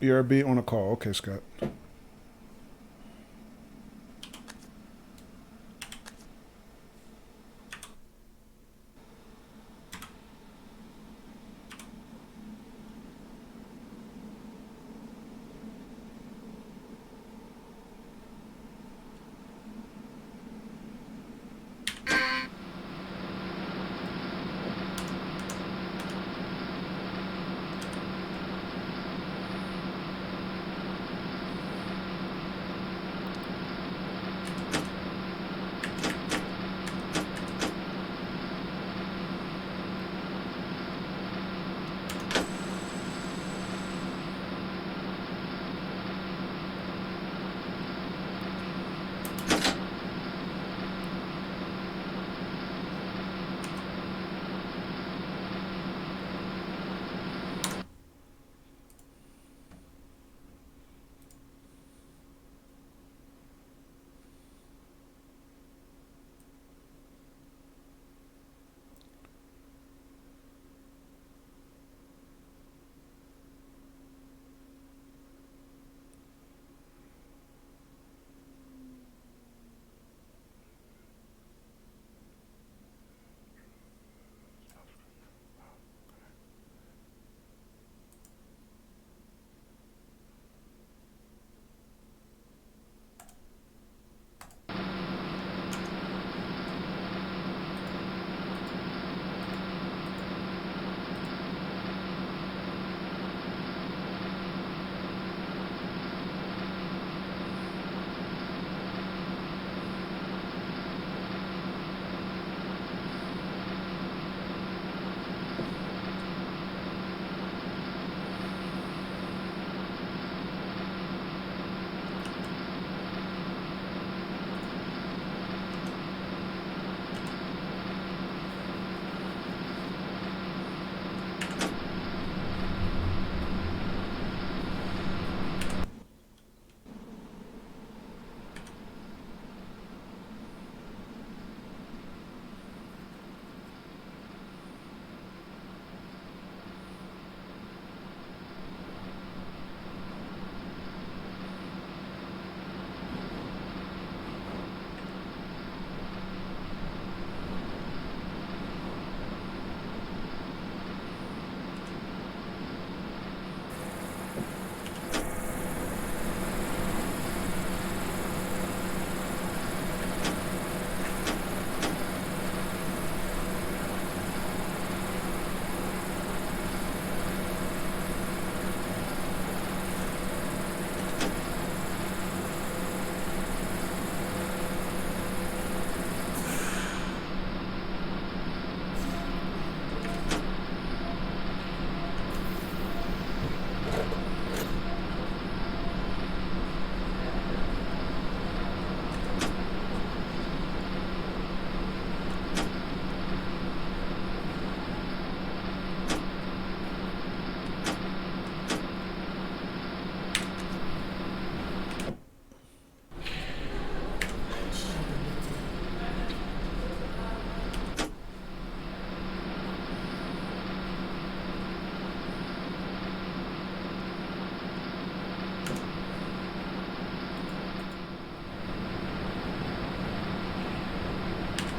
BRB on a call. Okay, Scott.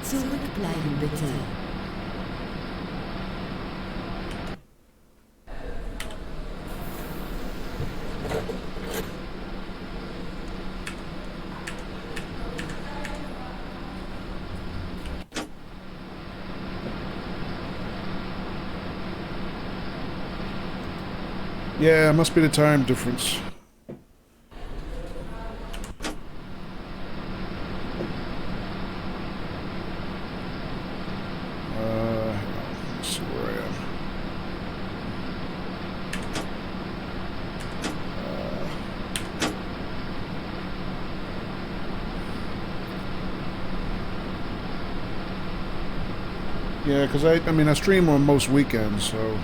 Zurückbleiben bitte. Yeah, it must be the time difference. Let's see where I am. Yeah, because I mean, I stream on most weekends, so...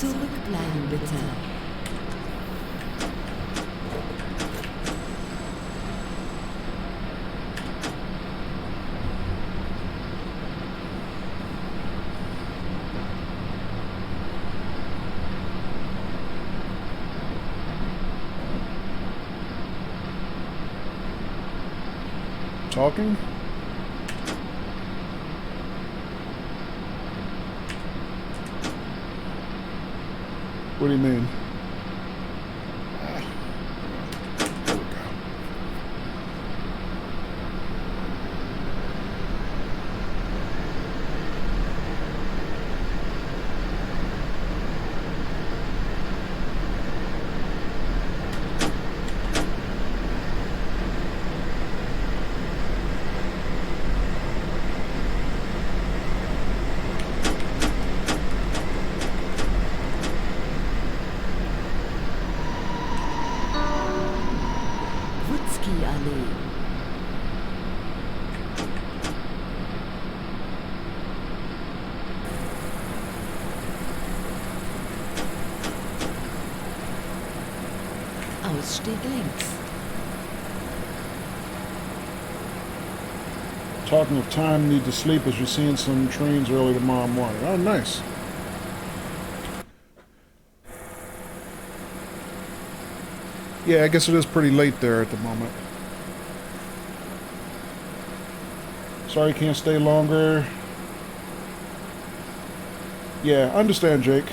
Zurückbleiben bitte. Talking? What do you mean? There we go. Allee. Ausstieg links. Talking of time, need to sleep as you're seeing some trains early tomorrow morning. Oh, nice. Yeah, I guess it is pretty late there at the moment. Sorry, can't stay longer. Yeah, understand, Jake.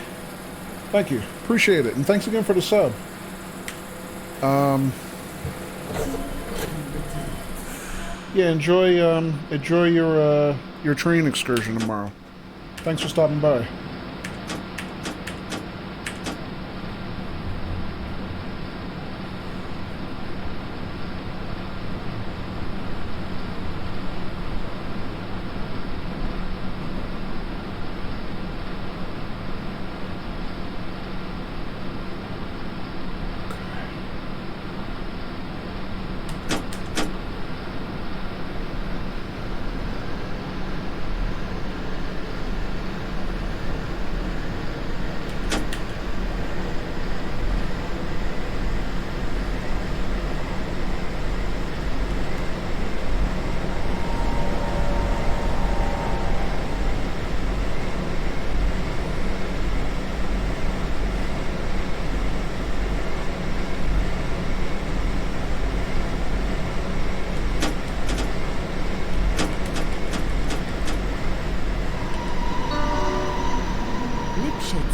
Thank you. Appreciate it. And thanks again for the sub. Yeah, enjoy your train excursion tomorrow. Thanks for stopping by.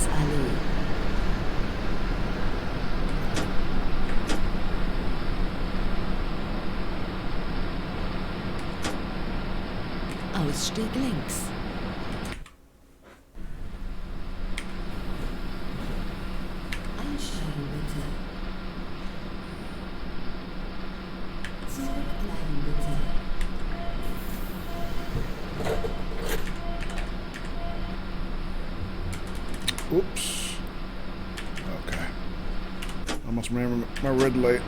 Allee. Ausstieg links. Einsteigen bitte. Zurückbleiben bitte. Oops. Okay. Almost ran my red light.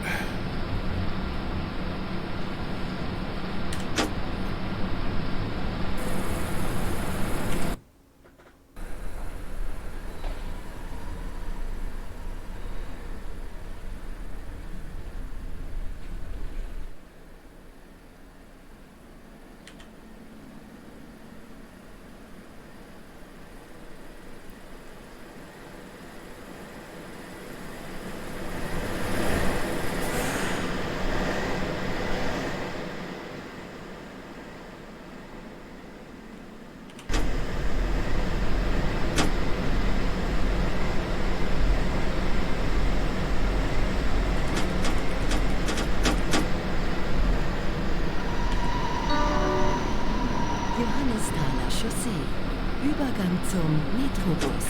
Chaussee. Übergang zum Metrobus.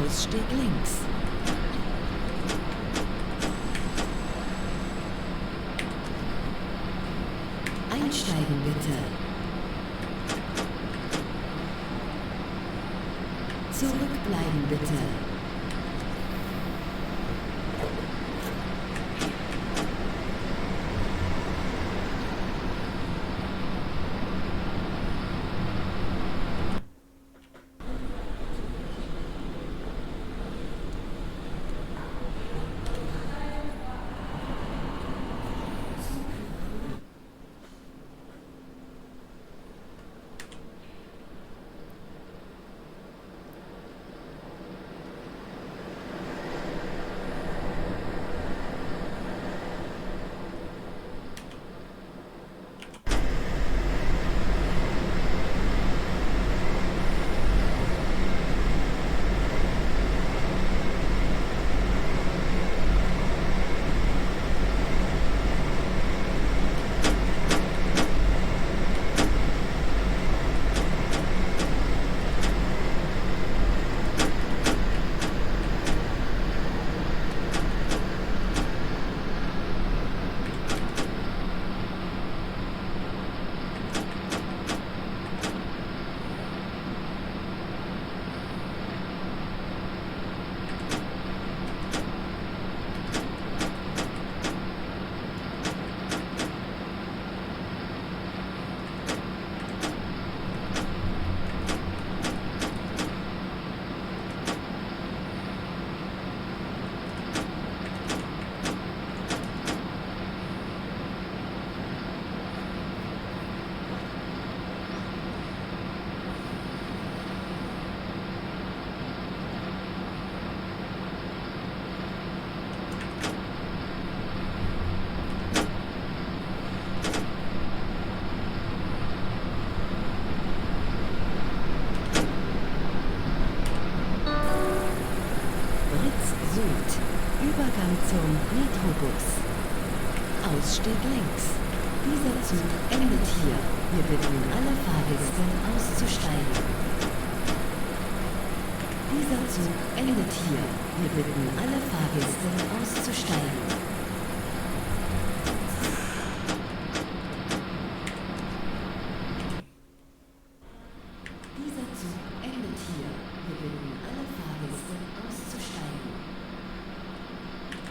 Ausstieg links. Einsteigen bitte. Zurückbleiben bitte. Metrobus. Ausstieg links. Dieser Zug endet hier. Wir bitten alle Fahrgäste auszusteigen. Dieser Zug endet hier. Wir bitten alle Fahrgäste auszusteigen. Dieser Zug endet hier. Wir bitten alle Fahrgäste auszusteigen.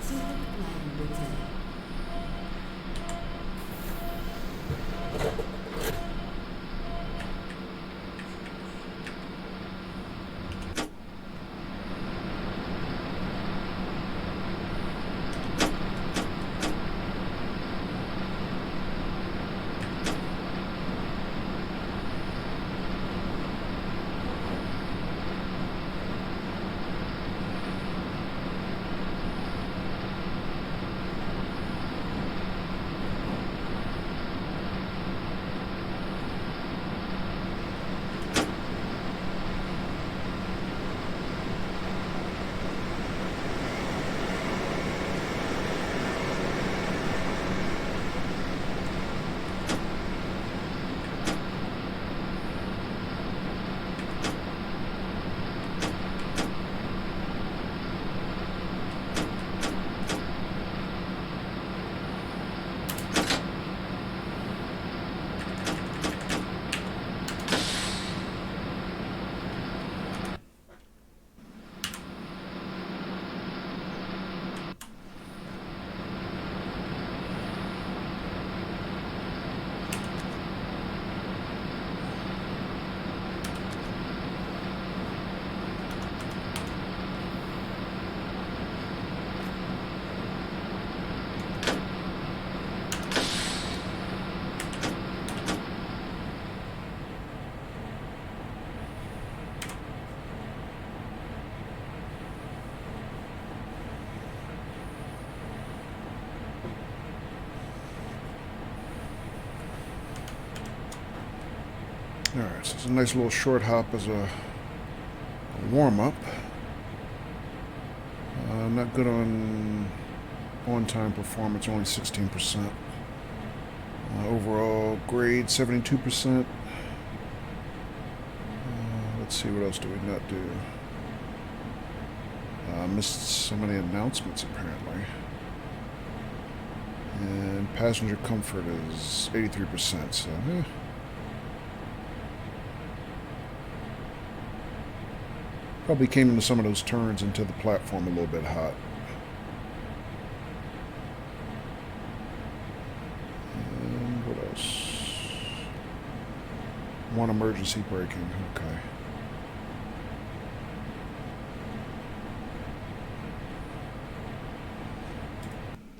Zurückbleiben bitte. Alright, so it's a nice little short hop as a warm-up. Not good on-time performance, only 16%. Overall grade, 72%. Let's see, what else do we not do? Missed so many announcements, apparently. And passenger comfort is 83%, so probably came into some of those turns into the platform a little bit hot. And what else? One emergency braking, okay.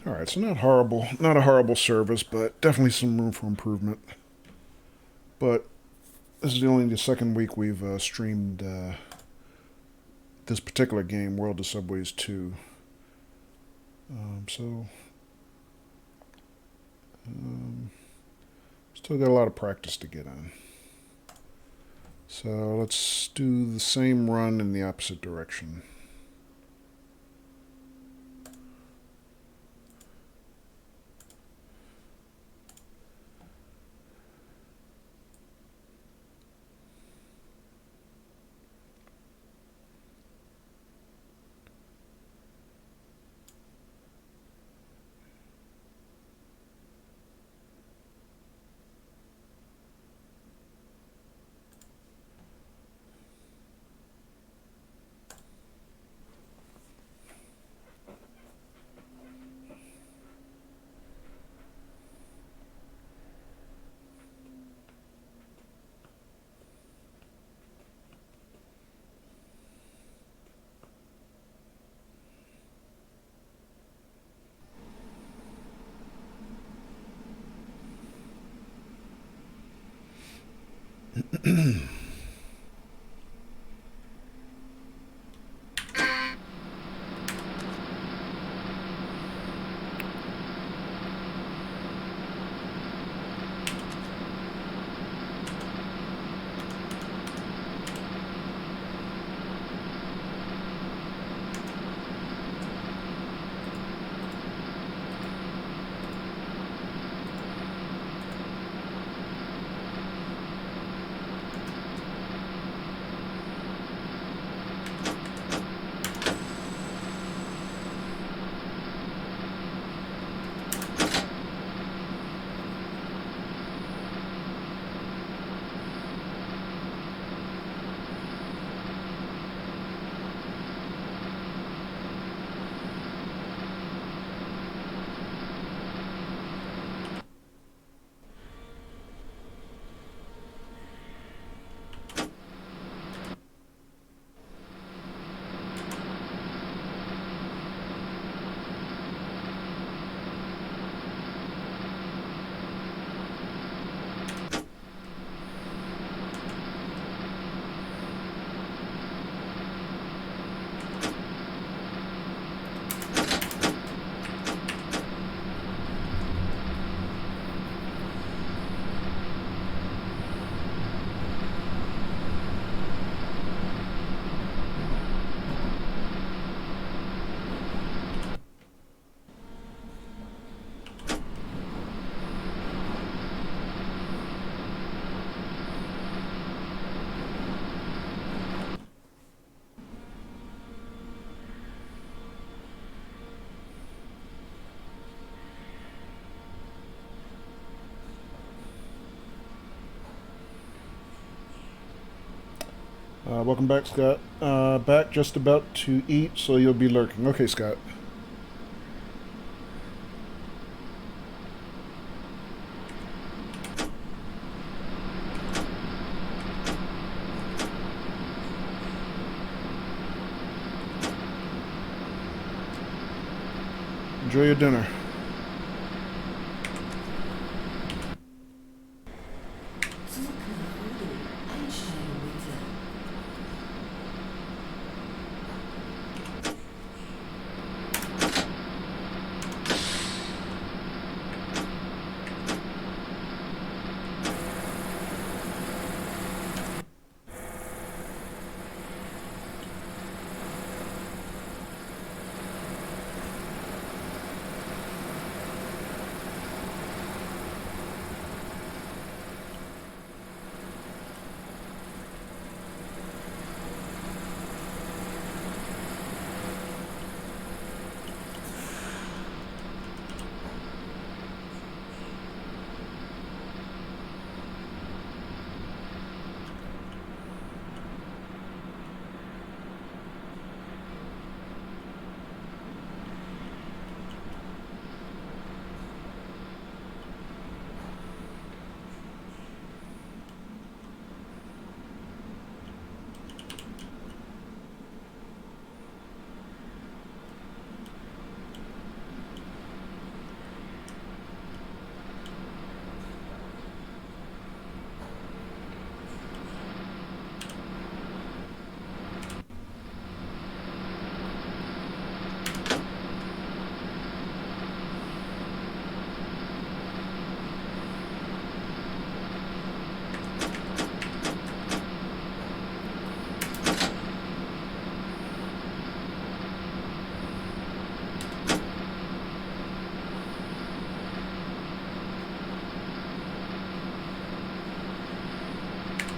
Alright, so not horrible, not a horrible service, but definitely some room for improvement. But this is only the second week we've streamed this particular game, World of Subways 2. Still got a lot of practice to get in. So let's do the same run in the opposite direction. Welcome back, Scott. Back just about to eat, so you'll be lurking. Okay, Scott. Enjoy your dinner. Zug nach Odo. Einsteigen bitte.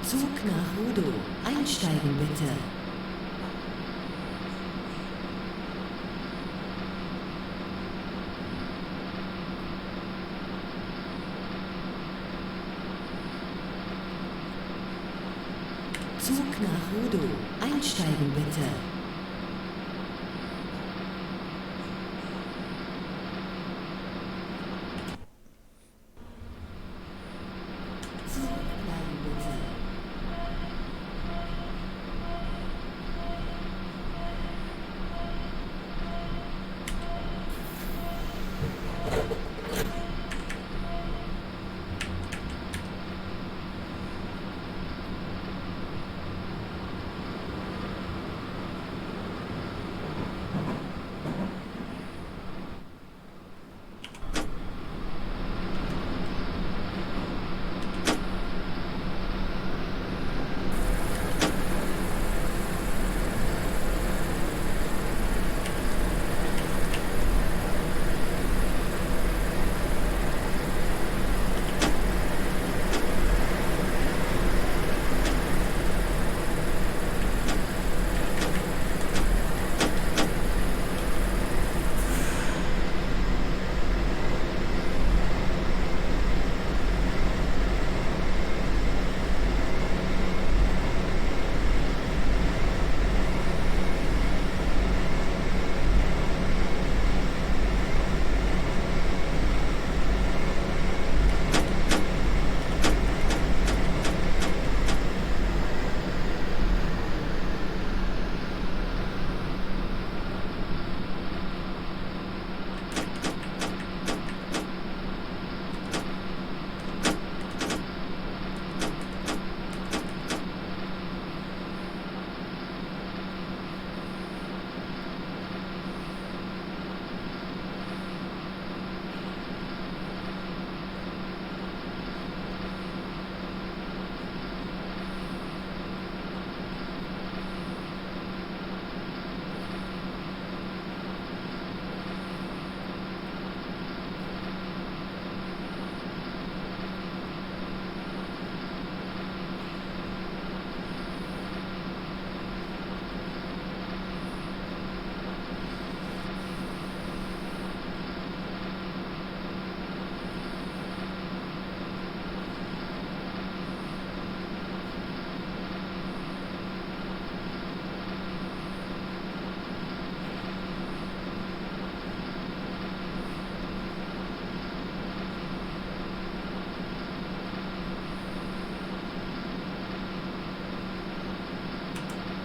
Zug nach Odo. Einsteigen bitte. Zug nach Odo. Einsteigen bitte. Zurückbleiben bitte.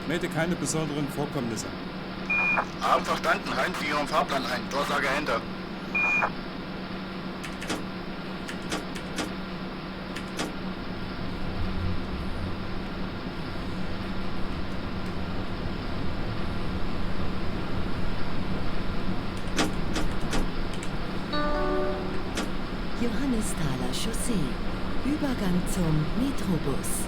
Melde keine besonderen Vorkommnisse. Haben verstanden, halten Sie Ihren Fahrplan ein. Durchsage Ende. Johannisthaler Chaussee. Übergang zum Metrobus.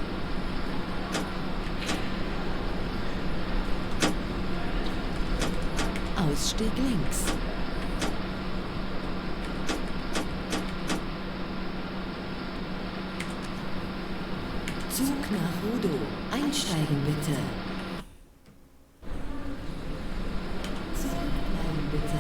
Ausstieg links. Zug nach Rudow. Einsteigen bitte. Zurückbleiben bitte.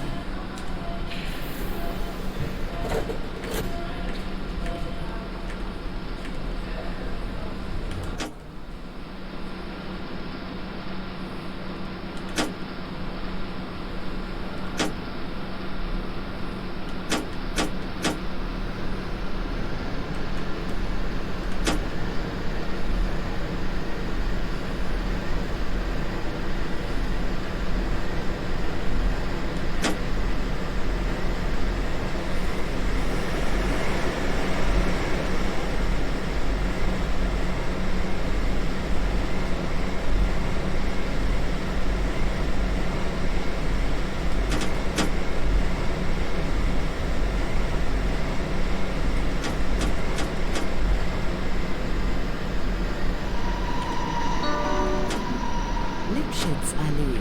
Lipschitzallee.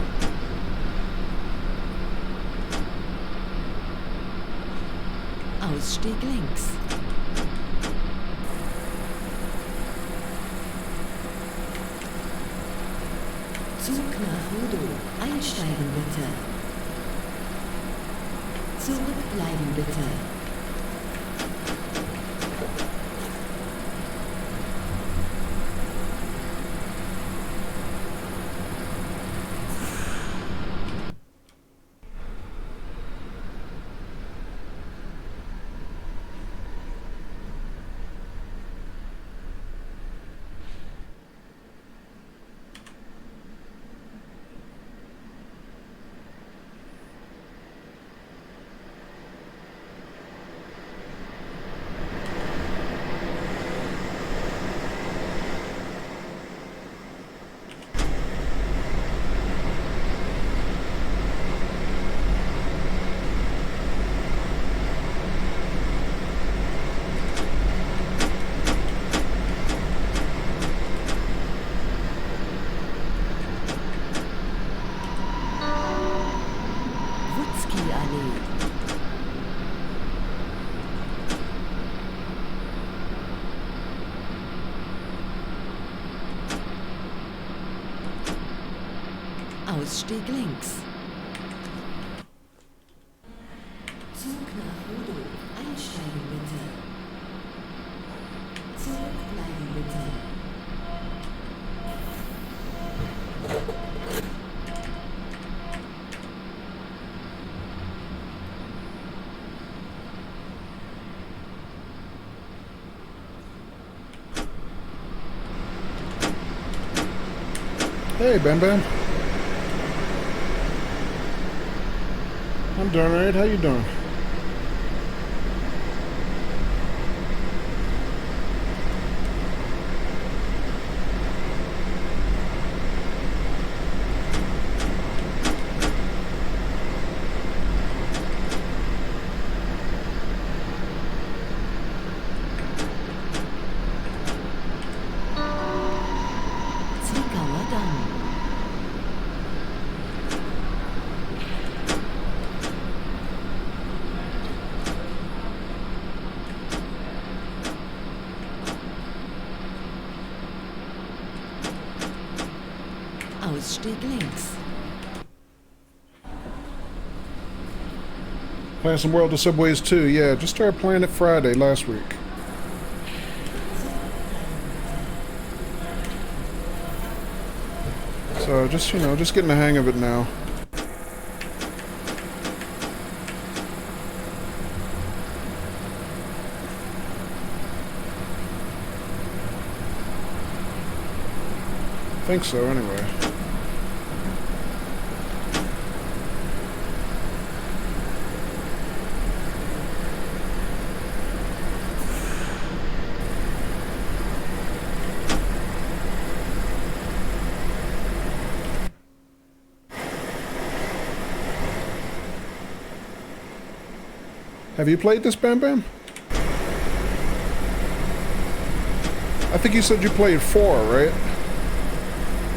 Ausstieg links. Zug nach Rudow. Einsteigen bitte. Zurückbleiben bitte. Ausstieg links. Zug nach Rudow. Einsteigen bitte. Zurückbleiben bitte. Hey, Bam Bam. I'm doing alright. How you doing? Zwickauer Damm. Ausstieg links. Playing some World of Subways 2. Yeah, just started playing it Friday last week. So just, you know, just getting the hang of it now. Think so, anyway. Have you played this, Bam Bam? I think you said you played 4, right?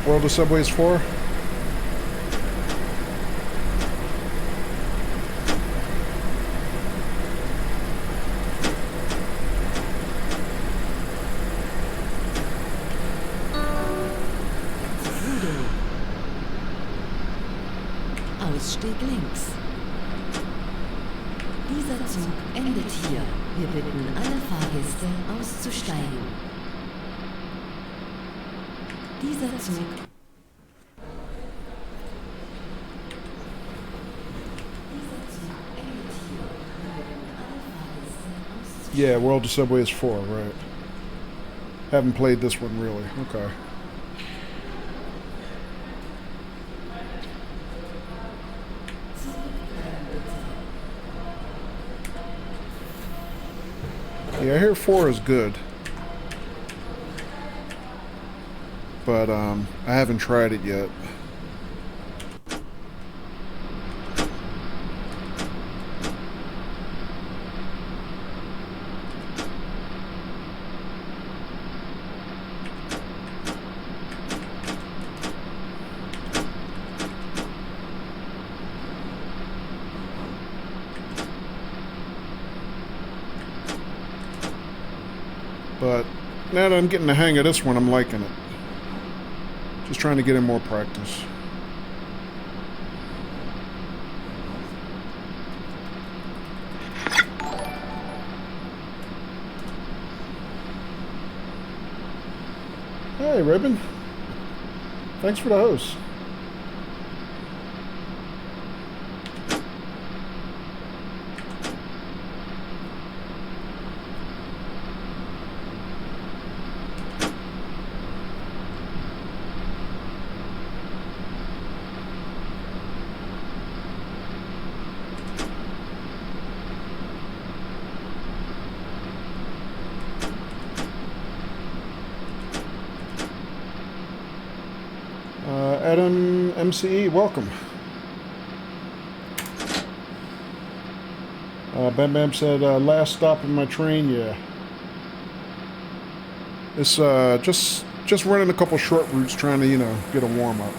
World of Subways 4? Ausstieg links. Dieser Zug endet hier. Wir bitten alle Fahrgäste auszusteigen. Dieser Zug. Yeah, World of Subways 4, right. Haven't played this one really. Okay. Yeah, I hear 4 is good. But I haven't tried it yet. But now that I'm getting the hang of this one, I'm liking it. Just trying to get in more practice. Hey, Ribbon. Thanks for the host. Adam MCE, welcome. Bam Bam said, last stop in my train, yeah. It's just running a couple short routes, trying to, you know, get a warm up.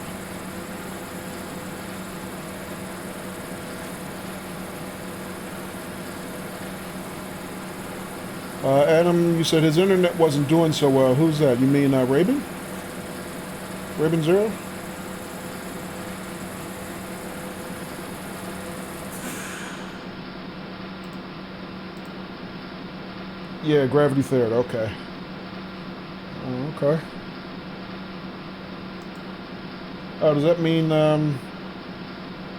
Adam, you said his internet wasn't doing so well. Who's that? You mean Raven? Raven Zero? Yeah, Gravity Third, okay. Okay. Oh, does that mean,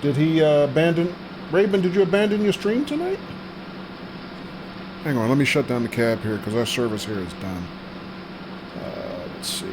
did he abandon... Raven, did you abandon your stream tonight? Hang on, let me shut down the cab here, because our service here is done. Let's see.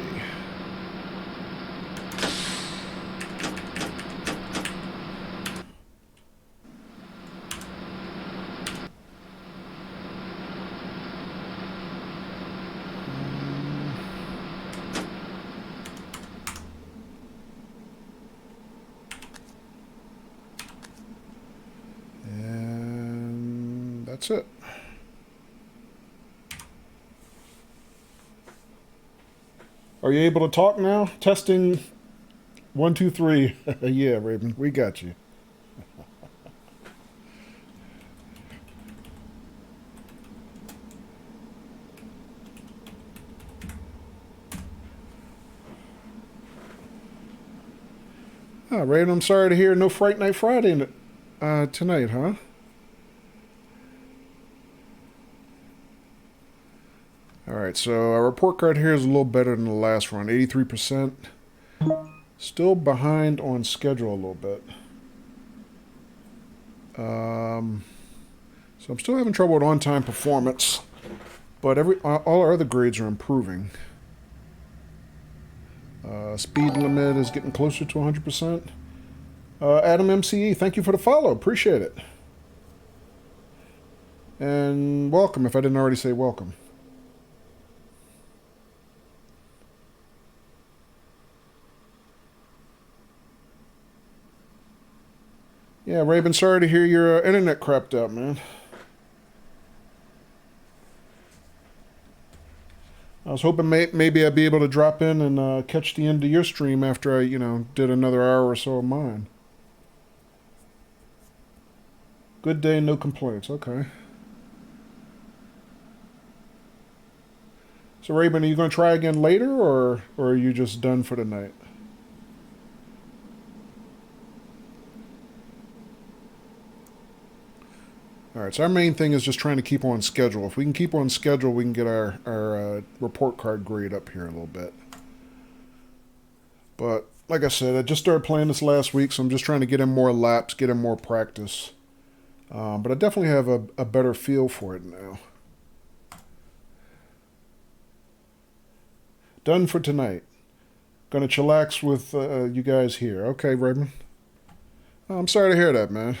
And that's it. Are you able to talk now? Testing 1, 2, 3. Yeah, Raven, we got you. Oh, Raven, I'm sorry to hear no Fright Night Friday tonight, huh? Alright, so our report card here is a little better than the last run, 83%. Still behind on schedule a little bit. So I'm still having trouble with on-time performance, but all our other grades are improving. Speed limit is getting closer to 100%. Adam MCE, thank you for the follow. Appreciate it. And welcome, if I didn't already say welcome. Yeah, Raven, sorry to hear your internet crapped out, man. I was hoping maybe I'd be able to drop in and catch the end of your stream after I, did another hour or so of mine. Good day, no complaints. Okay. So, Raven, are you going to try again later, or are you just done for the night? All right, so our main thing is just trying to keep on schedule. If we can keep on schedule, we can get our report card grade up here a little bit. But, like I said, I just started playing this last week, so I'm just trying to get in more laps, get in more practice. But I definitely have a better feel for it now. Done for tonight. Gonna chillax with you guys here. Okay, Raymond. Oh, I'm sorry to hear that, man.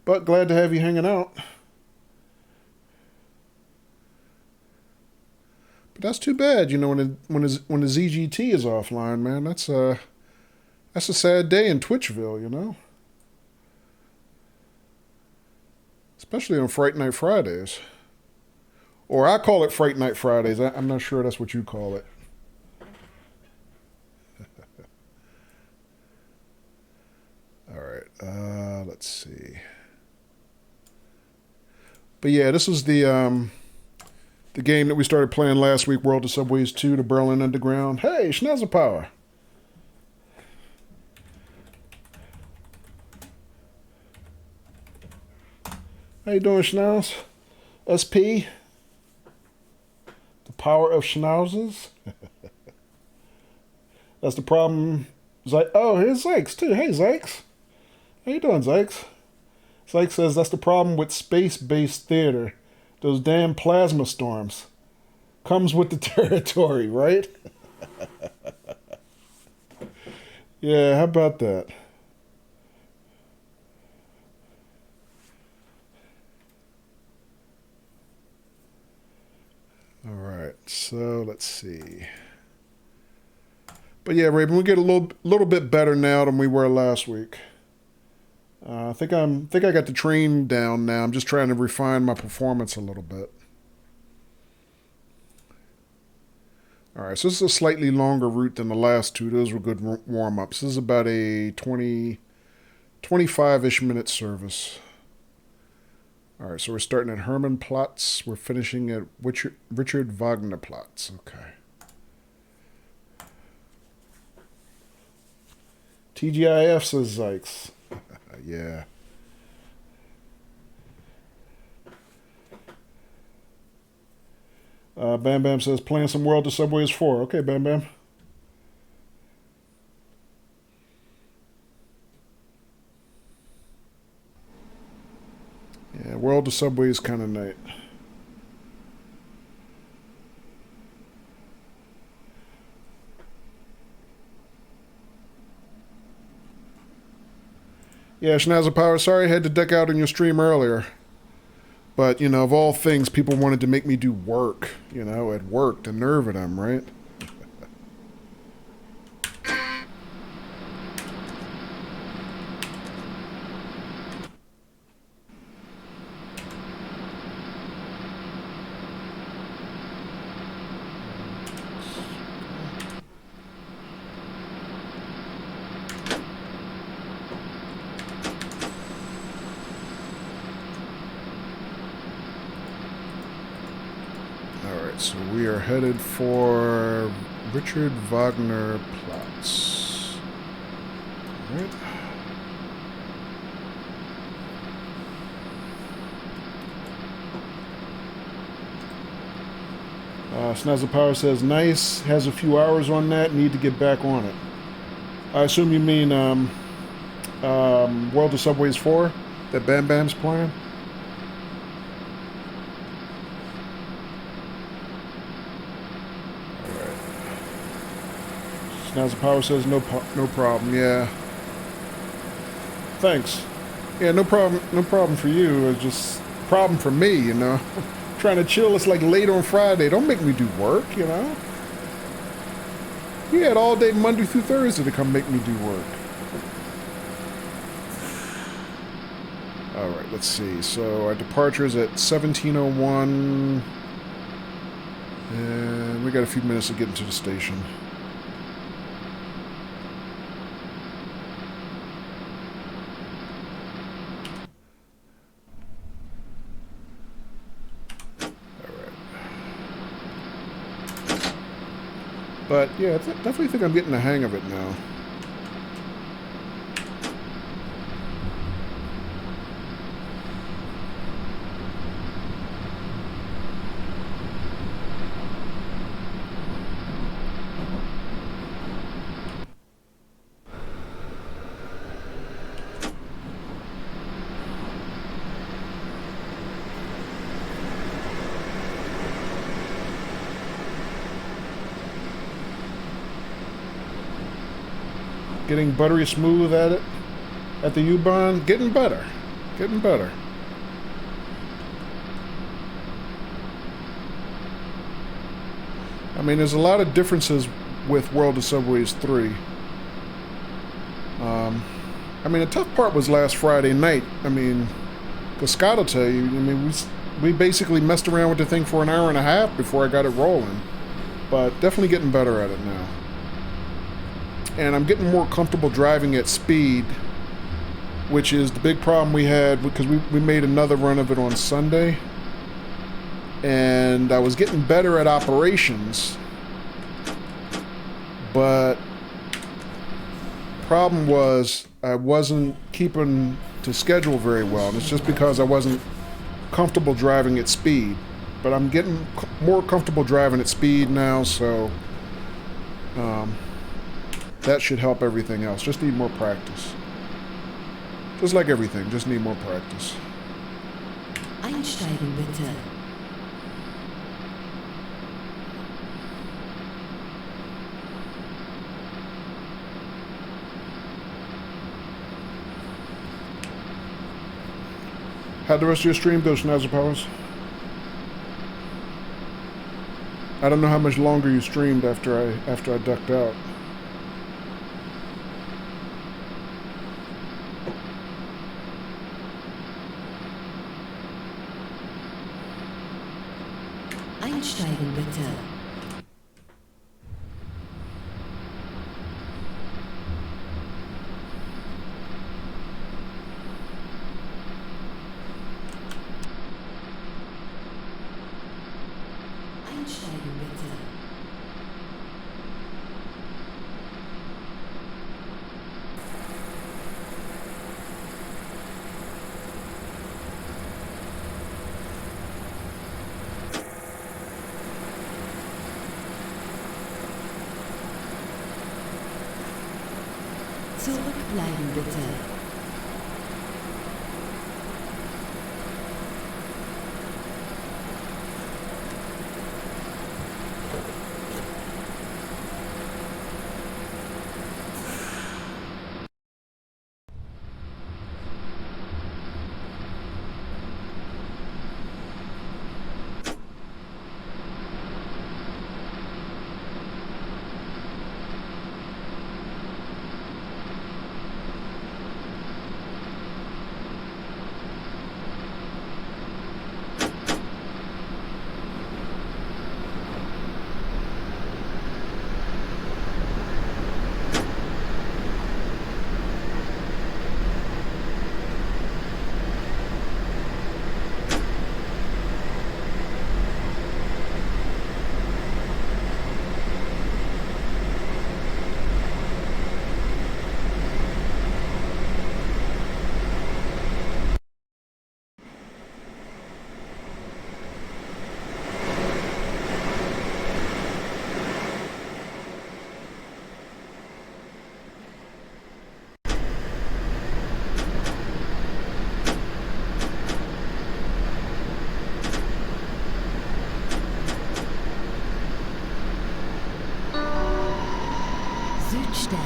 But glad to have you hanging out. But that's too bad, when the ZGT is offline, man. That's a sad day in Twitchville, Especially on Fright Night Fridays. Or I call it Fright Night Fridays. I'm not sure that's what you call it. All right. Let's see. But yeah, this was the game that we started playing last week, World of Subways 2, the Berlin Underground. Hey, Schnauzer Power. How you doing, Schnauz? SP? The power of Schnauzes? That's the problem. Oh, here's Zykes, too. Hey, Zykes. How you doing, Zykes? Zykes says that's the problem with space-based theater. Those damn plasma storms. Comes with the territory, right? Yeah, how about that? All right, so let's see. But yeah, Raven, we get a little bit better now than we were last week. I think I got the train down now. I'm just trying to refine my performance a little bit. All right, so this is a slightly longer route than the last two. Those were good warm-ups. This is about a 25-ish minute service. All right, so we're starting at Hermannplatz. We're finishing at Richard Wagner Platz. Okay. TGIF, says Zykes. Yeah. Bam Bam says, playing some World of Subways 4. Okay, Bam Bam. Yeah, World of Subway is kind of neat. Yeah, Schnauzer Power, sorry I had to duck out on your stream earlier. But, of all things, people wanted to make me do work, at work, the nerve of them, right? So we are headed for Richard Wagner Platz. All right. Snazza Power says, nice, has a few hours on that, need to get back on it. I assume you mean World of Subways 4 that Bam Bam's playing? Snazza Power says, no problem, yeah. Thanks. Yeah, no problem for you. It's just a problem for me, Trying to chill, it's like late on Friday. Don't make me do work, You had all day Monday through Thursday to come make me do work. Alright, let's see. So our departure is at 17:01. And we got a few minutes to get into the station. But yeah, I definitely think I'm getting the hang of it now. Getting buttery smooth at it. At the U-Bahn. Getting better. Getting better. I mean, there's a lot of differences with World of Subways 3. I mean, the tough part was last Friday night. I mean, because Scott will tell you, I mean, we basically messed around with the thing for an hour and a half before I got it rolling. But definitely getting better at it now. And I'm getting more comfortable driving at speed, which is the big problem we had, because we made another run of it on Sunday. And I was getting better at operations, but problem was I wasn't keeping to schedule very well, and it's just because I wasn't comfortable driving at speed. But I'm getting more comfortable driving at speed now, so that should help everything else. Just need more practice. Just like everything, just need more practice. Einsteigen bitte. How'd the rest of your stream go, Schnauzer Powers? I don't know how much longer you streamed after I ducked out. Einsteigen bitte. Einsteigen bitte. Zurückbleiben bitte. Südstern.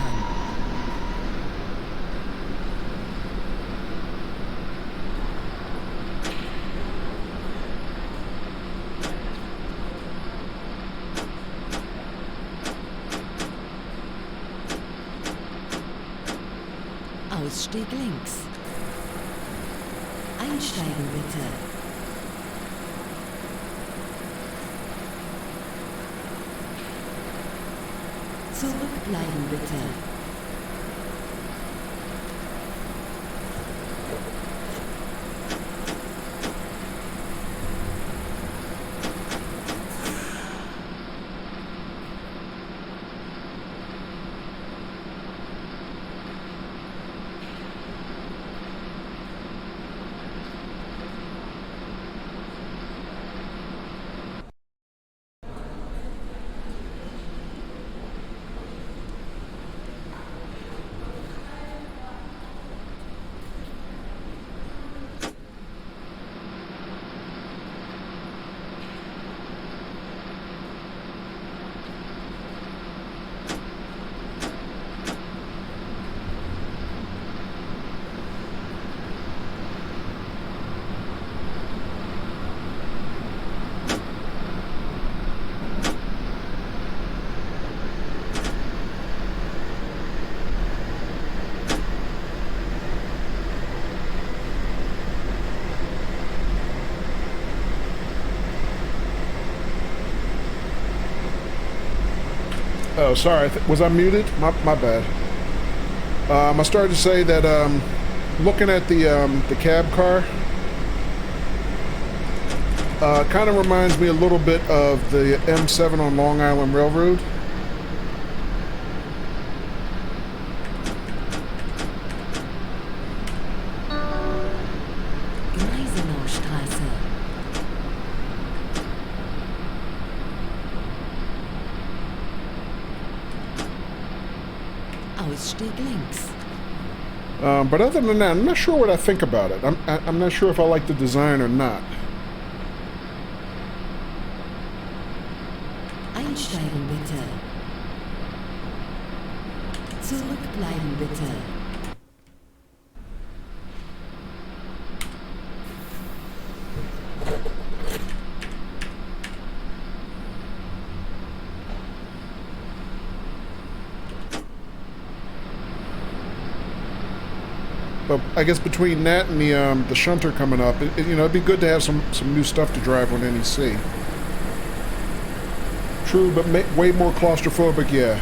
Ausstieg links. Einsteigen bitte. Zurückbleiben bitte. Oh, sorry. Was I muted? My bad. I started to say that looking at the cab car kind of reminds me a little bit of the M7 on Long Island Railroad. Gneisenaustraße. Ausstieg links. But other than that, I'm not sure what I think about it. I'm not sure if I like the design or not. Einsteigen bitte. Zurückbleiben bitte. But I guess between that and the shunter coming up, it'd be good to have some new stuff to drive on NEC. True, but way more claustrophobic, yeah.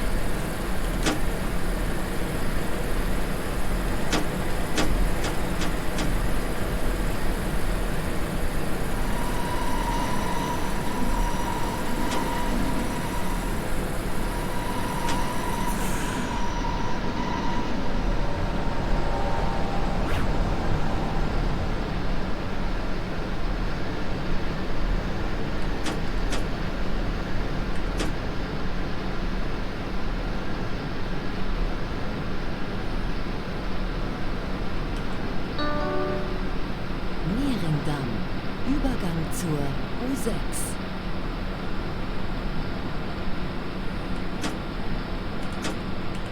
Übergang zur U6.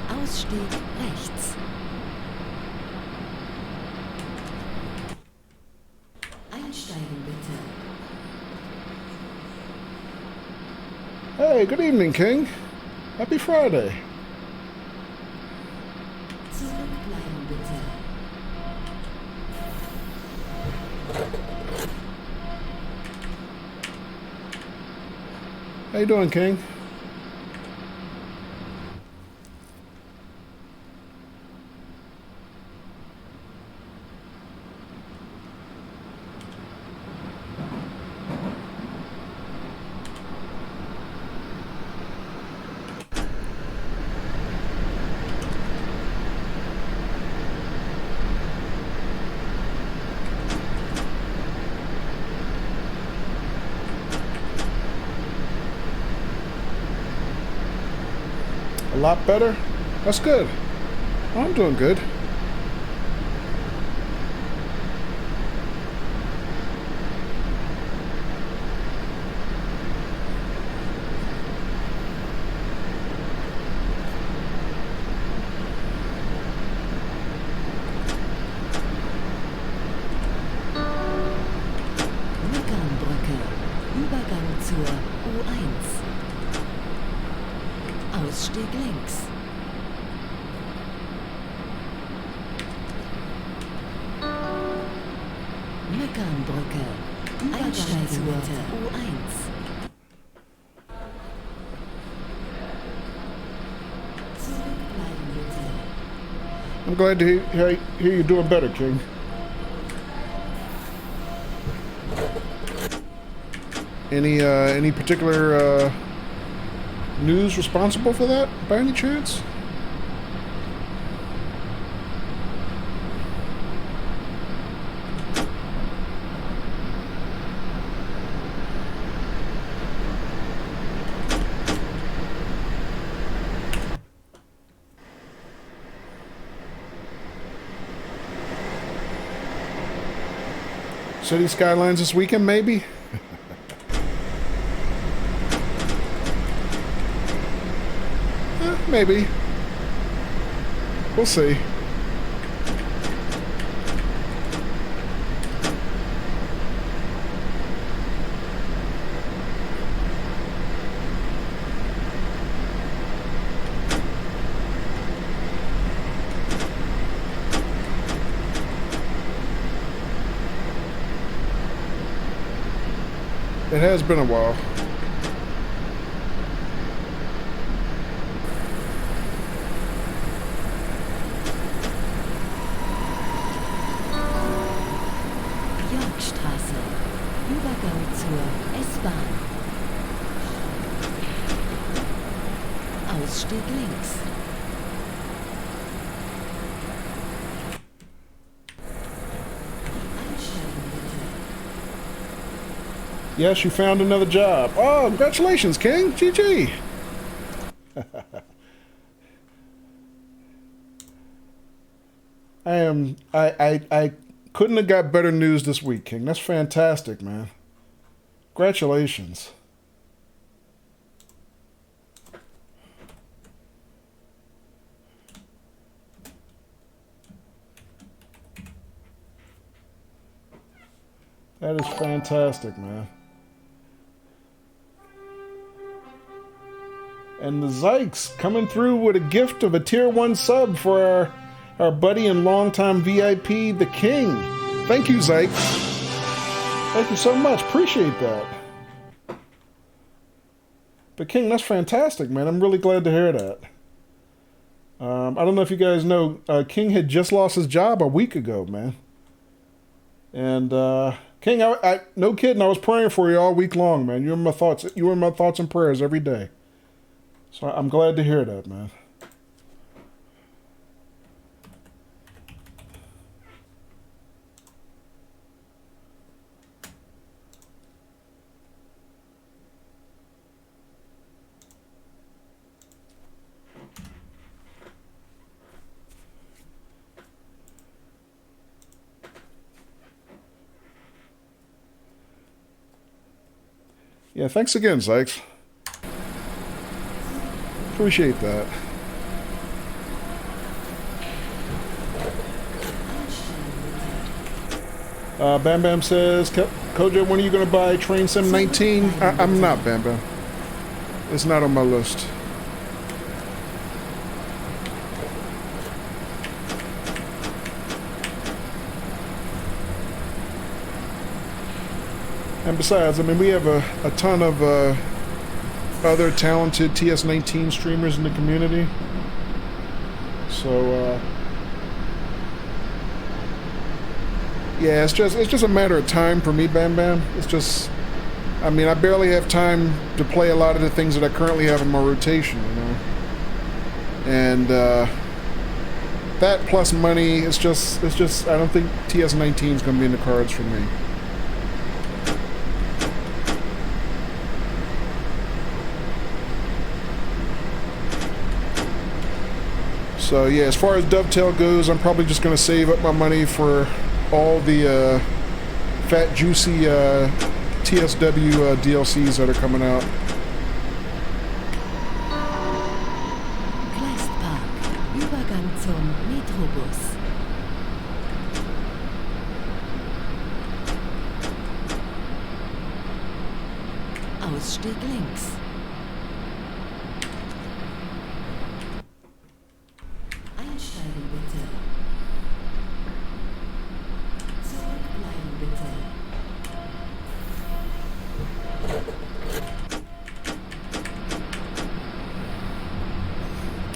Ausstieg rechts. Einsteigen bitte. Hey, good evening, King. Happy Friday. Zurückbleiben bitte. How you doing, King? A lot better? That's good. Well, I'm doing good. Brücke. Übergang zur U1. Ausstieg links. Möckernbrücke. Einsteigen bitte. U1. Zurückbleiben bitte. I'm glad to hear you're doing better, King. Any particular news responsible for that, by any chance? City Skylines this weekend, maybe? Maybe. We'll see. It has been a while. Yorkstraße. Übergang zur S-Bahn. Ausstieg links. Einsteigen bitte. Yes, you found another job. Oh, congratulations, King. GG. I couldn't have got better news this week, King. That's fantastic, man. Congratulations. That is fantastic, man. And the Zykes coming through with a gift of a tier 1 sub for our buddy and longtime VIP, the King. Thank you, Zyke. Thank you so much. Appreciate that. But King, that's fantastic, man. I'm really glad to hear that. I don't know if you guys know, King had just lost his job a week ago, man. And King, I no kidding, I was praying for you all week long, man. You were in my thoughts and prayers every day. So I'm glad to hear that, man. Yeah, thanks again, Zykes. Appreciate that. Bam Bam says, Kojo, when are you going to buy Train Sim 19? I'm not, Bam Bam. It's not on my list. And besides, I mean, we have a ton of other talented TS19 streamers in the community. So, yeah, it's just a matter of time for me, Bam Bam. It's just, I mean, I barely have time to play a lot of the things that I currently have in my rotation, you know. And that plus money, it's just, I don't think TS19 is going to be in the cards for me. So yeah, as far as Dovetail goes, I'm probably just going to save up my money for all the fat, juicy TSW DLCs that are coming out. Kleistpark. Übergang zum Metrobus. Ausstieg links. Einsteigen bitte. Zurückbleiben bitte.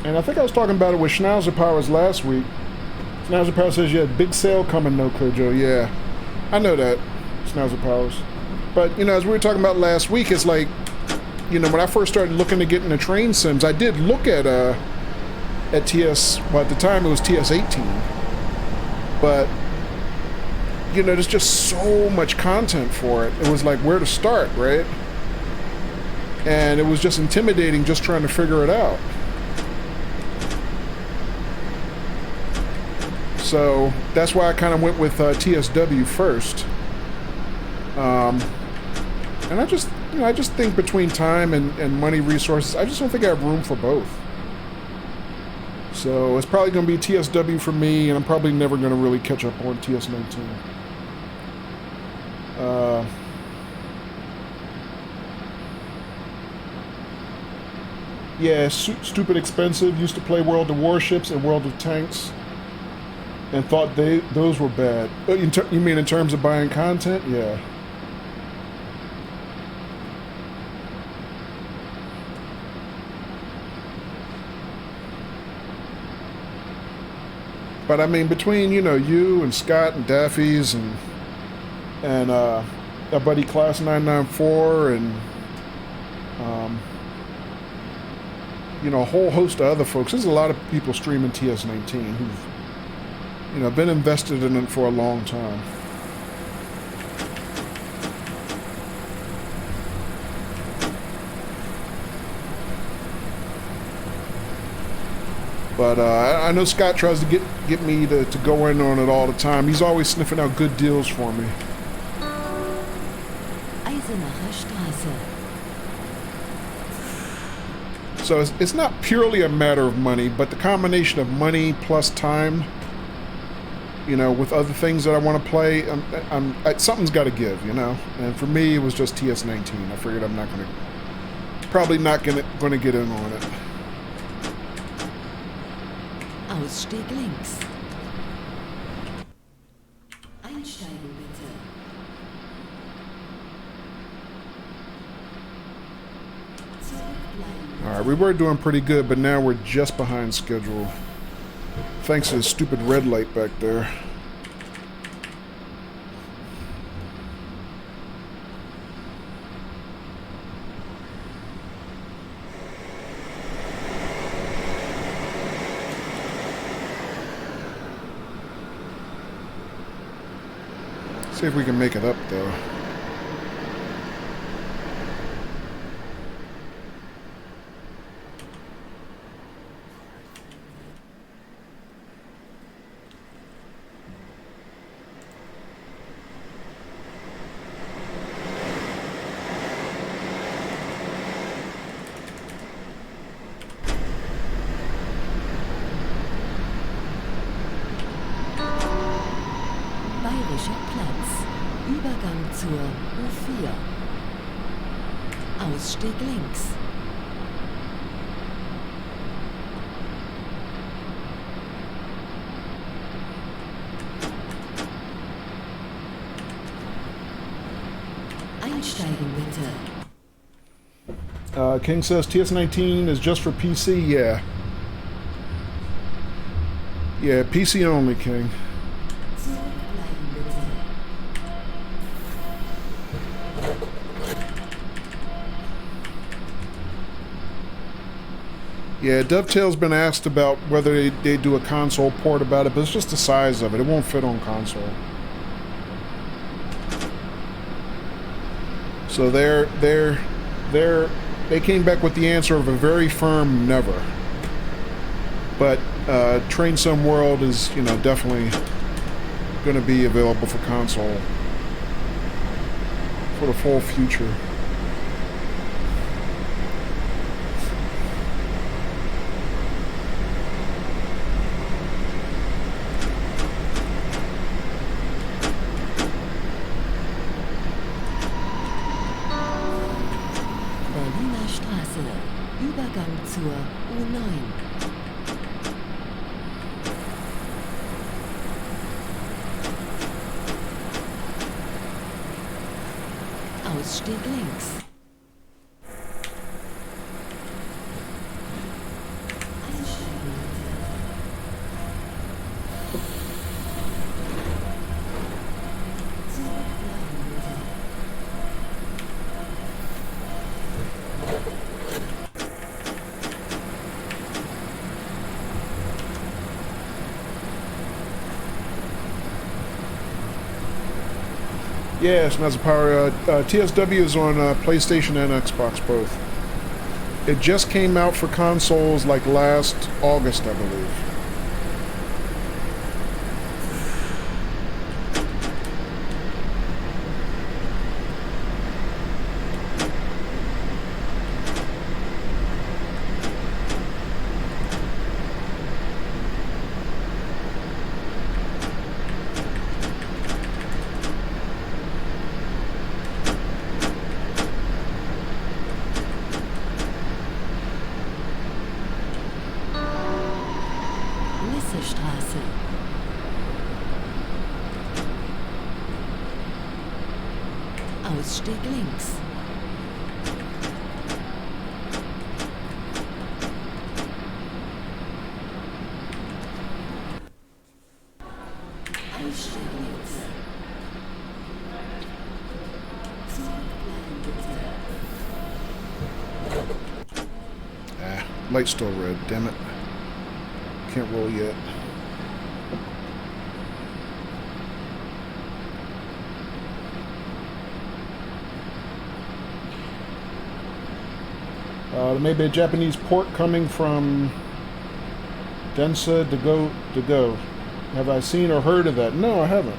And I think I was talking about it with Schnauzer Powers last week. Schnauzer Powers says you had big sale coming, No Clear Joe. Yeah, I know that, Schnauzer Powers. But, you know, as we were talking about last week, it's like, you know, when I first started looking to get into train sims, I did look at TS, well, at the time it was TS18. But, you know, there's just so much content for it. It was like where to start, right? And it was just intimidating just trying to figure it out. So that's why I kind of went with TSW first. And I just, you know, I just think between time and money resources, I just don't think I have room for both. So it's probably going to be TSW for me, and I'm probably never going to really catch up on TS19. Yeah, stupid expensive. Used to play World of Warships and World of Tanks, and thought those were bad. You mean in terms of buying content? Yeah. But I mean, between, you know, you and Scott and Daffy's and our buddy Class 994 and you know, a whole host of other folks, there's a lot of people streaming TS19 who've, you know, been invested in it for a long time. But I know Scott tries to get me to go in on it all the time. He's always sniffing out good deals for me. Eisenacher Straße. So it's not purely a matter of money, but the combination of money plus time, you know, with other things that I want to play, something's got to give, you know. And for me, it was just TS19. I figured I'm probably not gonna get in on it. Ausstieg links. Einsteigen bitte. Alright, we were doing pretty good, but now we're just behind schedule. Thanks to the stupid red light back there. See if we can make it up, though. Bayerischer Platz. Übergang zur U4. Ausstieg links. Einsteigen bitte. King says TS19 is just for PC. Yeah. Yeah, PC only, King. Zurückbleiben bitte. Yeah, Dovetail's been asked about whether they do a console port about it, but it's just the size of it. It won't fit on console. So they came back with the answer of a very firm never. But Train Sim World is, you know, definitely going to be available for console for the full future. Berliner Straße. Übergang zur U9. Ausstieg links. Einsteigen Yeah, Snazzy Power. TSW is on PlayStation and Xbox both. It just came out for consoles like last August, I believe. Straße. Ausstieg links. Ausstieg links. Zurückbleiben bitte. Ah, light's still red, damn it. Can't roll yet. There may be a Japanese port coming from Densa to go. Have I seen or heard of that? No, I haven't.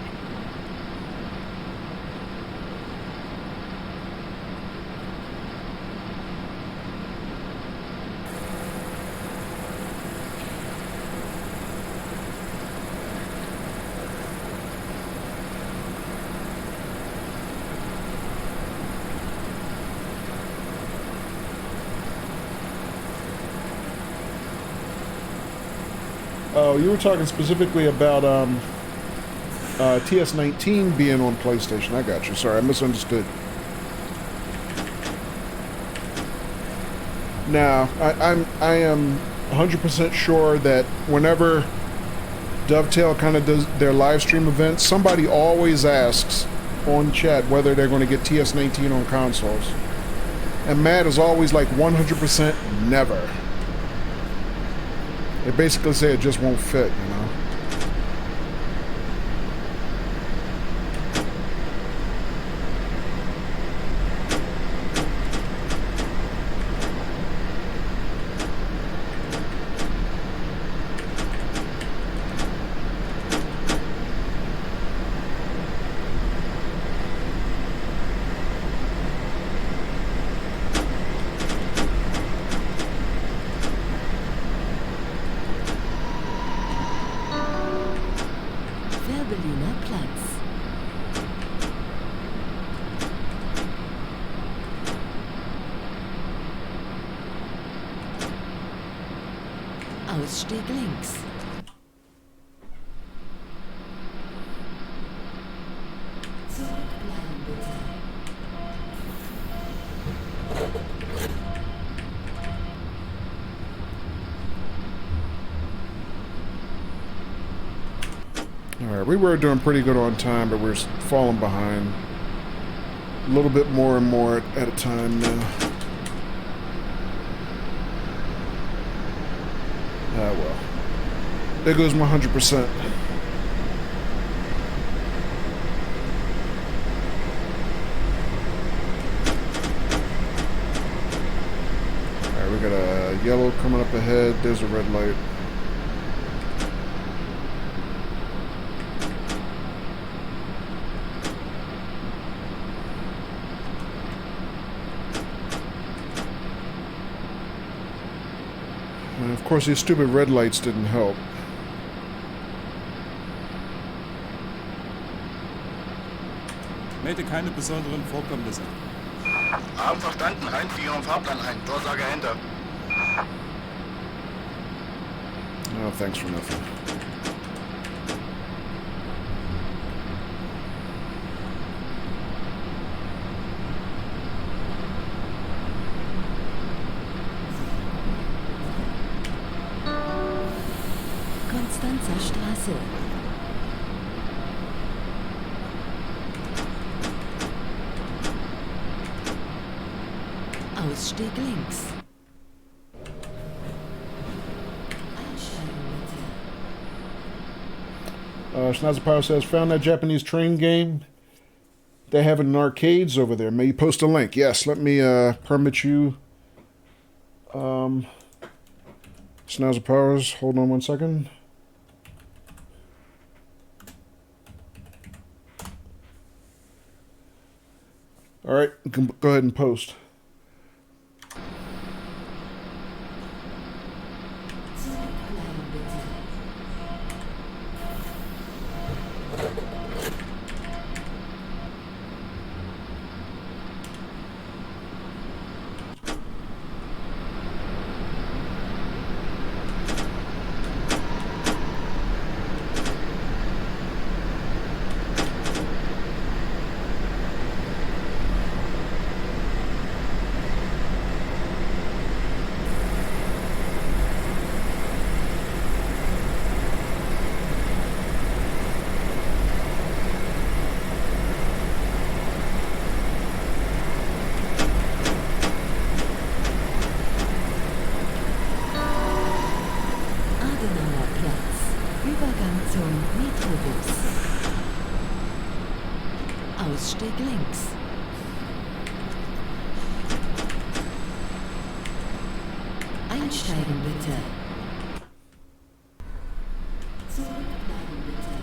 Oh, you were talking specifically about TS19 being on PlayStation. I got you. Sorry, I misunderstood. Now, I am 100% sure that whenever Dovetail kind of does their live stream events, somebody always asks on chat whether they're going to get TS19 on consoles. And Matt is always like 100% never. They basically say it just won't fit, you know? Berliner Platz. Ausstieg links. Zurückbleiben bitte. Alright, we were doing pretty good on time, but we're falling behind. A little bit more and more at a time now. Ah, well. There goes my 100%. Alright, we got a yellow coming up ahead. There's a red light. And of course, these stupid red lights didn't help. Melde keine besonderen Vorkommnisse. Haben verstanden, Hein, die ihren Fahrplan ein. Durchsage Ende. Oh, thanks for nothing. Konstanzer Straße. Ausstieg links. Einsteigen bitte. Schnauzer Power says, found that Japanese train game. They have an arcades over there. May you post a link? Yes, let me permit you. Snazzer Powers, hold on one second. All right, you can go ahead and post. Übergang zum Metrobus. Ausstieg links. Einsteigen bitte. Zurückbleiben bitte.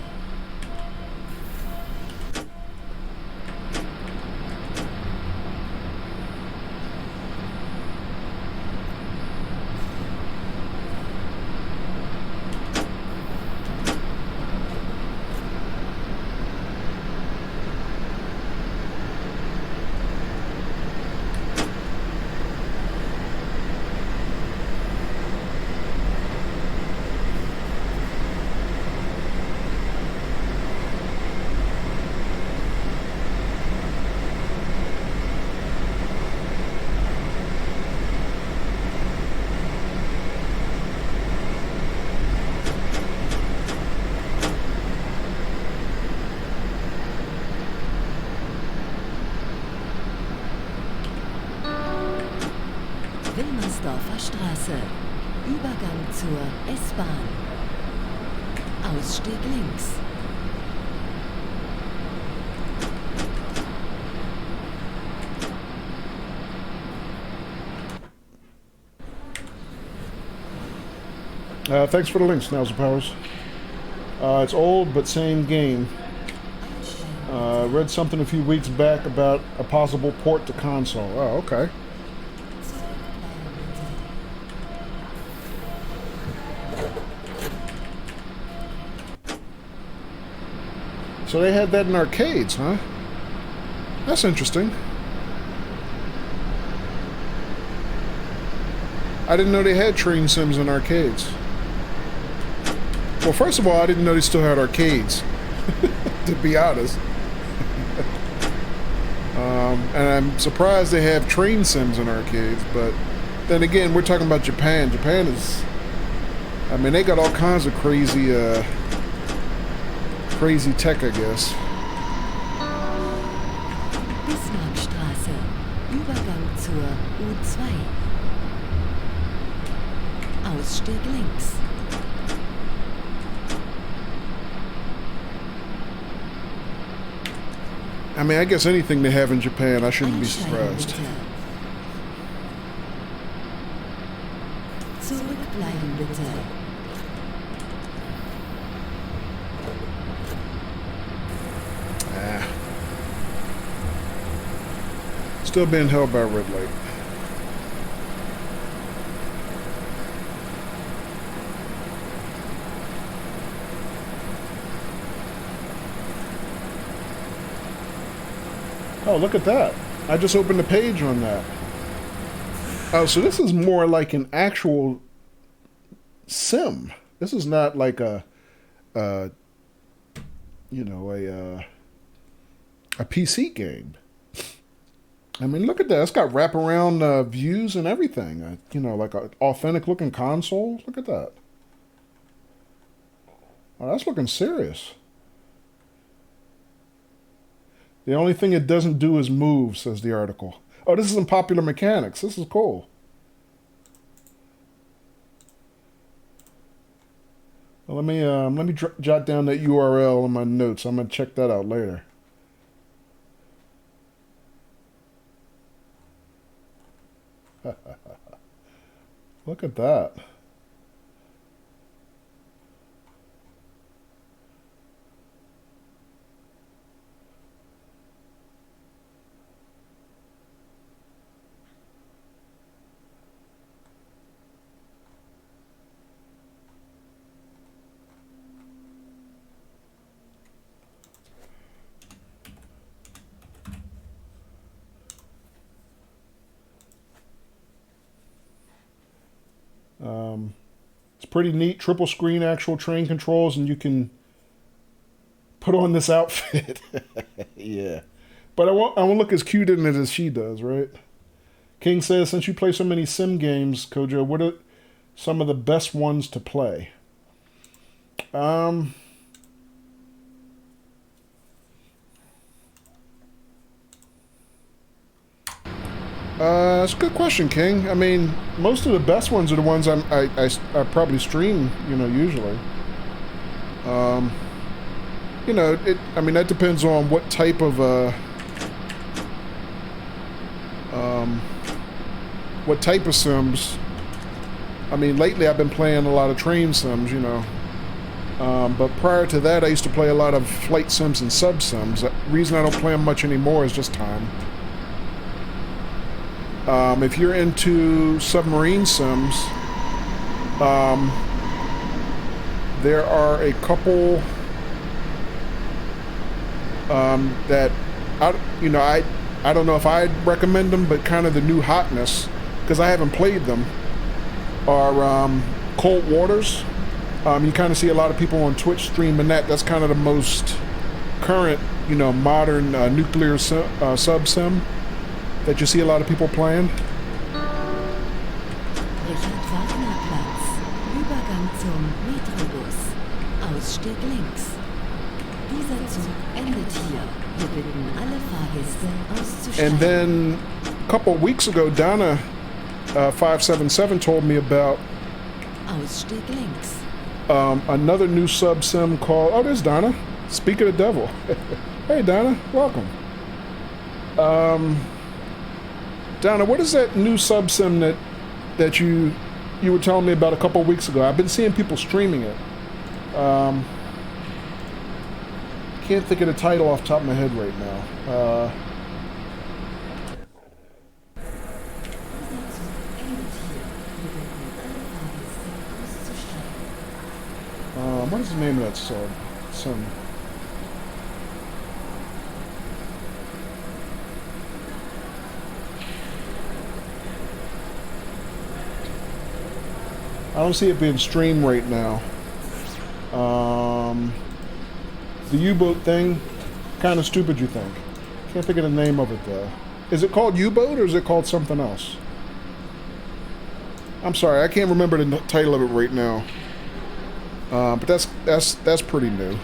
Wilmersdorfer Straße. Übergang zur S-Bahn. Ausstieg links. Thanks for the links, Snazzer Powers. It's old, but same game. Read something a few weeks back about a possible port to console. Oh, okay. So they had that in arcades, huh? That's interesting. I didn't know they had train sims in arcades. Well, first of all, I didn't know they still had arcades, to be honest. And I'm surprised they have train sims in arcades, but then again, we're talking about Japan. Japan is, I mean, they got all kinds of crazy, crazy tech, I guess. Bismarckstraße. Übergang zur U2. Ausstieg links. I mean, I guess anything they have in Japan, I shouldn't be Einsteigen surprised. bitte. Zurückbleiben bitte. Still being held by a red light. Oh, look at that. I just opened the page on that. Oh, so this is more like an actual sim. This is not like you know, a PC game. I mean, look at that. It's got wraparound views and everything. You know, like an authentic looking console. Look at that. Oh, that's looking serious. The only thing it doesn't do is move, says the article. Oh, this is in Popular Mechanics. This is cool. Well, let me jot down that URL in my notes. I'm gonna check that out later. Look at that. It's pretty neat. Triple screen actual train controls, and you can put on this outfit. Yeah. But I won't look as cute in it as she does, right? King says, since you play so many sim games, Kojo, what are some of the best ones to play? It's a good question, King. I mean, most of the best ones are the ones I probably stream, usually. I mean, that depends on what type of, sims. I mean, lately I've been playing a lot of train sims, but prior to that, I used to play a lot of flight sims and sub sims. The reason I don't play them much anymore is just time. If you're into submarine sims, there are a couple that I don't know if I'd recommend them, but kind of the new hotness, because I haven't played them, are Cold Waters. You kind of see a lot of people on Twitch streaming that. That's kind of the most current, modern nuclear sub sim that you see a lot of people playing. Richard Wagner Platz. Übergang zum Metrobus. Ausstieg links. Dieser Zug endet hier. Wir bitten alle Fahrgäste auszusteigen. And then a couple of weeks ago, Donna 577 told me about Ausstieg links. another new sub sim called, oh, there's Donna. Speak of the devil. Hey, Donna, welcome. Donna, what is that new sub sim that you were telling me about a couple of weeks ago? I've been seeing people streaming it. Can't think of the title off the top of my head right now. What is the name of that sub sim? I don't see it being streamed right now. The U-boat thing, kind of stupid, you think? Can't think of the name of it though. Is it called U-boat or is it called something else? I'm sorry, I can't remember the title of it right now. But that's pretty new.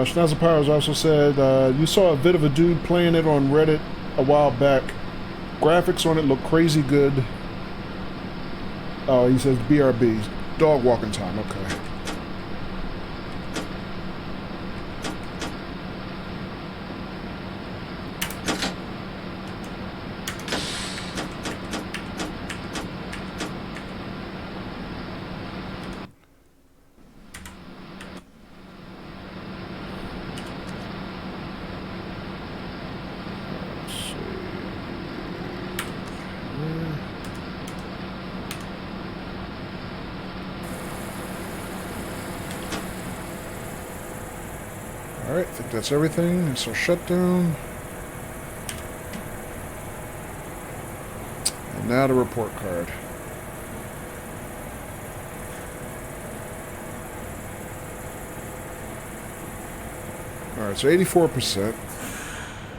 Schnauzer Powers also said, you saw a vid of a dude playing it on Reddit a while back. Graphics on it look crazy good. Oh, he says BRB. Dog walking time, okay. Alright, I think that's everything. It's our shutdown. And now the report card. Alright, so 84%.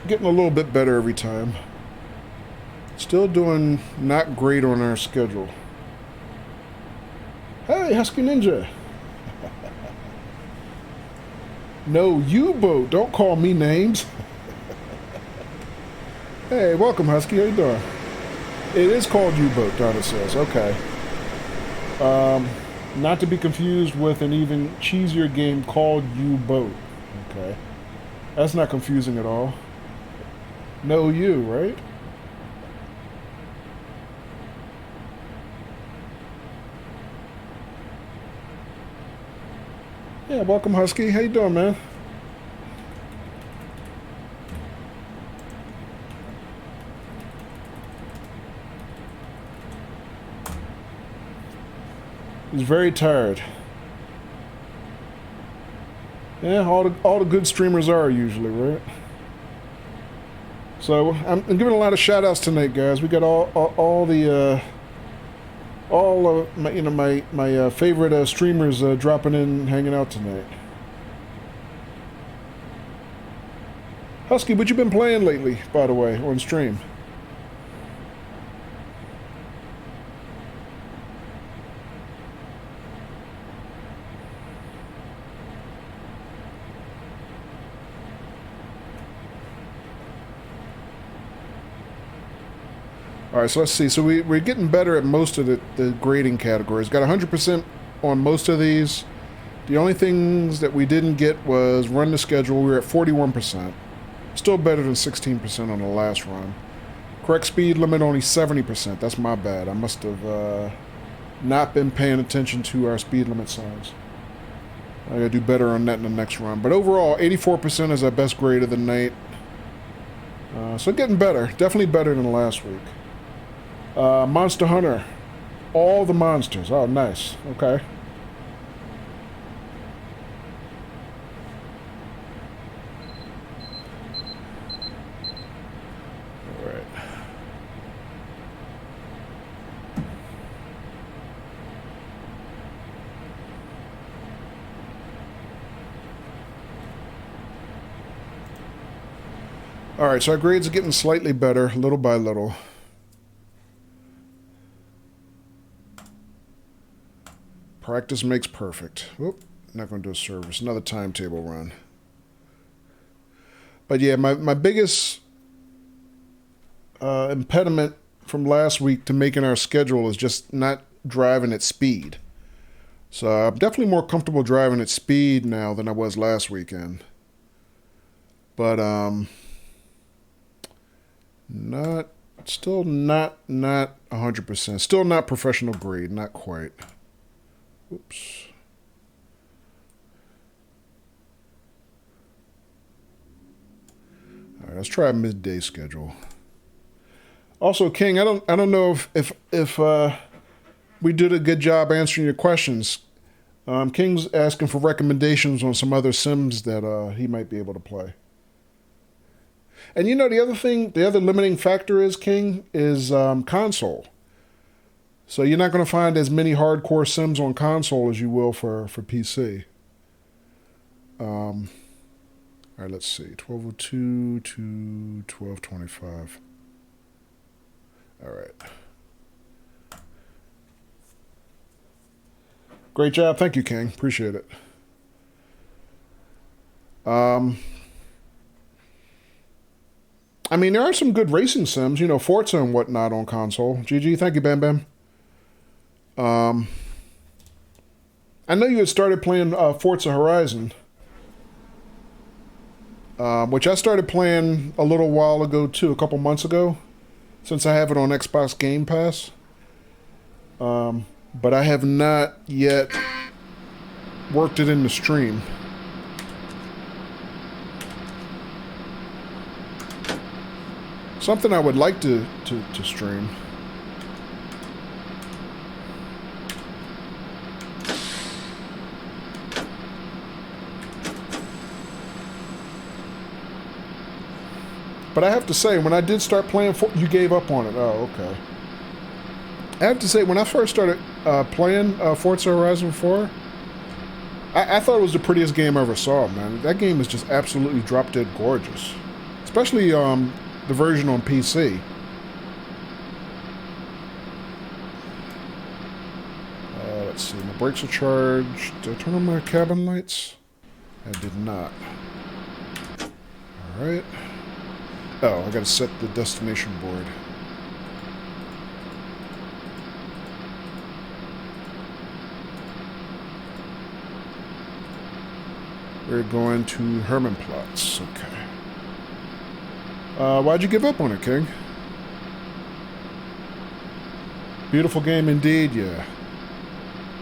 Getting a little bit better every time. Still doing not great on our schedule. Hey, Husky Ninja! No, U-boat. Don't call me names. Hey, welcome, Husky. How you doing? It is called U-boat, Donna says. Okay. Not to be confused with an even cheesier game called U-boat. Okay. That's not confusing at all. No you, right? Yeah, welcome, Husky. How you doing, man? He's very tired. Yeah, all the good streamers are usually, right? So I'm giving a lot of shout outs tonight, guys. We got all my favorite streamers dropping in, hanging out tonight. Husky, what you been playing lately, by the way, on stream? Alright, so let's see. So we're getting better at most of the grading categories. Got 100% on most of these. The only things that we didn't get was run the schedule. We were at 41%. Still better than 16% on the last run. Correct speed limit only 70%. That's my bad. I must have not been paying attention to our speed limit signs. I gotta do better on that in the next run. But overall, 84% is our best grade of the night. So getting better. Definitely better than last week. Monster Hunter. All the monsters. Oh, nice. Okay. Alright. Alright, so our grades are getting slightly better, little by little. Practice makes perfect. Whoop, not going to do a service. Another timetable run. But yeah, my biggest impediment from last week to making our schedule is just not driving at speed. So I'm definitely more comfortable driving at speed now than I was last weekend. But still not 100%. Still not professional grade, not quite. Oops. All right, let's try a midday schedule. Also, King, I don't know if we did a good job answering your questions. King's asking for recommendations on some other Sims that he might be able to play. And you know, the other limiting factor is, King, is console. So you're not going to find as many hardcore Sims on console as you will for PC. All right, let's see. 1202 to 1225. All right. Great job. Thank you, King. Appreciate it. I mean, there are some good racing sims, you know, Forza and whatnot on console. GG. Thank you, Bam Bam. I know you had started playing Forza Horizon, which I started playing a little while ago too, a couple months ago, since I have it on Xbox Game Pass. But I have not yet worked it in the stream. Something I would like to stream. But I have to say, when I did start playing, you gave up on it. Oh, okay. I have to say, when I first started playing Forza Horizon 4, I thought it was the prettiest game I ever saw, man. That game is just absolutely drop-dead gorgeous. Especially the version on PC. Let's see, my brakes are charged. Did I turn on my cabin lights? I did not. Alright. Oh, I gotta set the destination board. We're going to Hermannplatz. Okay. Why'd you give up on it, King? Beautiful game indeed, yeah.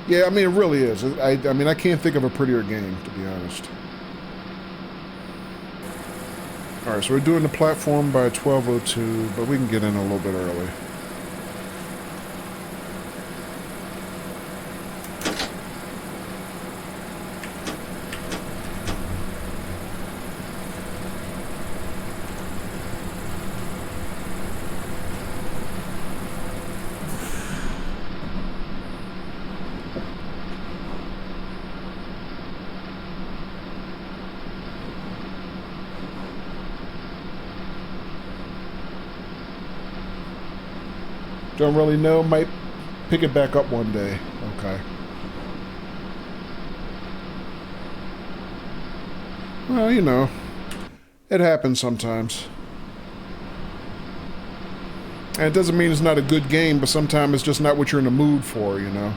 Yeah, I mean, it really is. I mean, I can't think of a prettier game, to be honest. Alright, so we're doing the platform by 12:02, but we can get in a little bit early. Don't really know. Might pick it back up one day. Okay. Well, you know, it happens sometimes. And it doesn't mean it's not a good game, but sometimes it's just not what you're in the mood for, you know.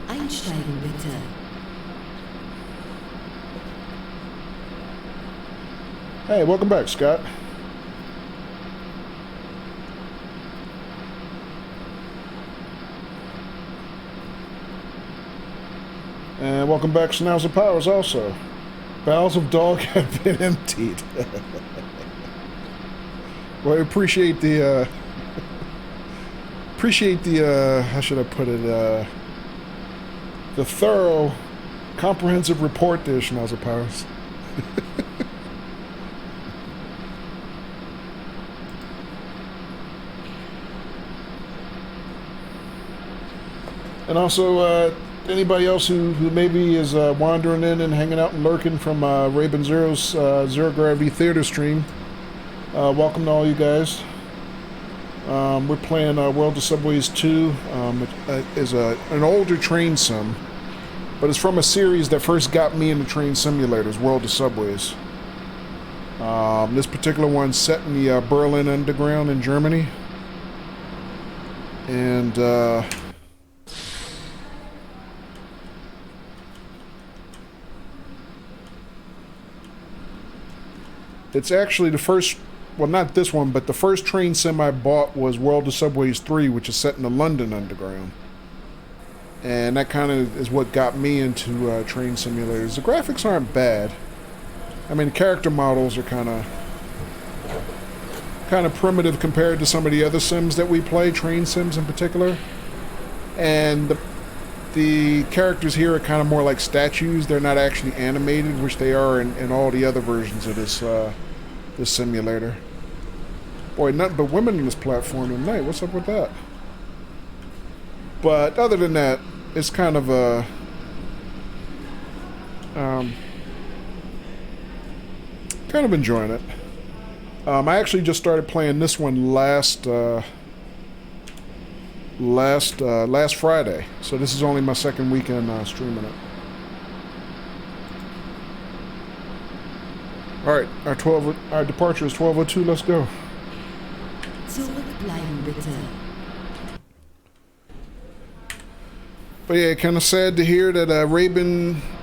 Einsteigen bitte. Hey, welcome back, Scott. And welcome back, Schnauzer Powers, also. Bowels of dog have been emptied. Well, I appreciate the, how should I put it, the thorough, comprehensive report there, Schnauzer Powers. And also, anybody else who maybe is wandering in and hanging out and lurking from Raven Zero's Zero Gravity Theater stream, welcome to all you guys. We're playing World of Subways 2. It is an older train sim, but it's from a series that first got me into train simulators, World of Subways. This particular one's set in the Berlin Underground in Germany. And it's actually the first, well, not this one, but the first train sim I bought was World of Subways 3, which is set in the London Underground. And that kind of is what got me into train simulators. The graphics aren't bad. I mean, the character models are kind of primitive compared to some of the other sims that we play, train sims in particular. And the characters here are kind of more like statues. They're not actually animated, which they are in all the other versions of this this simulator. Boy, nothing but women on this platform tonight. What's up with that? But other than that, it's kind of a kind of enjoying it. I actually just started playing this one last Friday, so this is only my second weekend streaming it. All right, our departure is 12:02. Let's go. Zurückbleiben bitte. But yeah, kind of sad to hear that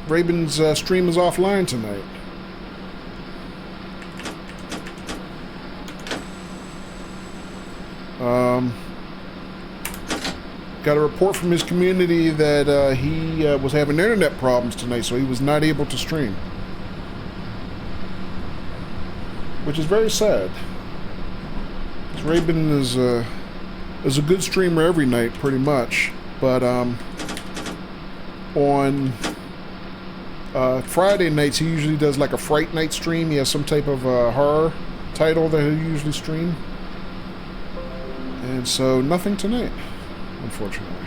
Raven's stream is offline tonight. Got a report from his community that he was having internet problems tonight, so he was not able to stream. Which is very sad. 'Cause Raven is a good streamer every night, pretty much. But on Friday nights, he usually does like a Fright Night stream. He has some type of horror title that he'll usually stream. And so, nothing tonight, unfortunately.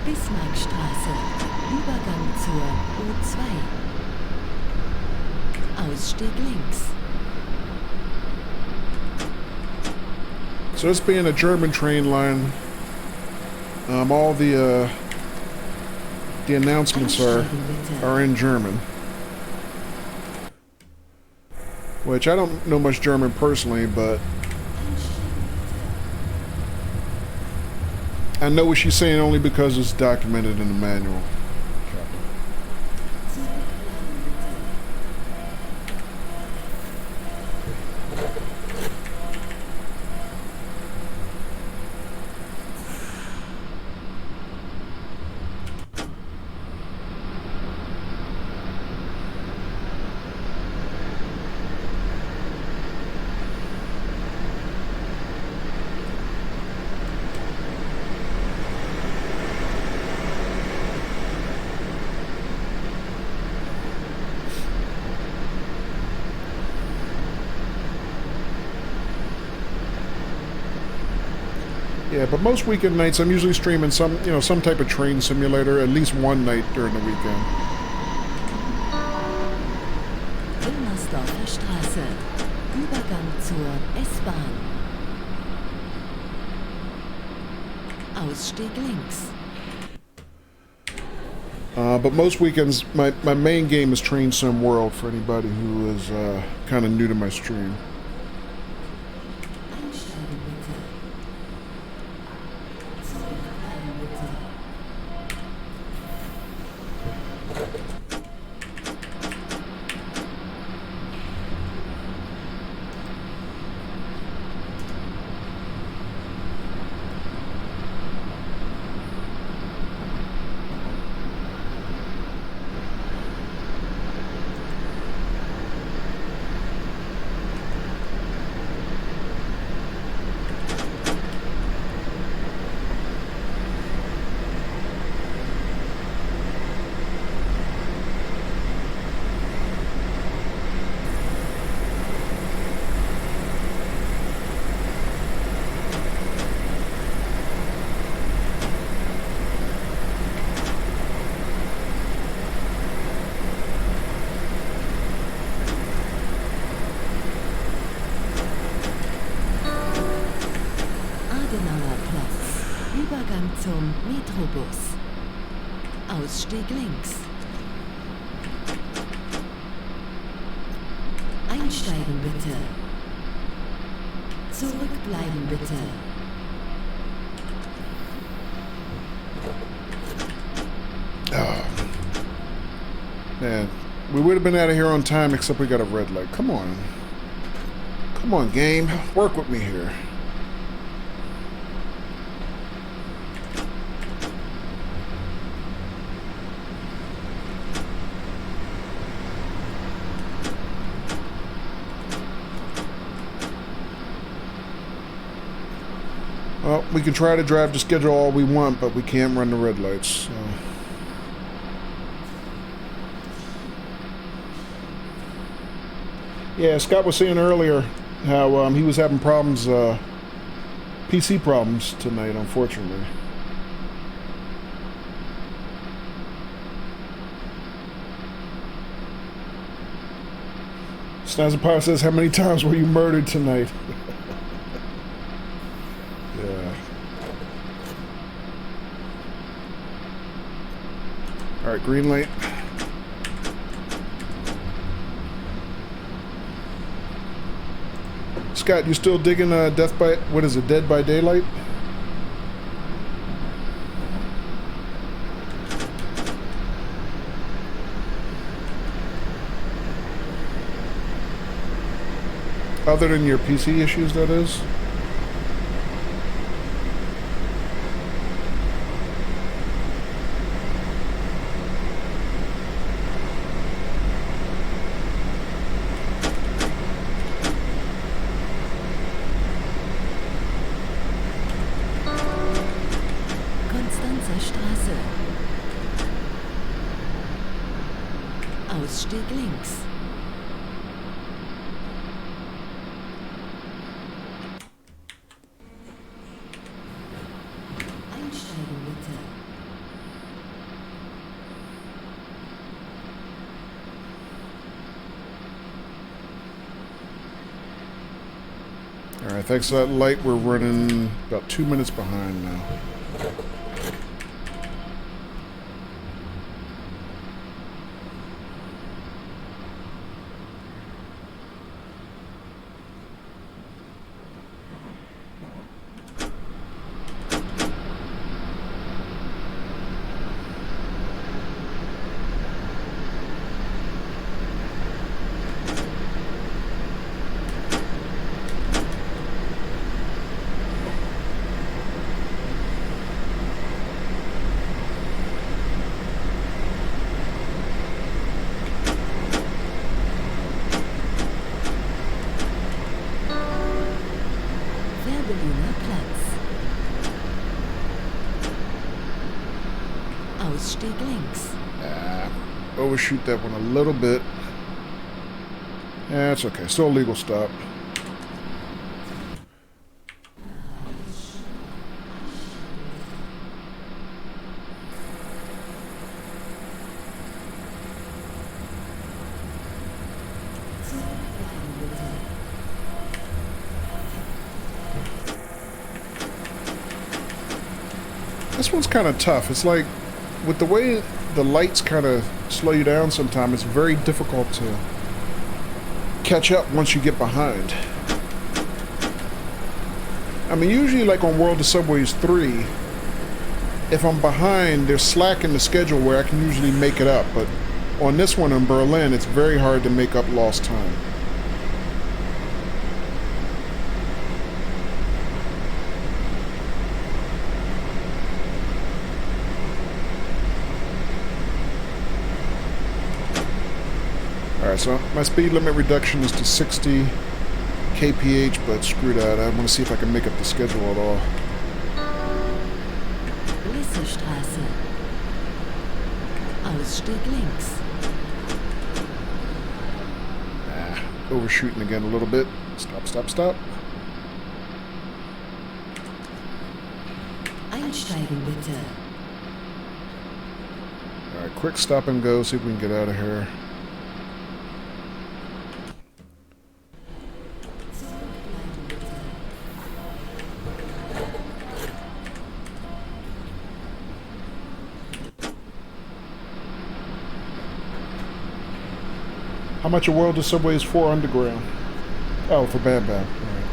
Bismarckstraße, Übergang zur U2. Ausstieg links. So this being a German train line, all the announcements are in German. Which I don't know much German personally, but I know what she's saying only because it's documented in the manual. Yeah, but most weekend nights I'm usually streaming some type of train simulator at least one night during the weekend. Wilmersdorfer Straße, Übergang zur S-Bahn. Ausstieg links. But most weekends my main game is Train Sim World for anybody who is kind of new to my stream. Einsteigen bitte. Zurückbleiben bitte. Übergang zum Metrobus. Ausstieg links. Einsteigen bitte. Zurückbleiben bitte. Man, we would have been out of here on time except we got a red light. Come on. Come on, game. Work with me here. Well, we can try to drive the schedule all we want, but we can't run the red lights. So. Yeah, Scott was saying earlier how he was having problems, PC problems tonight, unfortunately. Snazapire says, how many times were you murdered tonight? Yeah. Alright, green light. Scott, you still digging Death by... What is it? Dead by Daylight? Other than your PC issues, that is? Konstanzer Straße. Ausstieg links. Einsteigen bitte. Alright, thanks to that light, we're running about 2 minutes behind now. Berliner Platz. Ausstieg links. Overshoot that one a little bit. Yeah, it's okay. Still a legal stop. This one's kind of tough. It's like, with the way the lights kind of slow you down sometimes, it's very difficult to catch up once you get behind. I mean, usually like on World of Subways 3, if I'm behind, there's slack in the schedule where I can usually make it up. But on this one in Berlin, it's very hard to make up lost time. Alright, so my speed limit reduction is to 60 kph, but screw that. I want to see if I can make up the schedule at all. Lissestraße. Ausstieg links. Overshooting again a little bit. Stop, stop, stop. Einsteigen bitte. Alright, quick stop and go, see if we can get out of here. How much a World of Subways for Underground? Oh, for Bam Bam. Right.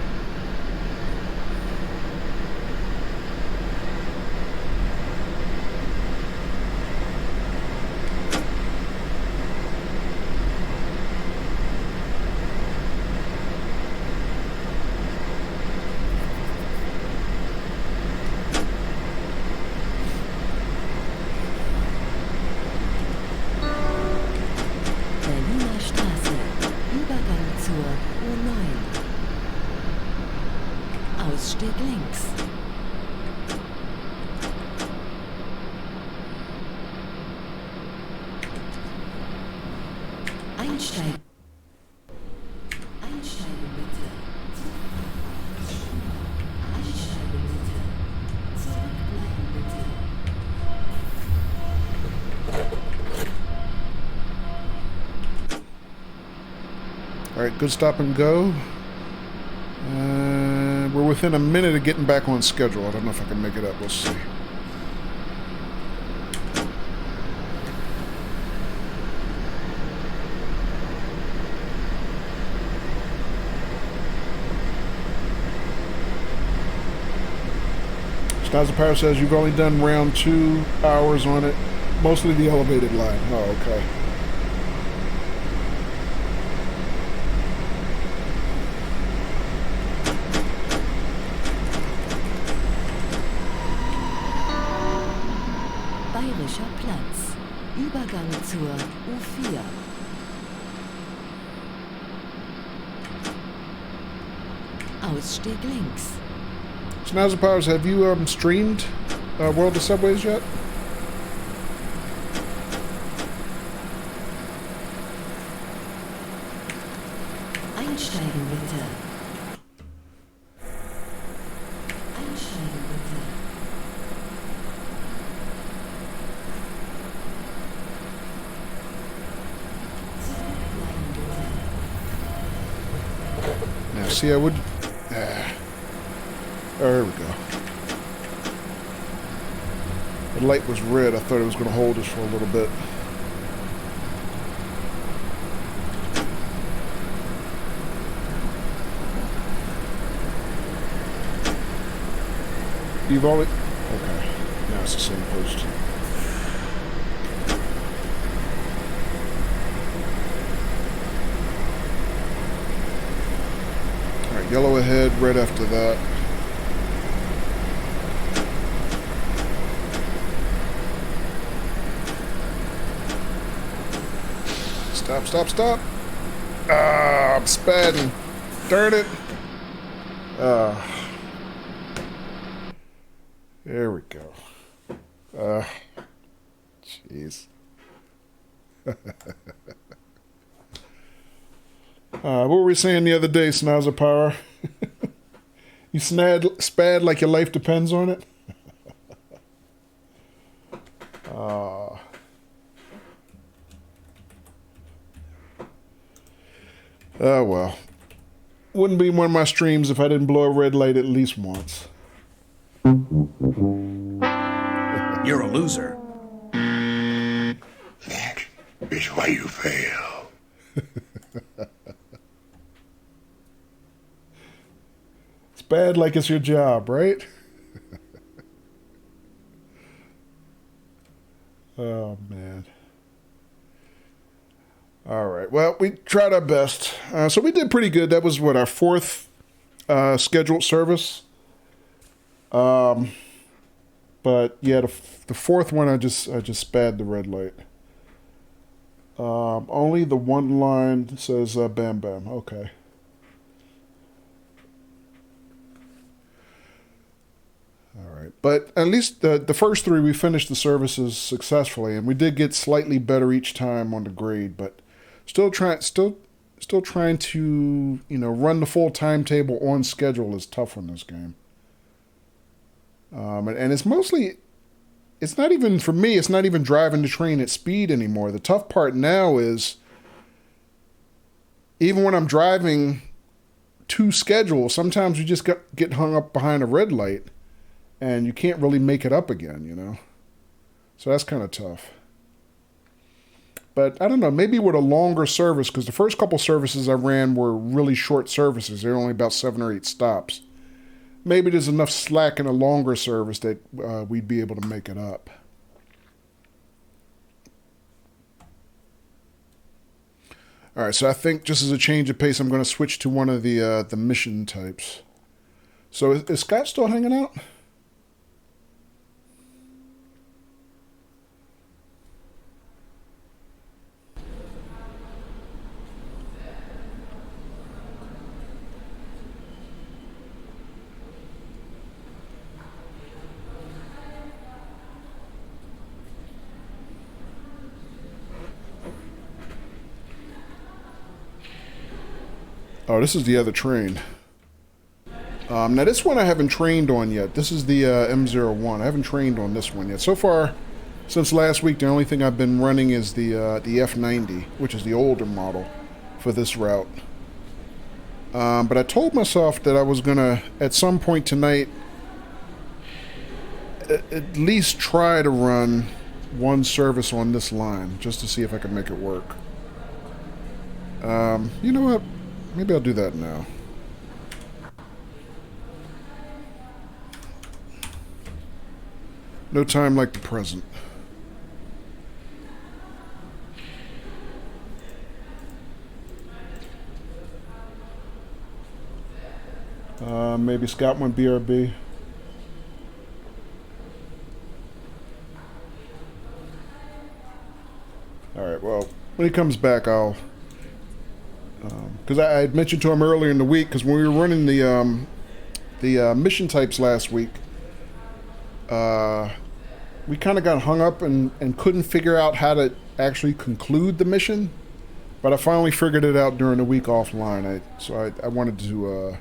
Berliner Straße. Übergang zur U9. Ausstieg links. Einsteigen. Einsteigen bitte. Einsteigen bitte. Zurückbleiben bitte. Alright, good stop and go. We're within a minute of getting back on schedule. I don't know if I can make it up. We'll see. Schnauzer Power says you've only done round 2 hours on it. Mostly the elevated line. Oh, okay. Bayerischer Platz. Übergang zur U4. Ausstieg links. Schnauzer Powers, have you streamed World of Subways yet? Einsteigen bitte. Einsteigen bitte. Zurückbleiben bitte. Now, see, I would... there we go. The light was red. I thought it was going to hold us for a little bit. You've already... Okay. Now it's the same post. Alright, yellow ahead, red after that. Stop, stop, stop. Ah, I'm spadding. Darn it. There we go. Jeez. What were we saying the other day, Schnauzer Power? You spad like your life depends on it? Oh, well. Wouldn't be one of my streams if I didn't blow a red light at least once. You're a loser. That is why you fail. It's bad like it's your job, right? Oh, man. All right. Well, we tried our best. So we did pretty good. That was, what, our 4th scheduled service. But yeah, the 4th one, I just spad the red light. Only the one line says bam bam. Okay. All right. But at least the first 3 we finished the services successfully, and we did get slightly better each time on the grade, but still trying to, run the full timetable on schedule is tough on this game. And it's mostly, it's not even, for me, it's not even driving the train at speed anymore. The tough part now is, even when I'm driving to schedule, sometimes you just get hung up behind a red light, and you can't really make it up again, So that's kind of tough. But I don't know, maybe with a longer service, because the first couple services I ran were really short services. They were only about 7 or 8 stops. Maybe there's enough slack in a longer service that we'd be able to make it up. All right, so I think just as a change of pace, I'm going to switch to one of the mission types. So is Scott still hanging out? Oh, this is the other train. Now, this one I haven't trained on yet. This is the M01. I haven't trained on this one yet. So far, since last week, the only thing I've been running is the F90, which is the older model for this route. But I told myself that I was gonna, at some point tonight, at least try to run one service on this line, just to see if I can make it work. You know what? Maybe I'll do that now. No time like the present. Maybe Scott went BRB. Alright, well, when he comes back, I'll... Because I had mentioned to him earlier in the week, because when we were running the mission types last week, we kind of got hung up and couldn't figure out how to actually conclude the mission. But I finally figured it out during the week offline. So I wanted to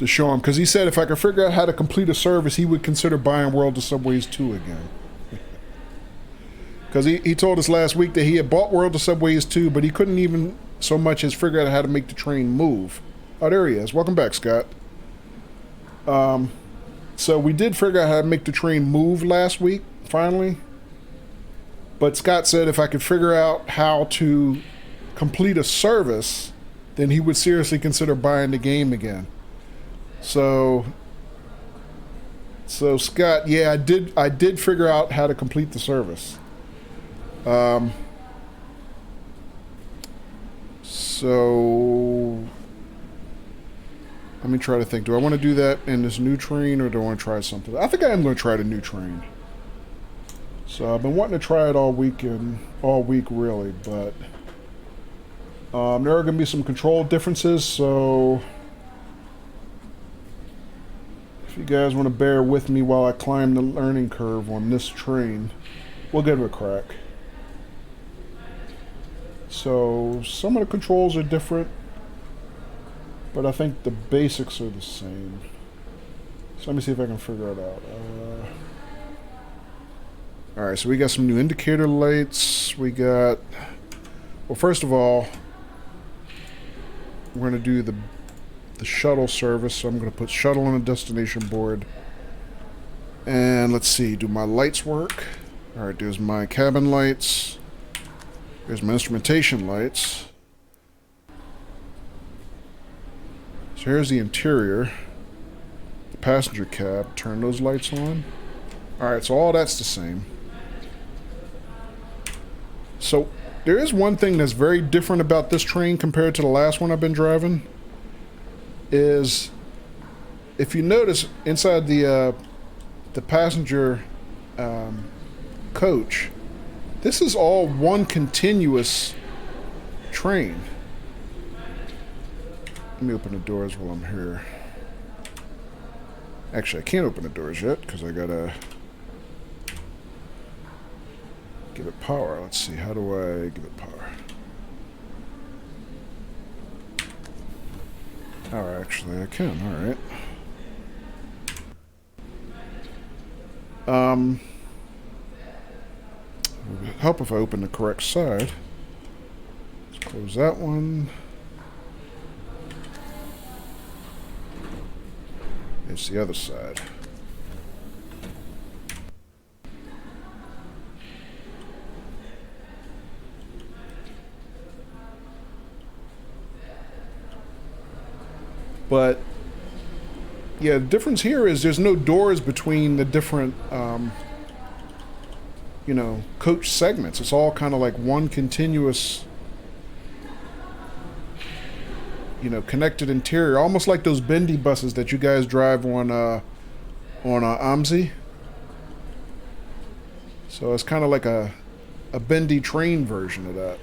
show him, because he said if I could figure out how to complete a service, he would consider buying World of Subways 2 again. Because he told us last week that he had bought World of Subways 2, but he couldn't even so much as figure out how to make the train move. Oh, there he is. Welcome back, Scott. So we did figure out how to make the train move last week, finally. But Scott said if I could figure out how to complete a service, then he would seriously consider buying the game again. So Scott, yeah, I did figure out how to complete the service. So let me try to think. Do I want to do that in this new train, or do I want to try something? I think I am going to try the new train. So I've been wanting to try it all week really, but there are going to be some control differences, so if you guys want to bear with me while I climb the learning curve on this train, we'll give it a crack. So some of the controls are different, but I think the basics are the same. So let me see if I can figure it out. Alright, so we got some new indicator lights. We got... Well, first of all, we're going to do the shuttle service. So I'm going to put shuttle on a destination board. And let's see, do my lights work? Alright, there's my cabin lights. There's my instrumentation lights. So here's the interior. The passenger cab. Turn those lights on. Alright, so all that's the same. So there is one thing that's very different about this train compared to the last one I've been driving. Is if you notice inside the passenger coach, this is all one continuous train. Let me open the doors while I'm here. Actually, I can't open the doors yet because I gotta give it power. Let's see, how do I give it power? Oh, actually, I can. Alright. It would help if I open the correct side. Let's close that one. It's the other side. But yeah, the difference here is there's no doors between the different you know, coach segments. It's all kind of like one continuous, you know, connected interior, almost like those bendy buses that you guys drive on AMSI. So it's kind of like a bendy train version of that.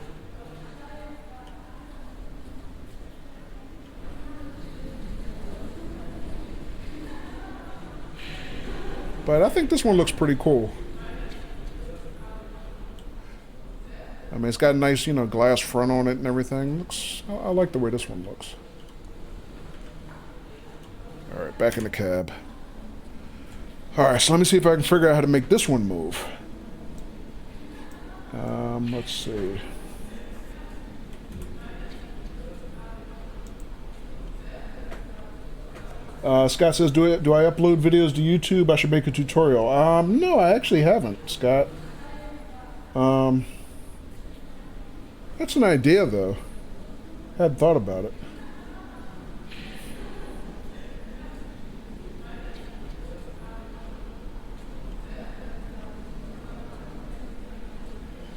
But I think this one looks pretty cool. I mean, it's got a nice, you know, glass front on it and everything. Looks, I like the way this one looks. Alright, back in the cab. Alright, so let me see if I can figure out how to make this one move. Let's see. Scott says, do I upload videos to YouTube? I should make a tutorial. No, I actually haven't, Scott. That's an idea, though. Hadn't thought about it.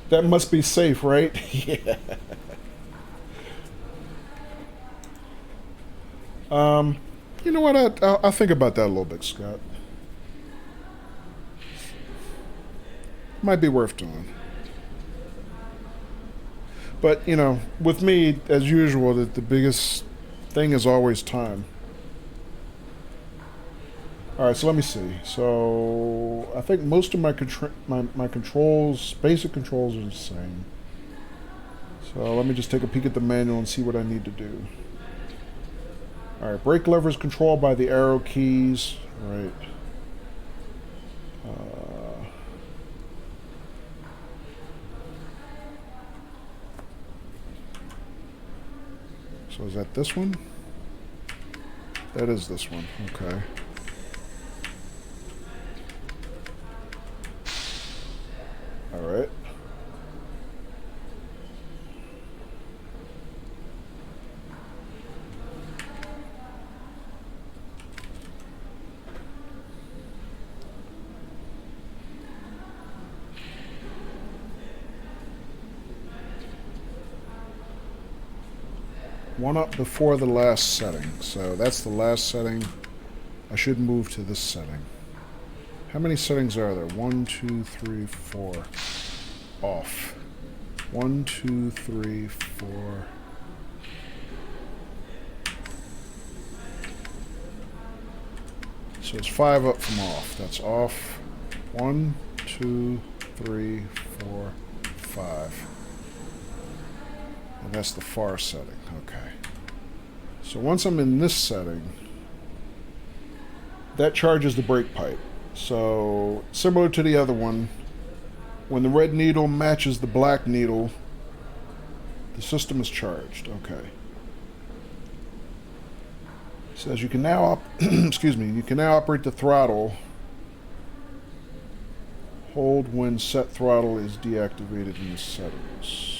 That must be safe, right? Yeah. You know what? I'll think about that a little bit, Scott. Might be worth doing. But, you know, with me, as usual, the biggest thing is always time. Alright, so let me see. So, I think most of my controls, basic controls are the same. So, let me just take a peek at the manual and see what I need to do. Alright, brake lever is controlled by the arrow keys. Right. So is that this one? That is this one. Okay. Alright. One up before the last setting. So that's the last setting. I should move to this setting. How many settings are there? 1, 2, 3, 4. Off. 1, 2, 3, 4. So it's 5 up from off. That's off. 1, 2, 3, 4, 5. And that's the far setting. Okay. So once I'm in this setting, that charges the brake pipe. So similar to the other one, when the red needle matches the black needle, the system is charged. Okay. It says you can now excuse me, you can now operate the throttle. Hold when set throttle is deactivated in the settings.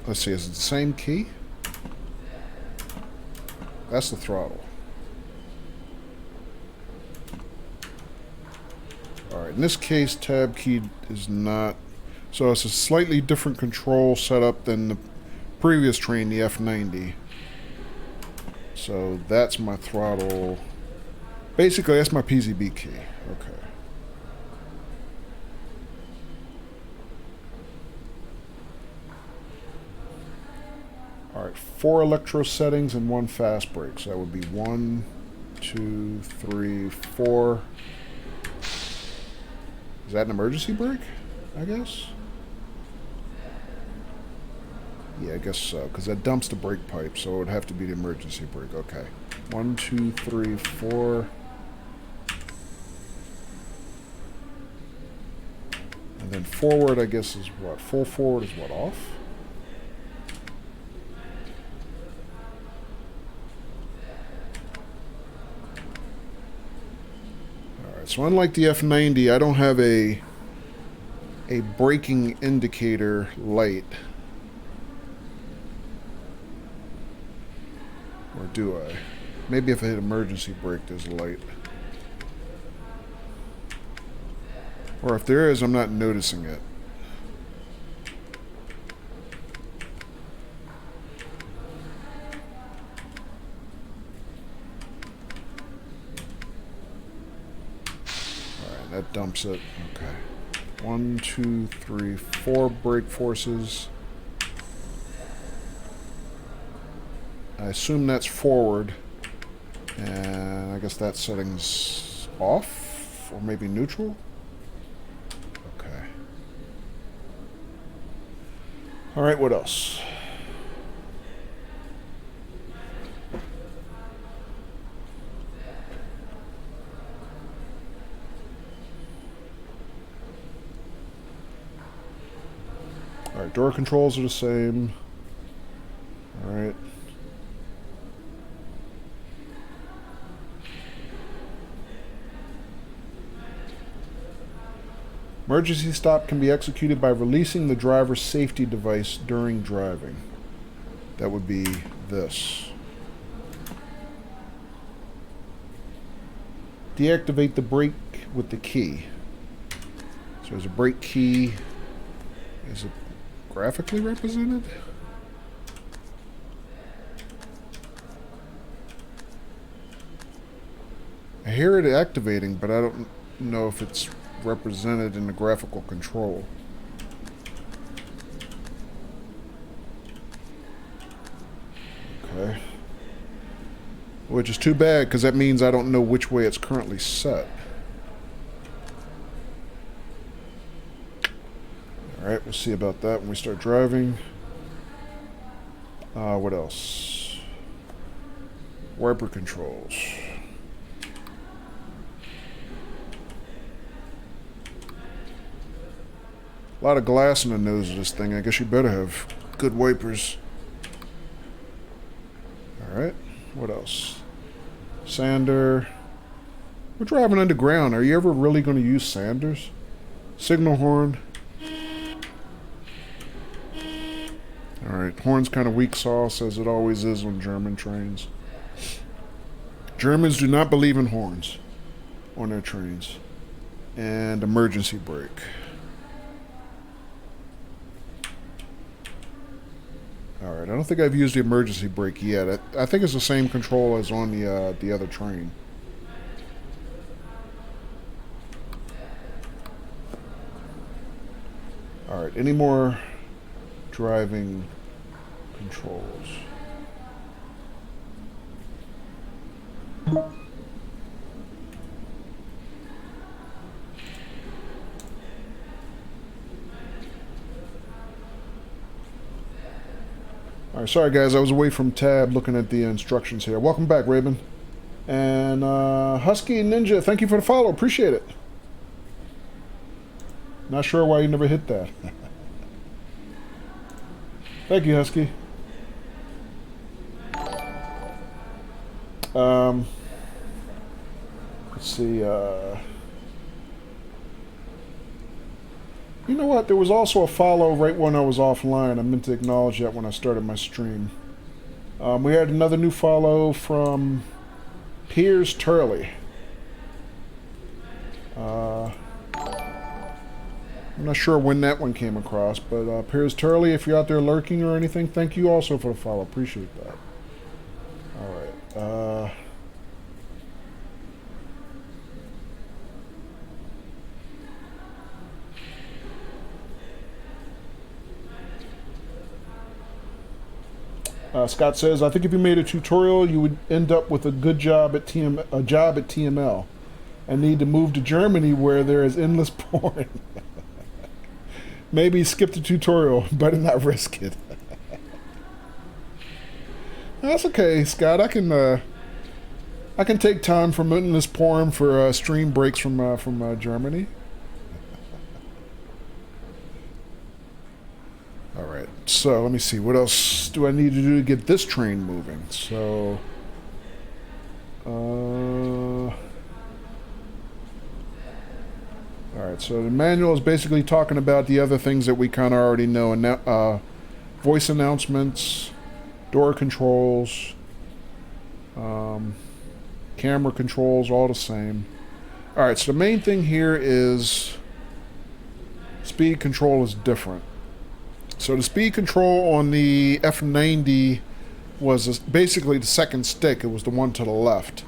Let's see, is it the same key? That's the throttle. Alright, in this case, tab key is not... So it's a slightly different control setup than the previous train, the F90. So that's my throttle. Basically, that's my PZB key. Okay. Alright, 4 electro settings and 1 fast brake. So that would be 1, 2, 3, 4. Is that an emergency brake? I guess? Yeah, I guess so, because that dumps the brake pipe, so it would have to be the emergency brake. Okay. 1, 2, 3, 4. And then forward, I guess, is what? Full forward is what? Off? So unlike the F90, I don't have a braking indicator light. Or do I? Maybe if I hit emergency brake, there's a light. Or if there is, I'm not noticing it. That dumps it. Okay. 1, 2, 3, 4 brake forces. I assume that's forward. And I guess that setting's off? Or maybe neutral? Okay. Alright, what else? Alright, door controls are the same. Alright. Emergency stop can be executed by releasing the driver's safety device during driving. That would be this. Deactivate the brake with the key. So there's a brake key. Is it graphically represented? I hear it activating, but I don't know if it's represented in the graphical control. Okay. Which is too bad, because that means I don't know which way it's currently set. Alright, we'll see about that when we start driving. What else? Wiper controls. A lot of glass in the nose of this thing. I guess you better have good wipers. Alright, what else? Sander. We're driving underground. Are you ever really going to use sanders? Signal horn. Alright, horn's kind of weak sauce, as it always is on German trains. Germans do not believe in horns on their trains. And emergency brake. Alright, I don't think I've used the emergency brake yet. I think it's the same control as on the other train. Alright, any more driving controls? Alright, sorry guys, I was away from tab looking at the instructions here. Welcome back, Raven. And Husky Ninja, thank you for the follow. Appreciate it. Not sure why you never hit that. Thank you, Husky. Let's see, you know what? There was also a follow right when I was offline. I meant to acknowledge that when I started my stream. We had another new follow from Piers Turley. I'm not sure when that one came across, but Piers Turley, if you're out there lurking or anything, thank you also for the follow. Appreciate that. Alright. Scott says, I think if you made a tutorial, you would end up with a good job at TML and need to move to Germany where there is endless porn. Maybe skip the tutorial, better not risk it. That's okay, Scott. I can take time from endless porn for stream breaks from Germany. Alright, so let me see. What else do I need to do to get this train moving? So, alright, so the manual is basically talking about the other things that we kind of already know. And now, voice announcements, door controls, camera controls, all the same. Alright, so the main thing here is speed control is different. So the speed control on the F90 was basically the second stick. It was the one to the left.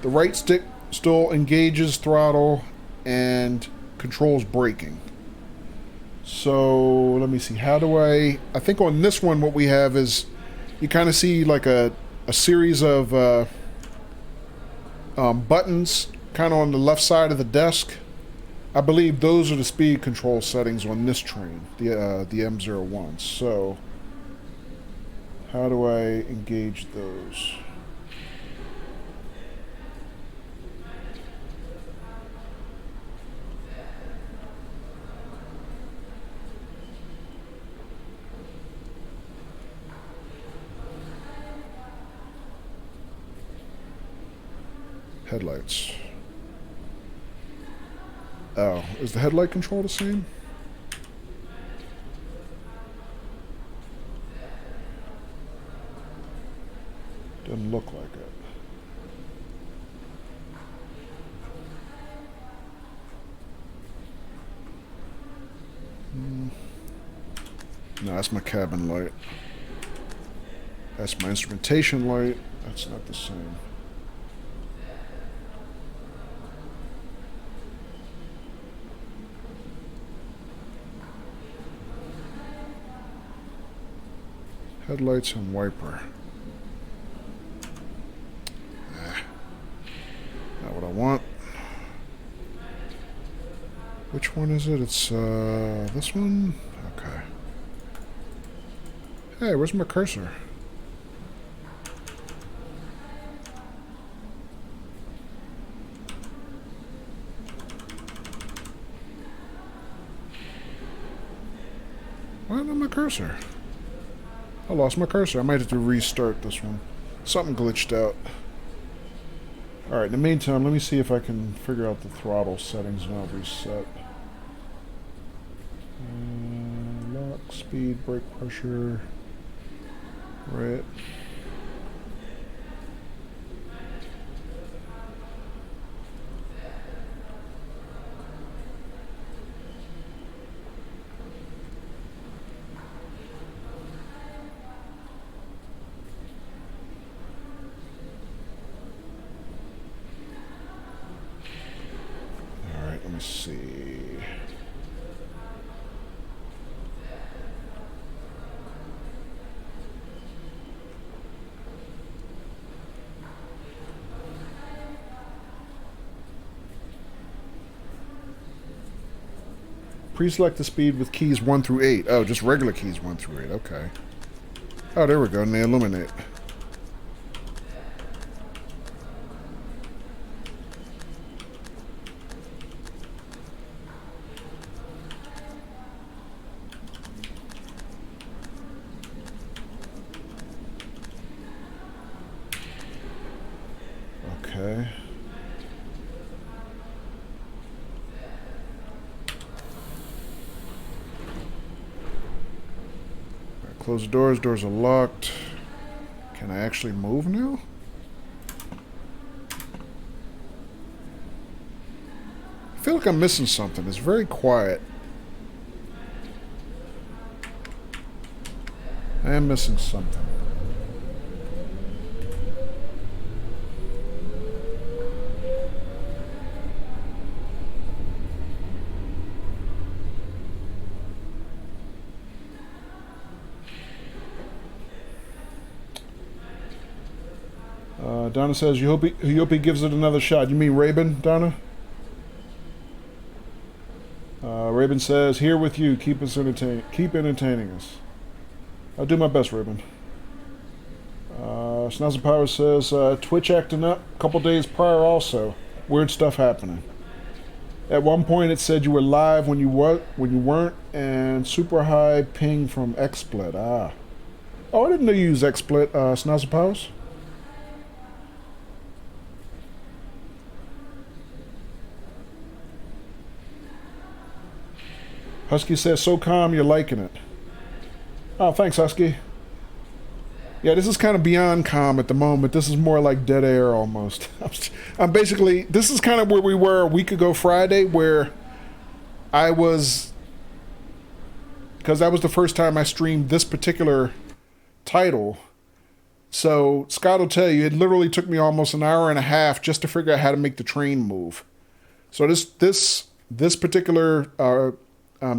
The right stick still engages throttle and controls braking. So let me see. How do I think on this one what we have is you kind of see like a series of buttons kind of on the left side of the desk. I believe those are the speed control settings on this train, the M01. So, how do I engage those? Headlights. Oh, is the headlight control the same? Doesn't look like it. No, that's my cabin light. That's my instrumentation light. That's not the same. Headlights and wiper. Not what I want. Which one is it? It's this one? Okay. Hey, where's my cursor? Why not my cursor? I lost my cursor. I might have to restart this one. Something glitched out. Alright, in the meantime, let me see if I can figure out the throttle settings and I'll reset. Lock, speed, brake pressure. Right. Alright, let me see. Pre-select the speed with keys 1 through 8. Oh, just regular keys 1 through 8. Okay. Oh, there we go. And they illuminate. Okay. Close the doors. Doors are locked. Can I actually move now? I feel like I'm missing something. It's very quiet. I am missing something. Donna says, you hope he gives it another shot. You mean Rabin, Donna? Rabin says, here with you. Keep entertaining us. I'll do my best, Rabin. Snazzy Power says, Twitch acting up a couple days prior also. Weird stuff happening. At one point it said you were live when you weren't, and super high ping from XSplit. Ah. Oh, I didn't know you used XSplit, Snazzy Powers. Husky says, so calm, you're liking it. Oh, thanks, Husky. Yeah, this is kind of beyond calm at the moment. This is more like dead air almost. I'm basically, this is kind of where we were a week ago Friday, where I was, because that was the first time I streamed this particular title. So Scott will tell you, it literally took me almost an hour and a half just to figure out how to make the train move. So this particular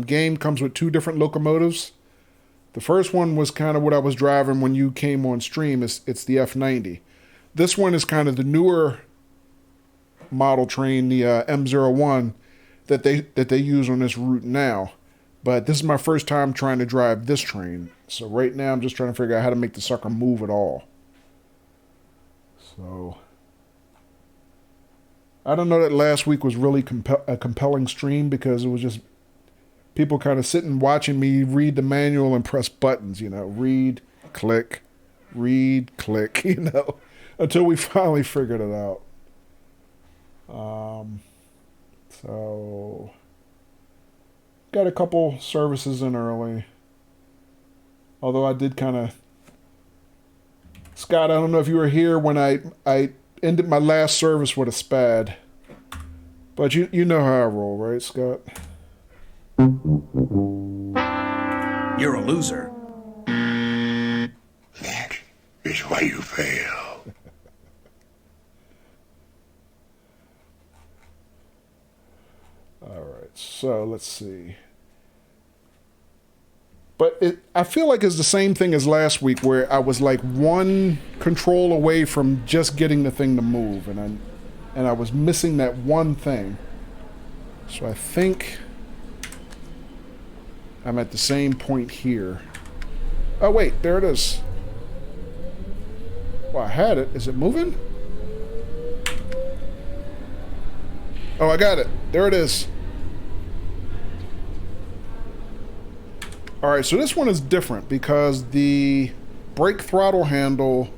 game comes with 2 different locomotives. The first one was kind of what I was driving when you came on stream. It's the F90. This one is kind of the newer model train, the M01 that they use on this route now. But this is my first time trying to drive this train. So right now I'm just trying to figure out how to make the sucker move at all. So I don't know that last week was really a compelling stream because it was just people kind of sitting watching me read the manual and press buttons, read, click, until we finally figured it out. So, got a couple services in early. Although I did kind of... Scott, I don't know if you were here when I ended my last service with a SPAD. But you know how I roll, right, Scott? You're a loser. That is why you fail. All right, so let's see. But I feel like it's the same thing as last week, where I was like one control away from just getting the thing to move, and I was missing that one thing. So I think I'm at the same point here. Oh wait, there it is. Well, I had it. Is it moving? Oh, I got it. There it is. Alright, so this one is different because the brake throttle handle,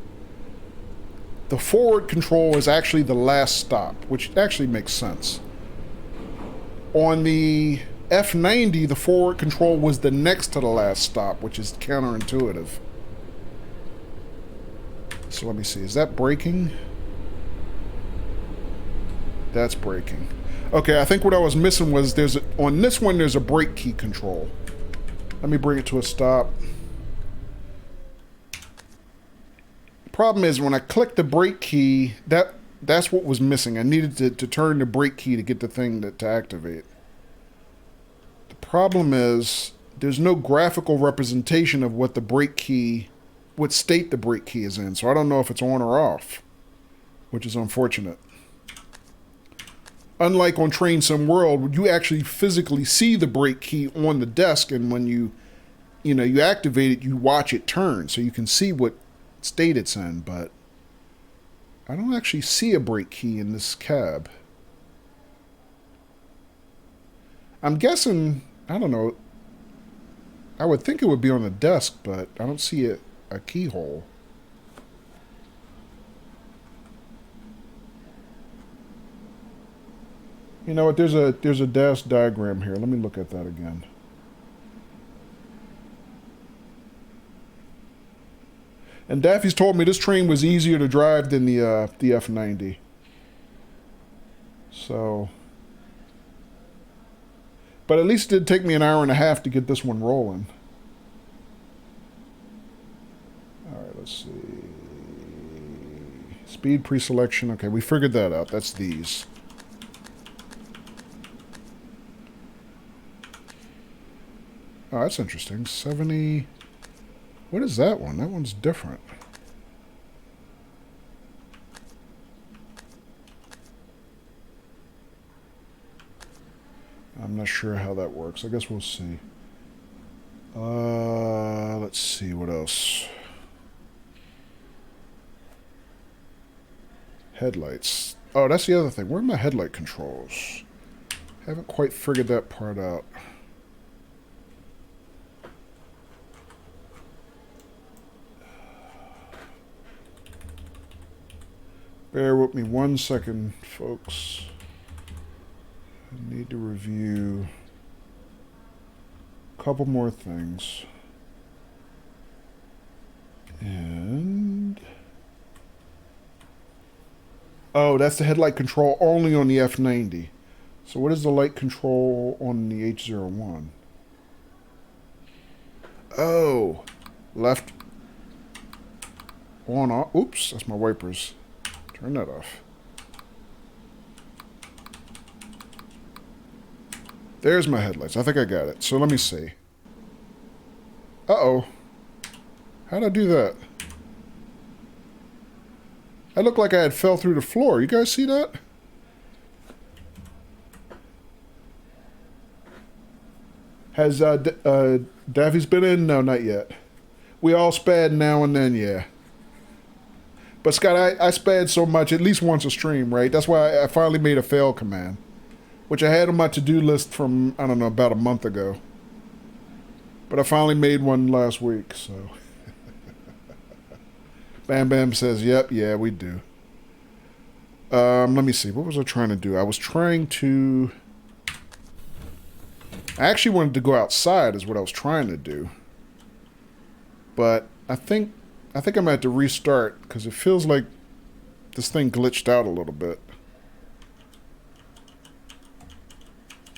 the forward control is actually the last stop, which actually makes sense. On the F90, the forward control was the next to the last stop, which is counterintuitive. So let me see, is that braking? That's braking. Okay, I think what I was missing was on this one there's a brake key control. Let me bring it to a stop. The problem is when I click the brake key, that's what was missing. I needed to turn the brake key to get the thing to activate. The problem is there's no graphical representation of what the brake key, what state the brake key is in. So I don't know if it's on or off, which is unfortunate. Unlike on Train Sim World, you actually physically see the brake key on the desk, and when you activate it, you watch it turn, so you can see what state it's in, but I don't actually see a brake key in this cab. I'm guessing, I don't know, I would think it would be on the desk, but I don't see a keyhole. You know what, there's a dash diagram here. Let me look at that again. And Daffy's told me this train was easier to drive than the F90. So, but at least it did take me an hour and a half to get this one rolling. All right, let's see. Speed pre-selection. Okay, we figured that out. That's these. Oh, that's interesting. 70... What is that one? That one's different. I'm not sure how that works. I guess we'll see. Let's see. What else? Headlights. Oh, that's the other thing. Where are my headlight controls? Haven't quite figured that part out. Bear with me 1 second, folks. I need to review a couple more things. And... oh, that's the headlight control only on the F90. So what is the light control on the H01? Oh, left, on, off. Oops, that's my wipers. Turn that off. There's my headlights. I think I got it. So let me see. Uh-oh. How'd I do that? I looked like I had fell through the floor. You guys see that? Has Daffy's been in? No, not yet. We all spad now and then, yeah. But Scott, I spad so much, at least once a stream, right? That's why I finally made a fail command, which I had on my to-do list from, I don't know, about a month ago. But I finally made one last week, so. Bam Bam says, yep, yeah, we do. Let me see. What was I trying to do? I was trying to... I actually wanted to go outside is what I was trying to do. But I think I'm going to have to restart because it feels like this thing glitched out a little bit.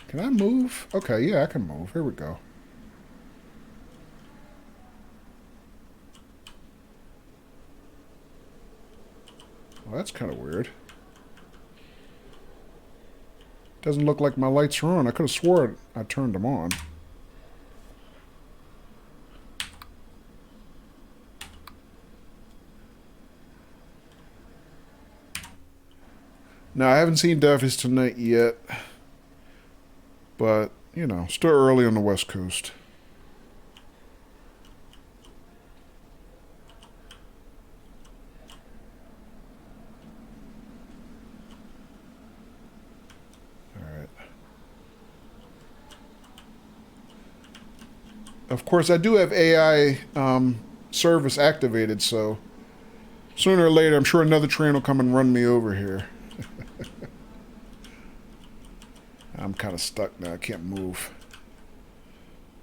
Can I move? Okay, yeah, I can move. Here we go. Well, that's kind of weird. Doesn't look like my lights are on. I could have sworn I turned them on. Now, I haven't seen Duffy's tonight yet. But, you know, still early on the West Coast. Alright. Of course, I do have AI service activated, so sooner or later, I'm sure another train will come and run me over here. I'm kind of stuck now. I can't move.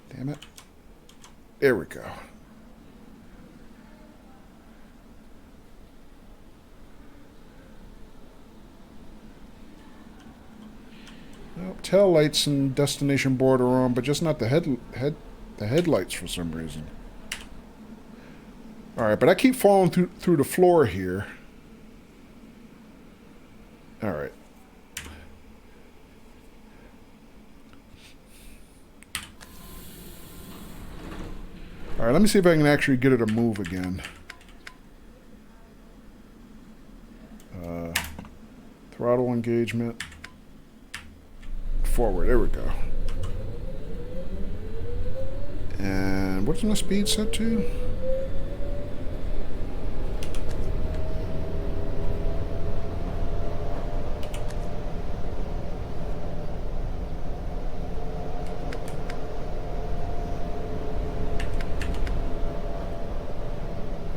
Damn it. There we go. Nope, tail lights and destination board are on, but just not the headlights for some reason. Alright, but I keep falling through the floor here. Alright. Alright, let me see if I can actually get it to move again. Throttle engagement. Forward, there we go. And what's my speed set to?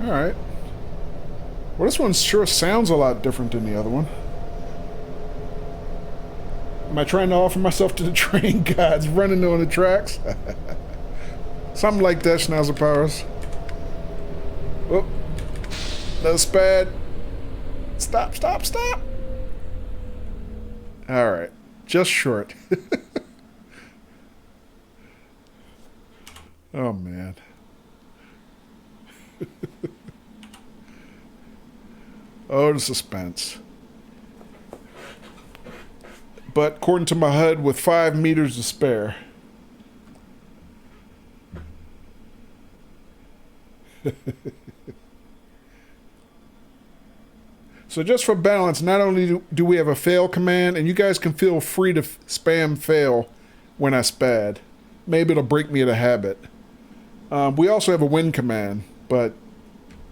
Alright. Well, this one sure sounds a lot different than the other one. Am I trying to offer myself to the train gods running on the tracks? Something like that, Schnauzer Powers. Whoop. No spad. Stop, stop, stop. Alright. Just short. Oh, man. Oh, the suspense. But according to my HUD, with 5 meters to spare. So just for balance, not only do we have a fail command, and you guys can feel free to spam fail when I spad. Maybe it'll break me of the habit. We also have a win command, but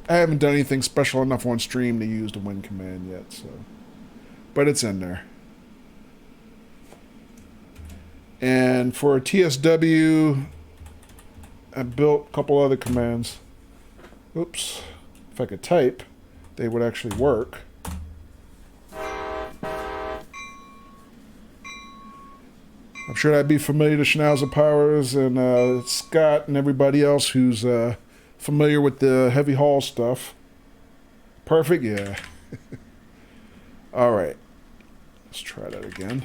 I haven't done anything special enough on stream to use the win command yet, so. But it's in there. And for TSW, I built a couple other commands. Oops. If I could type, they would actually work. I'm sure that'd be familiar to Schnauzer Powers and Scott and everybody else who's familiar with the heavy haul stuff. Perfect, yeah. All right. Let's try that again.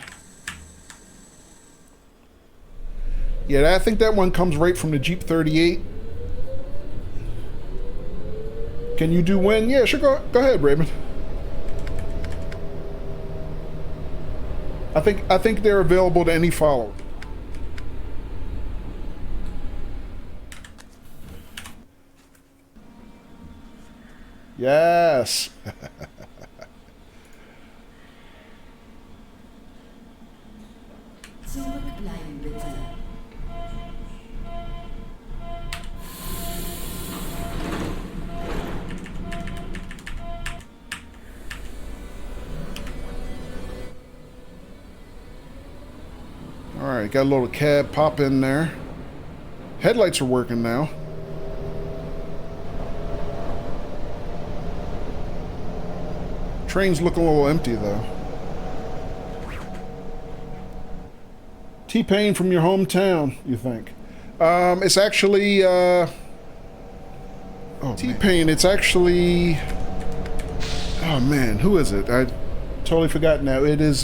Yeah, I think that one comes right from the Jeep 38. Can you do win? Yeah, sure. Go ahead, Raymond. I think they're available to any follower. Yes. Zurückbleiben bitte. All right, got a little cab pop in there. Headlights are working now. Train's looking a little empty though. T-Pain from your hometown, you think? It's actually, T-Pain, it's actually... Oh, man, who is it? I totally forgot now. It is,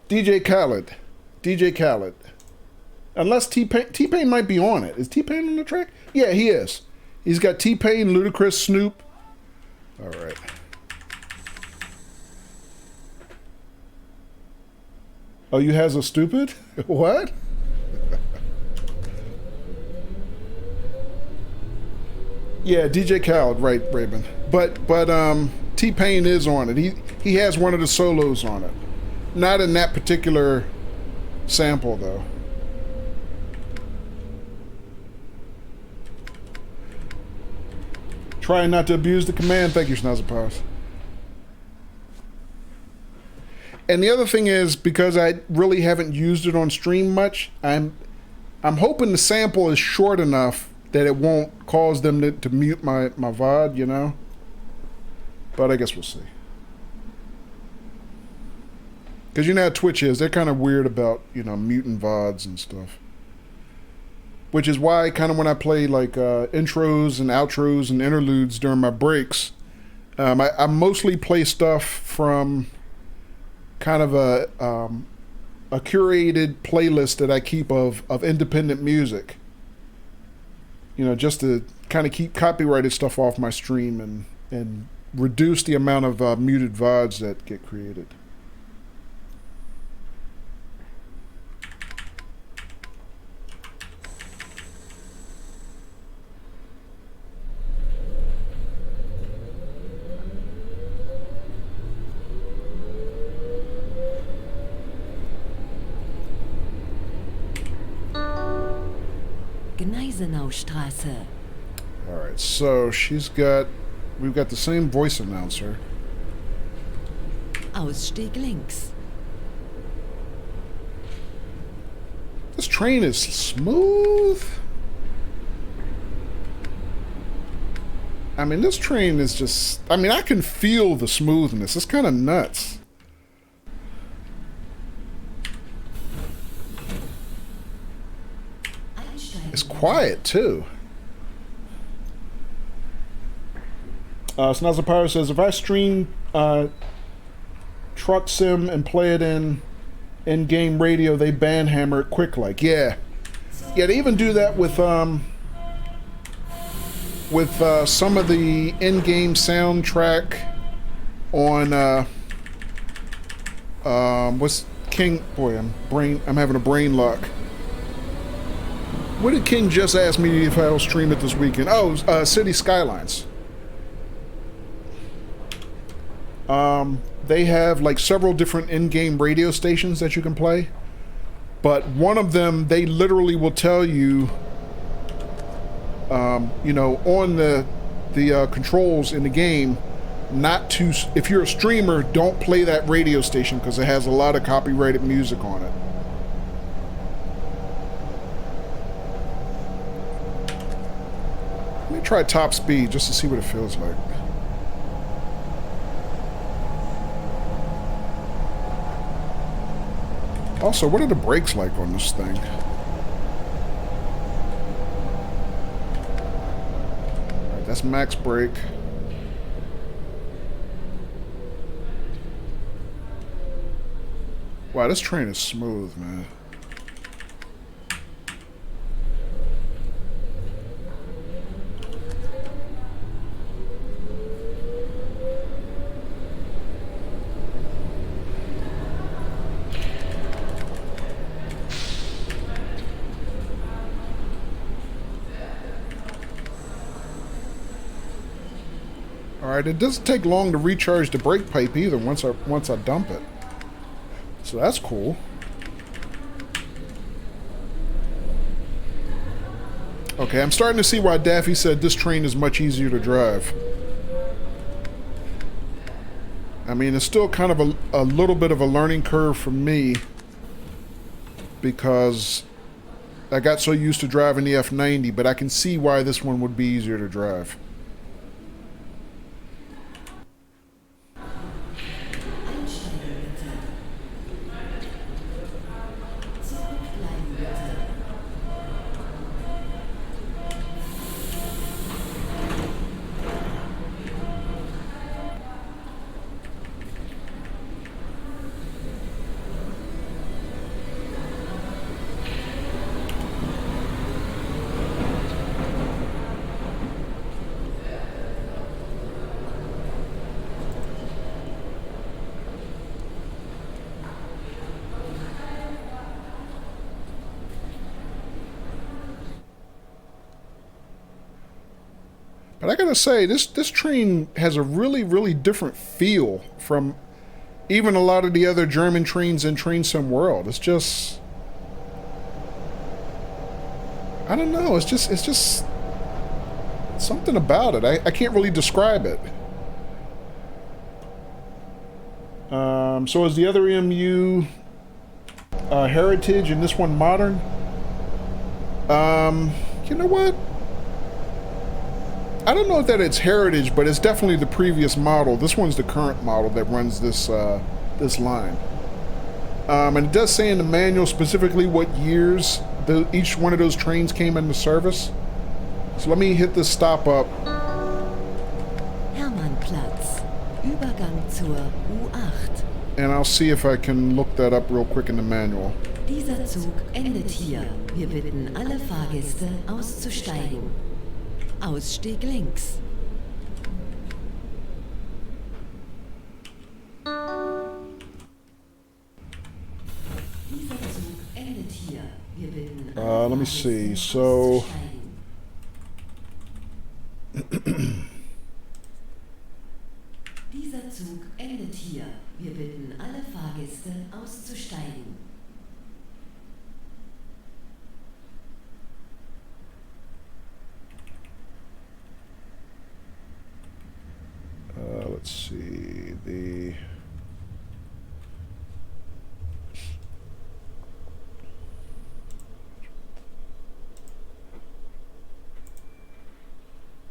DJ Khaled. DJ Khaled. Unless T-Pain might be on it. Is T-Pain on the track? Yeah, he is. He's got T-Pain, Ludacris, Snoop. All right. Oh, you has a stupid? What? Yeah, DJ Khaled, right, Raven. But T-Pain is on it. He has one of the solos on it. Not in that particular sample, though. Trying not to abuse the command. Thank you, Snazapaz. And the other thing is, because I really haven't used it on stream much, I'm hoping the sample is short enough that it won't cause them to mute my VOD, you know? But I guess we'll see. Because you know how Twitch is. They're kind of weird about, you know, muting VODs and stuff. Which is why kind of when I play like intros and outros and interludes during my breaks, I mostly play stuff from kind of a curated playlist that I keep of independent music. You know, just to kind of keep copyrighted stuff off my stream and reduce the amount of muted VODs that get created. Gneisenaustraße. All right, so we've got the same voice announcer. Ausstieg links. This train is smooth. I mean, this train is just... I mean, I can feel the smoothness. It's kind of nuts. It's quiet, too. Snazapiro says, if I stream Truck Sim and play it in-game radio, they banhammer it quick like. Yeah. Yeah, they even do that with some of the in-game soundtrack on what's King? Boy, I'm having a brain lock. What did King just ask me if I'll stream it this weekend? Oh, City Skylines. They have like several different in-game radio stations that you can play, but one of them they literally will tell you, you know, on the controls in the game, not to. If you're a streamer, don't play that radio station because it has a lot of copyrighted music on it. Let me try top speed just to see what it feels like. Also, what are the brakes like on this thing? Alright, that's max brake. Wow, this train is smooth, man. Alright, it doesn't take long to recharge the brake pipe either once I dump it. So that's cool. Okay, I'm starting to see why Daffy said this train is much easier to drive. I mean, it's still kind of a little bit of a learning curve for me because I got so used to driving the F90, but I can see why this one would be easier to drive. But I gotta say, this train has a really different feel from even a lot of the other German trains in Train Sim World. It's just, I don't know. It's just something about it. I can't really describe it. So is the other EMU Heritage and this one Modern? You know what? I don't know if that it's Heritage, but it's definitely the previous model. This one's the current model that runs this this line. And it does say in the manual specifically what years each one of those trains came into service. So let me hit this stop up. Hermannplatz. Übergang zur U8. And I'll see if I can look that up real quick in the manual. Dieser Zug endet hier. Wir bitten alle Fahrgäste auszusteigen. Ausstieg links. Dieser Zug endet hier. Wir bitten alle Let me Fahrgäste see. So auszusteigen. Dieser Zug endet hier. Wir bitten alle Fahrgäste auszusteigen. let's see the.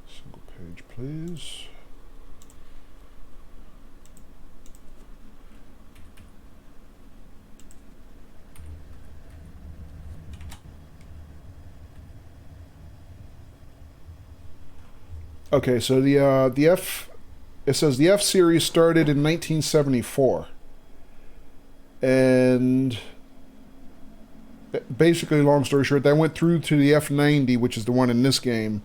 Single page, please. Okay, so the F, it says the F series started in 1974, and basically, long story short, that went through to the F90, which is the one in this game,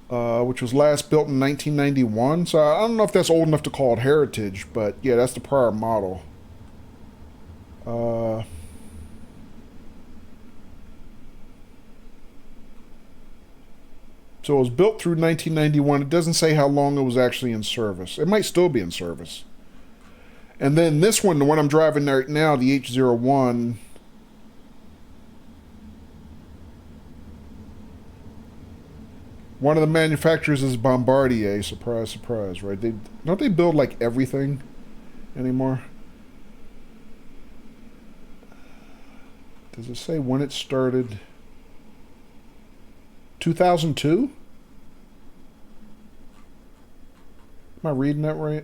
which was last built in 1991. So I don't know if that's old enough to call it heritage, but yeah, that's the prior model. So it was built through 1991. It doesn't say how long it was actually in service. It might still be in service. And then this one, the one I'm driving right now, the H01, one of the manufacturers is Bombardier. Surprise, surprise, right? Don't they build like everything anymore? Does it say when it started? 2002? Am I reading that right?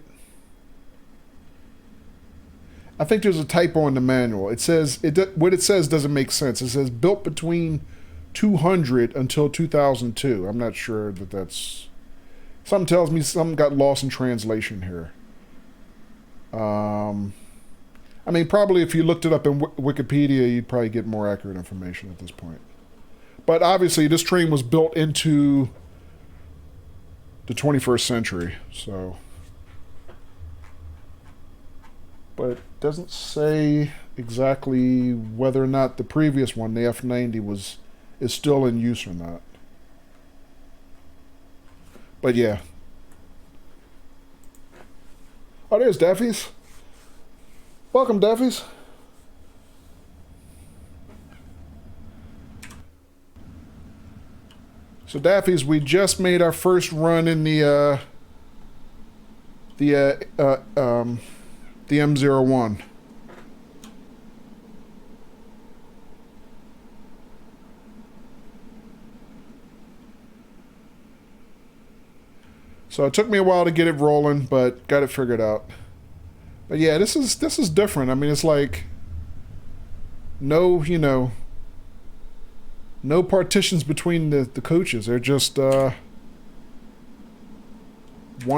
I think there's a typo in the manual. It says what it says doesn't make sense. It says built between 200 until 2002. I'm not sure that that's. Something tells me something got lost in translation here. I mean, probably if you looked it up in Wikipedia, you'd probably get more accurate information at this point. But obviously, this train was built into the 21st century, so. But it doesn't say exactly whether or not the previous one, the F90, is still in use or not. But yeah. Oh, there's Daffy's. Welcome, Daffy's. So Daffy's, we just made our first run in the M01. So it took me a while to get it rolling, but got it figured out. But yeah, this is different. I mean, it's like no, you know, no partitions between the coaches. They're just one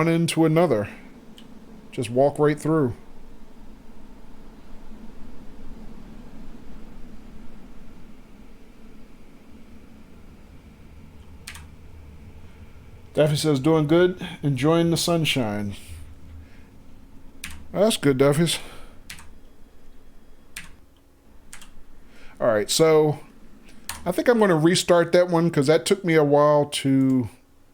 into another. Just walk right through. Daffy says, doing good, enjoying the sunshine. Oh, that's good, Daffy's. Alright, so I think I'm going to restart that one because that took me a while to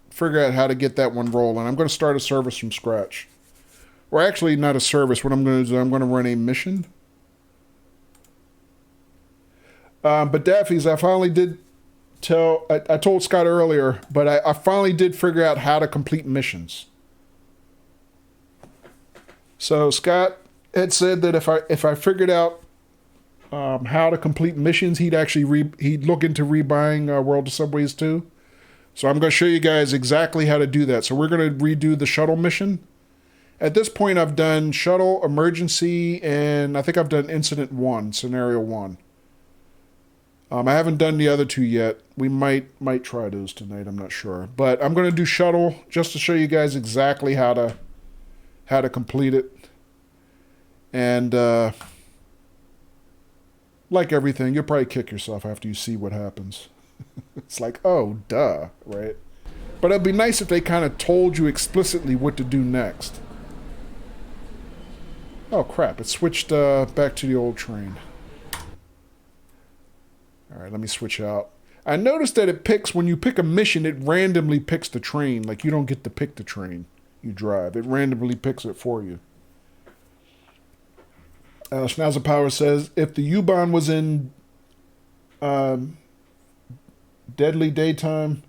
figure out how to get that one rolling. I'm going to start a service from scratch. Or actually, not a service. What I'm going to do, I'm going to run a mission. But Daffy's, I finally did I told Scott earlier, but I finally did figure out how to complete missions. So Scott had said that if I figured out how to complete missions, he'd actually he'd look into rebuying World of Subways 2. So I'm going to show you guys exactly how to do that. So we're going to redo the shuttle mission. At this point, I've done shuttle, emergency, and I think I've done incident 1, scenario 1. I haven't done the other 2 yet. We might try those tonight. I'm not sure, but I'm going to do shuttle just to show you guys exactly how to complete it. And like everything, you'll probably kick yourself after you see what happens. It's like, oh, duh, right? But it'd be nice if they kind of told you explicitly what to do next. Oh crap! It switched back to the old train. Alright, let me switch out. I noticed that it picks, when you pick a mission, it randomly picks the train. Like, you don't get to pick the train you drive. It randomly picks it for you. Schnauzer Power says, if the U-Bahn was in Deadly Daytime,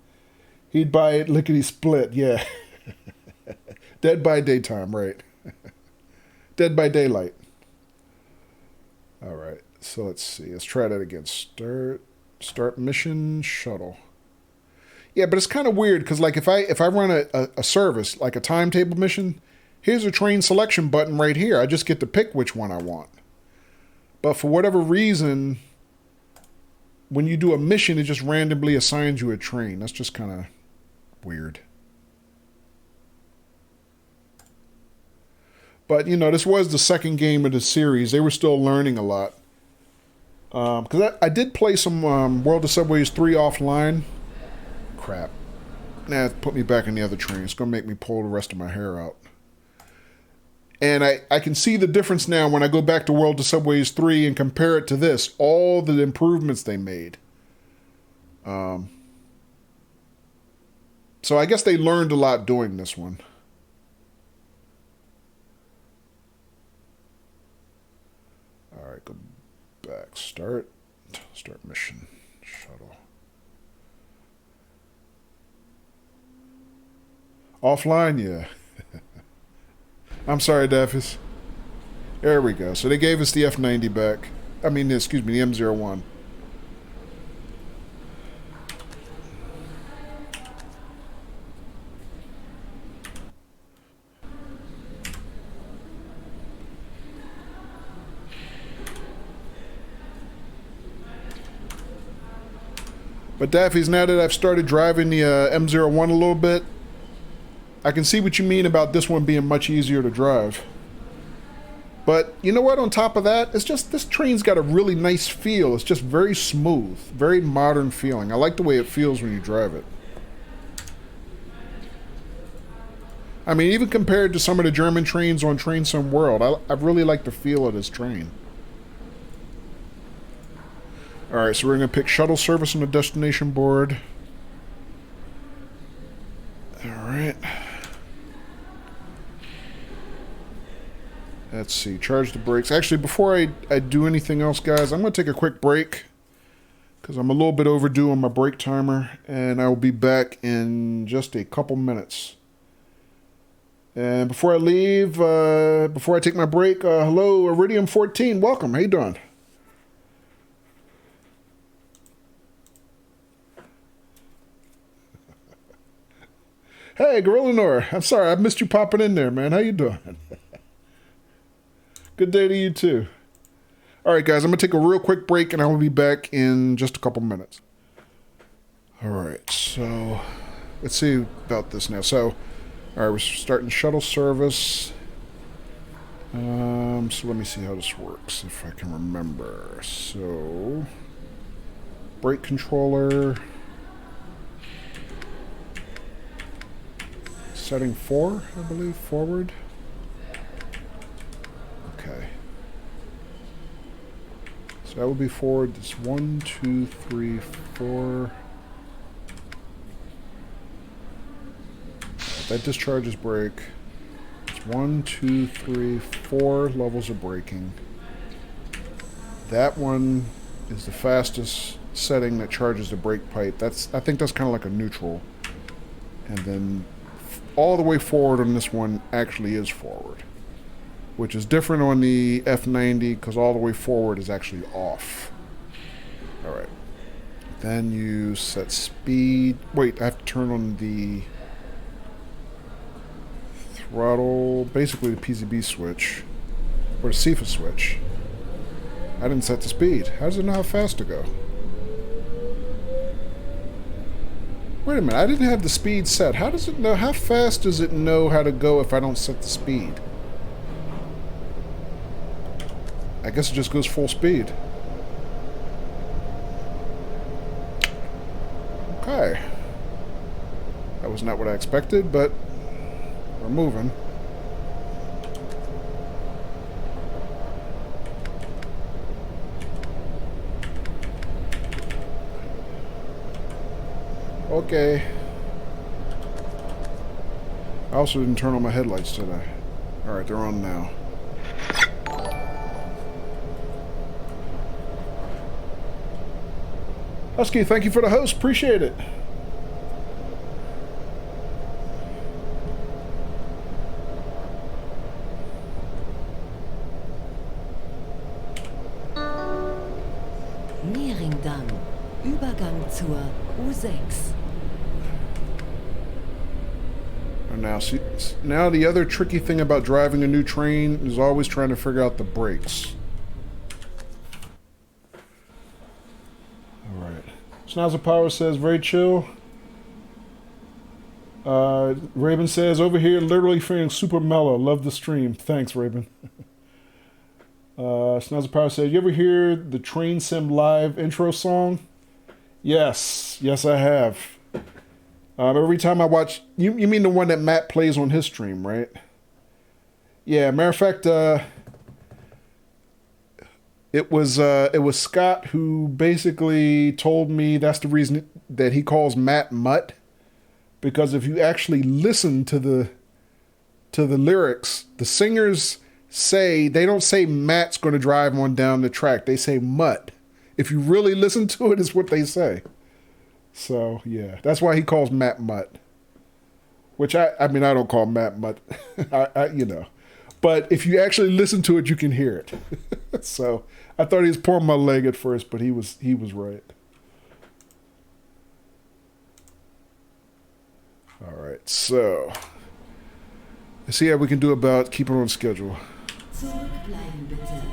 he'd buy it lickety-split. Yeah. Dead by Daytime, right. Dead by Daylight. Alright. So let's see. Let's try that again. Start mission shuttle. Yeah, but it's kind of weird because, like, if I run a service like a timetable mission, here's a train selection button right here. I just get to pick which one I want. But for whatever reason, when you do a mission, it just randomly assigns you a train. That's just kind of weird. But you know, this was the second game of the series. They were still learning a lot. Because I did play some World of Subways 3 offline. Crap. Nah, it put me back in the other train. It's going to make me pull the rest of my hair out. And I can see the difference now when I go back to World of Subways 3 and compare it to this. All the improvements they made. So I guess they learned a lot doing this one. Alright, go back. Start mission. Shuttle. Offline, yeah. I'm sorry, Daffys. There we go. So they gave us the F90 back. I mean, excuse me, the M01. But Daffy's, now that I've started driving the M01 a little bit, I can see what you mean about this one being much easier to drive. But you know what, on top of that, it's just this train's got a really nice feel. It's just very smooth, very modern feeling. I like the way it feels when you drive it. I mean, even compared to some of the German trains on Train Sim World, I really like the feel of this train. Alright, so we're going to pick shuttle service on the destination board. Alright. Let's see, charge the brakes. Actually, before I do anything else, guys, I'm going to take a quick break. Because I'm a little bit overdue on my break timer. And I will be back in just a couple minutes. And before I leave, before I take my break, hello, Iridium 14, welcome. How you doing? Hey, Gorilla Nor. I'm sorry, I missed you popping in there, man. How you doing? Good day to you, too. All right, guys, I'm going to take a real quick break, and I will be back in just a couple minutes. All right, so let's see about this now. So, all right, we're starting shuttle service. So let me see how this works, if I can remember. So, brake controller. Setting 4, I believe, forward. Okay. So that would be forward. It's 1, 2, 3, 4. That discharges brake. It's 1, 2, 3, 4 levels of braking. That one is the fastest setting that charges the brake pipe. I think that's kind of like a neutral. And then all the way forward on this one actually is forward, which is different on the F90 because all the way forward is actually off. All right. Then you set speed. Wait, I have to turn on the throttle, basically the PCB switch, or the CFA switch. I didn't set the speed. How does it know how fast to go? Wait a minute, I didn't have the speed set. How does it know? How fast does it know how to go if I don't set the speed? I guess it just goes full speed. Okay. That was not what I expected, but we're moving. Okay. I also didn't turn on my headlights today. Alright, they're on now. Husky, thank you for the host. Appreciate it. Mehringdamm. Übergang zur U6. Now, see, now the other tricky thing about driving a new train is always trying to figure out the brakes. Alright. Schnauzer Power says, very chill. Raven says, over here, literally feeling super mellow. Love the stream. Thanks, Raven. Schnauzer Power says, you ever hear the Train Sim Live intro song? Yes. Yes, I have. Every time I watch... You mean the one that Matt plays on his stream, right? Yeah, matter of fact, it was Scott who basically told me that's the reason that he calls Matt Mutt. Because if you actually listen to the lyrics, the singers say... They don't say Matt's going to drive on down the track. They say Mutt. If you really listen to it, is what they say. So, yeah. That's why he calls Matt Mutt. Which, I mean, I don't call Matt Mutt. You know. But if you actually listen to it, you can hear it. So, I thought he was pulling my leg at first, but he was right. Alright, so. Let's see how we can do about keeping on schedule. Zurückbleiben bitte.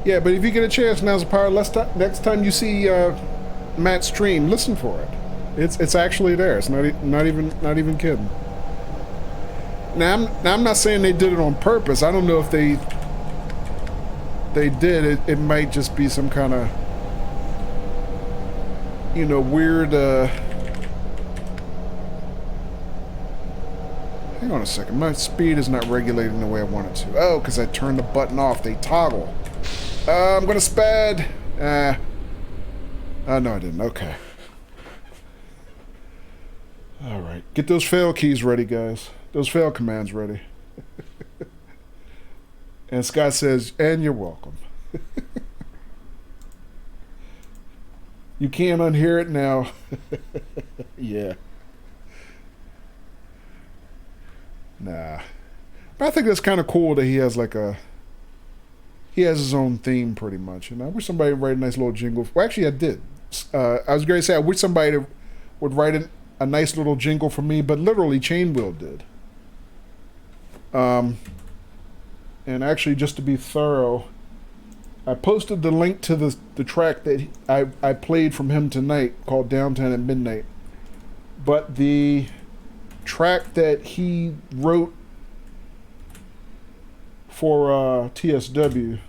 Yeah, but if you get a chance, now's the power. Next time you see Matt's stream, listen for it. It's actually there. It's not even kidding. Now I'm not saying they did it on purpose. I don't know if they did it. It might just be some kind of weird. Hang on a second. My speed is not regulating the way I want it to. Oh, because I turned the button off. They toggle. I'm gonna spad. Oh, no, I didn't. Okay. All right. Get those fail keys ready, guys. Those fail commands ready. And Scott says, and you're welcome. You can't unhear it now. Yeah. Nah. But I think that's kind of cool that he has like he has his own theme pretty much. And I wish somebody would write a nice little jingle. Well, actually, I did. I was going to say, I wish somebody would write a nice little jingle for me, but literally Chainwheel did. And actually, just to be thorough, I posted the link to the track that I played from him tonight called Downtown at Midnight. But the track that he wrote for TSW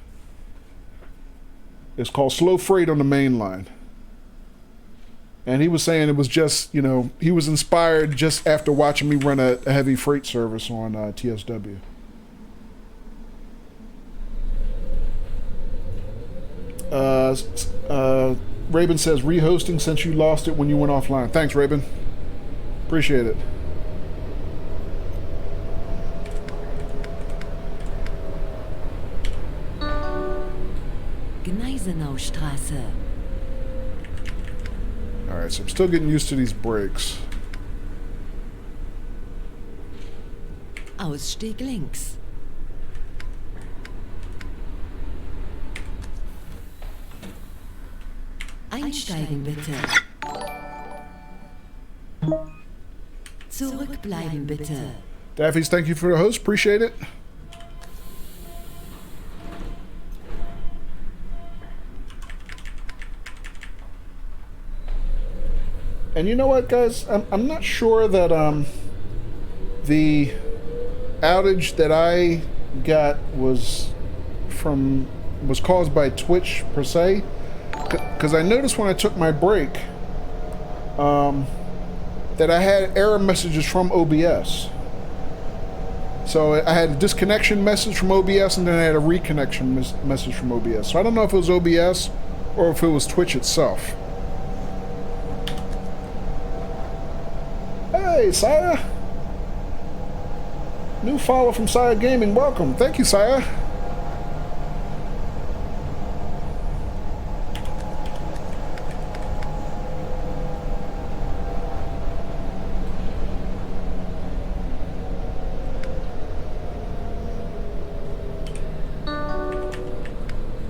is called Slow Freight on the Main Line. And he was saying it was just, you know, he was inspired just after watching me run a heavy freight service on TSW. Raven says, rehosting since you lost it when you went offline. Thanks, Raven. Appreciate it. Gneisenaustraße. Alright, so I'm still getting used to these brakes. Ausstieg links. Einsteigen bitte. Zurückbleiben bitte. Daffy's, thank you for the host. Appreciate it. And you know what, guys? I'm not sure that the outage that I got was caused by Twitch per se, because I noticed when I took my break that I had error messages from OBS. So I had a disconnection message from OBS, and then I had a reconnection message from OBS. So I don't know if it was OBS or if it was Twitch itself. Hey, Saya. New follow from Saya Gaming. Welcome. Thank you, Saya.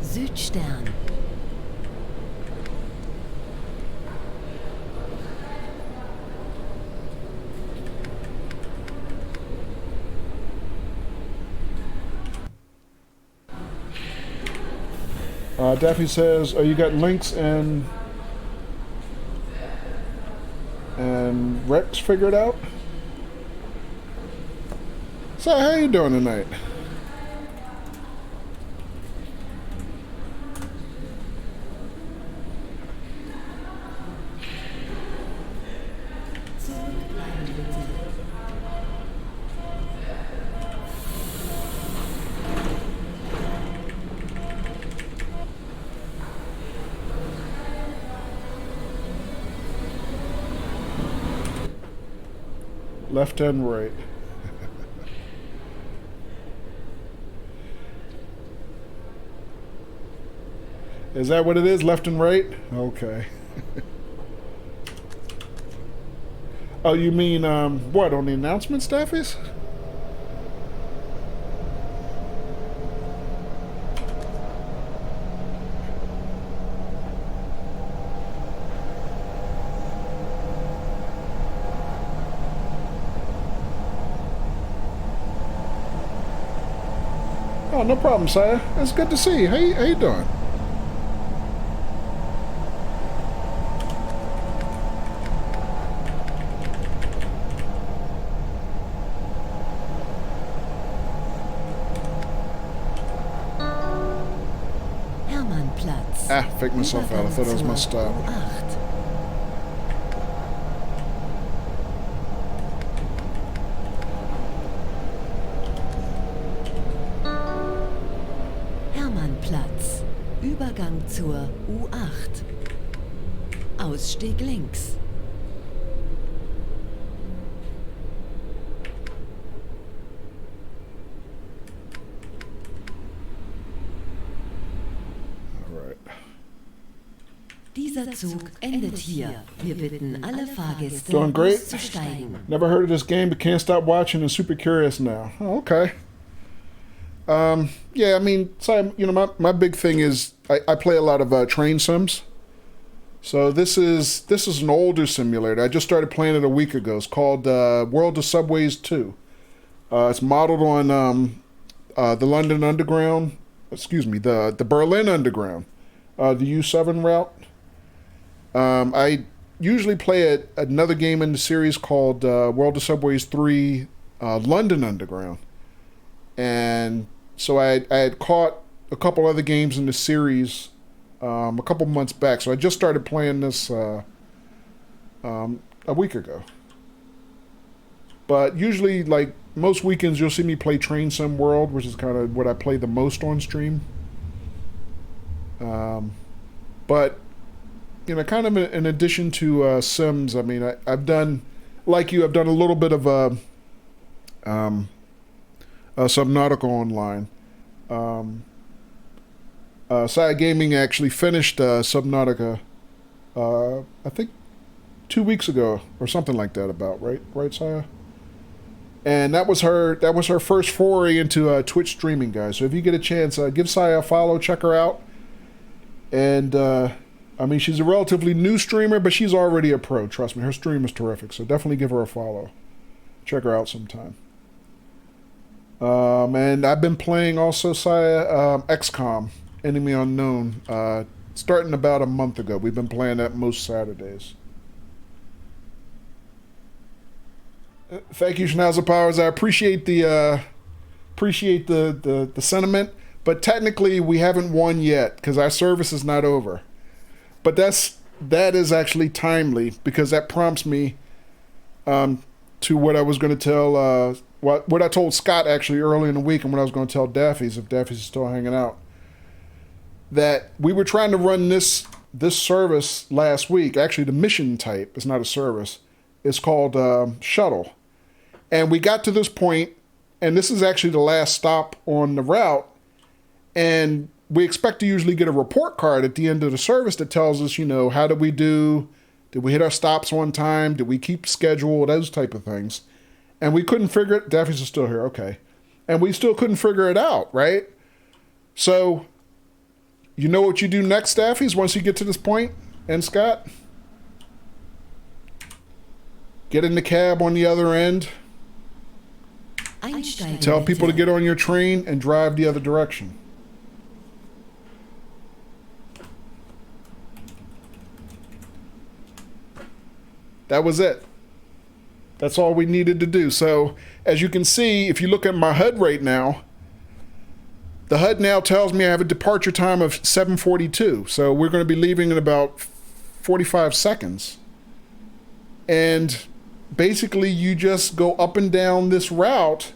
Südstern. Daphne says, "Oh, you got links and Rex figured out." So, how you doing tonight? Left and right. Is that what it is? Left and right? Okay. Oh, you mean, what, on the announcement, Staffies? Oh, no problem, sire. It's good to see you. How you doing? Hermannplatz. Ah, faked myself out. I thought I was my stop. U8. Hermannplatz. Übergang zur U8. Ausstieg links. Dieser Zug endet hier. Wir bitten alle Fahrgäste Doing great. auszusteigen. Never heard of this game, but can't stop watching and super curious now. Oh, okay. Yeah, I mean, so, you know, my big thing is I play a lot of train sims. So this is an older simulator. I just started playing it a week ago. It's called World of Subways 2. It's modeled on the London Underground. Excuse me, the Berlin Underground, the U7 route. I usually play another game in the series called World of Subways 3 London Underground. And so I had caught a couple other games in the series a couple months back. So I just started playing this a week ago. But usually, like, most weekends you'll see me play Train Sim World, which is kind of what I play the most on stream. But, you know, kind of in addition to Sims, I mean, I've done, like you, I've done a little bit of Subnautica Online. Saya Gaming actually finished Subnautica, I think 2 weeks ago or something like that. About right, Saya. And that was her first foray into Twitch streaming, guys. So if you get a chance, give Saya a follow, check her out. And I mean, she's a relatively new streamer, but she's already a pro. Trust me, her stream is terrific. So definitely give her a follow. Check her out sometime. And I've been playing also Saya XCOM, Enemy Unknown, starting about a month ago. We've been playing that most Saturdays. Thank you, Schnauzer Powers. I appreciate the sentiment, but technically we haven't won yet because our service is not over. But that is actually timely because that prompts me to what I was going to tell. What I told Scott actually early in the week, and what I was going to tell Daffy's, if Daffy's still hanging out, that we were trying to run this service last week. Actually, the mission type is not a service. It's called Shuttle. And we got to this point, and this is actually the last stop on the route, and we expect to usually get a report card at the end of the service that tells us, you know, how did we do? Did we hit our stops on time? Did we keep schedule? Those type of things. And we couldn't figure it. Daffy's still here. Okay. And we still couldn't figure it out, right? So, you know what you do next, Daffy's, once you get to this point? And Scott? Get in the cab on the other end. Einsteigen Tell people to bitte. get on your train and drive the other direction. That was it. That's all we needed to do. So, as you can see, if you look at my HUD right now, the HUD now tells me I have a departure time of 7:42. So we're going to be leaving in about 45 seconds. And basically you just go up and down this route,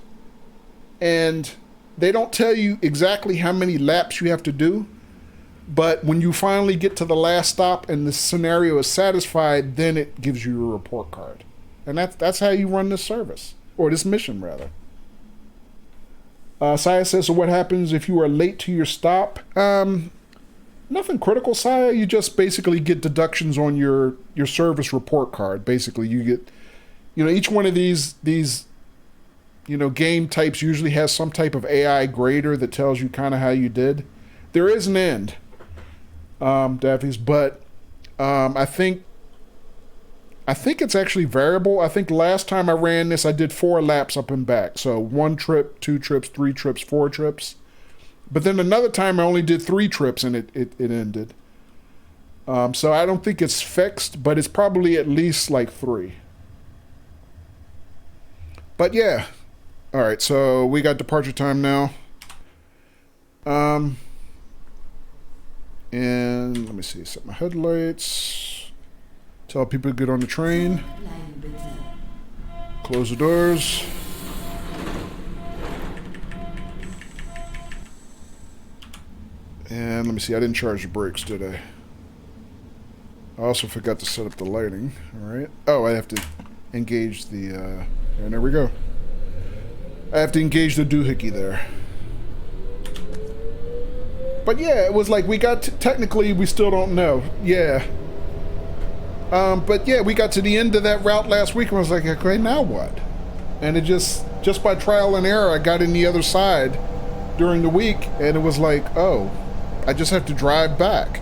and they don't tell you exactly how many laps you have to do. But when you finally get to the last stop and the scenario is satisfied, then it gives you a report card. And that's how you run this service, or this mission rather. Saya says, so what happens if you are late to your stop? Nothing critical, Saya. You just basically get deductions on your service report card. Basically, you get, you know, each one of these you know, game types usually has some type of AI grader that tells you kind of how you did. There is an end, Daffy's, but I think it's actually variable. I think last time I ran this, I did 4 laps up and back. So 1 trip, 2 trips, 3 trips, 4 trips. But then another time I only did 3 trips and it ended. So I don't think it's fixed, but it's probably at least like 3. But yeah. All right, so we got departure time now. And let me see, set my headlights. Tell people to get on the train. Bleiben bitte. Close the doors. And let me see, I didn't charge the brakes, did I? I also forgot to set up the lighting. All right. Oh, I have to engage the, and there we go. I have to engage the doohickey there. But yeah, it was like we got technically we still don't know. Yeah. But yeah, we got to the end of that route last week and I was like, okay, now what? And it just by trial and error, I got in the other side during the week and it was like, oh, I just have to drive back.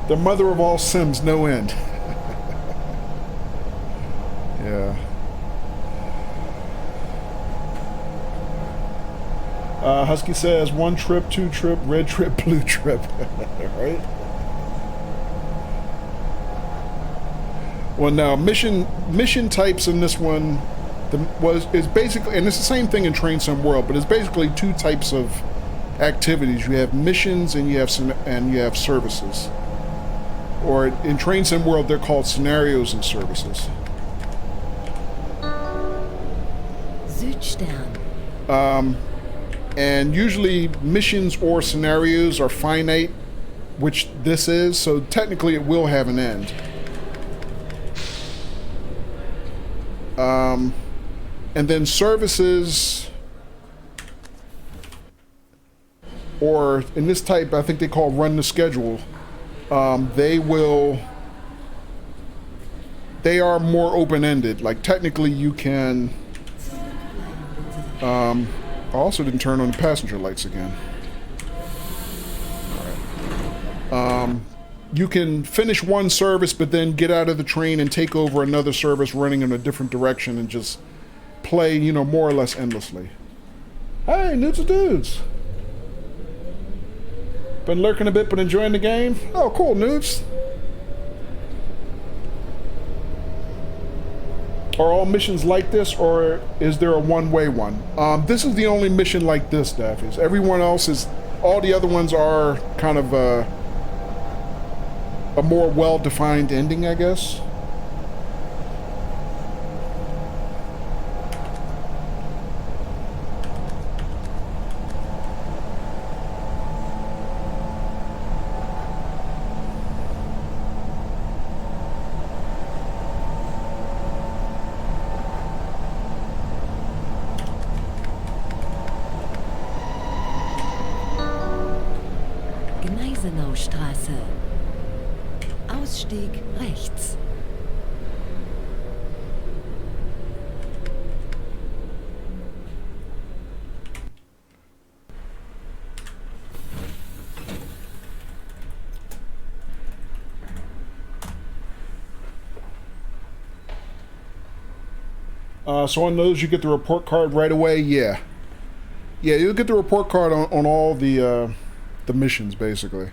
The mother of all sims, no end. Yeah. Husky says 1 trip, 2 trip, red trip, blue trip. Right? Well, now mission types in this one is basically, and it's the same thing in Train Sim World, but it's basically 2 types of activities. You have missions and you have services. Or in Train Sim World, they're called scenarios and services. Südstern. And usually missions or scenarios are finite, which this is, so technically it will have an end. And then services, or in this type, I think they call run the schedule, they are more open-ended. Like technically you can, I also didn't turn on the passenger lights again. All right. You can finish one service, but then get out of the train and take over another service running in a different direction and just play, you know, more or less endlessly. Hey, Newts and Dudes. Been lurking a bit, but enjoying the game? Oh, cool, Newts. Are all missions like this, or is there a one-way one? This is the only mission like this, Daffies. Everyone else is, all the other ones are kind of a more well-defined ending, I guess. Gneisenaustraße. Ausstieg rechts. So on those, you get the report card right away. Yeah, you'll get the report card on all the missions, basically.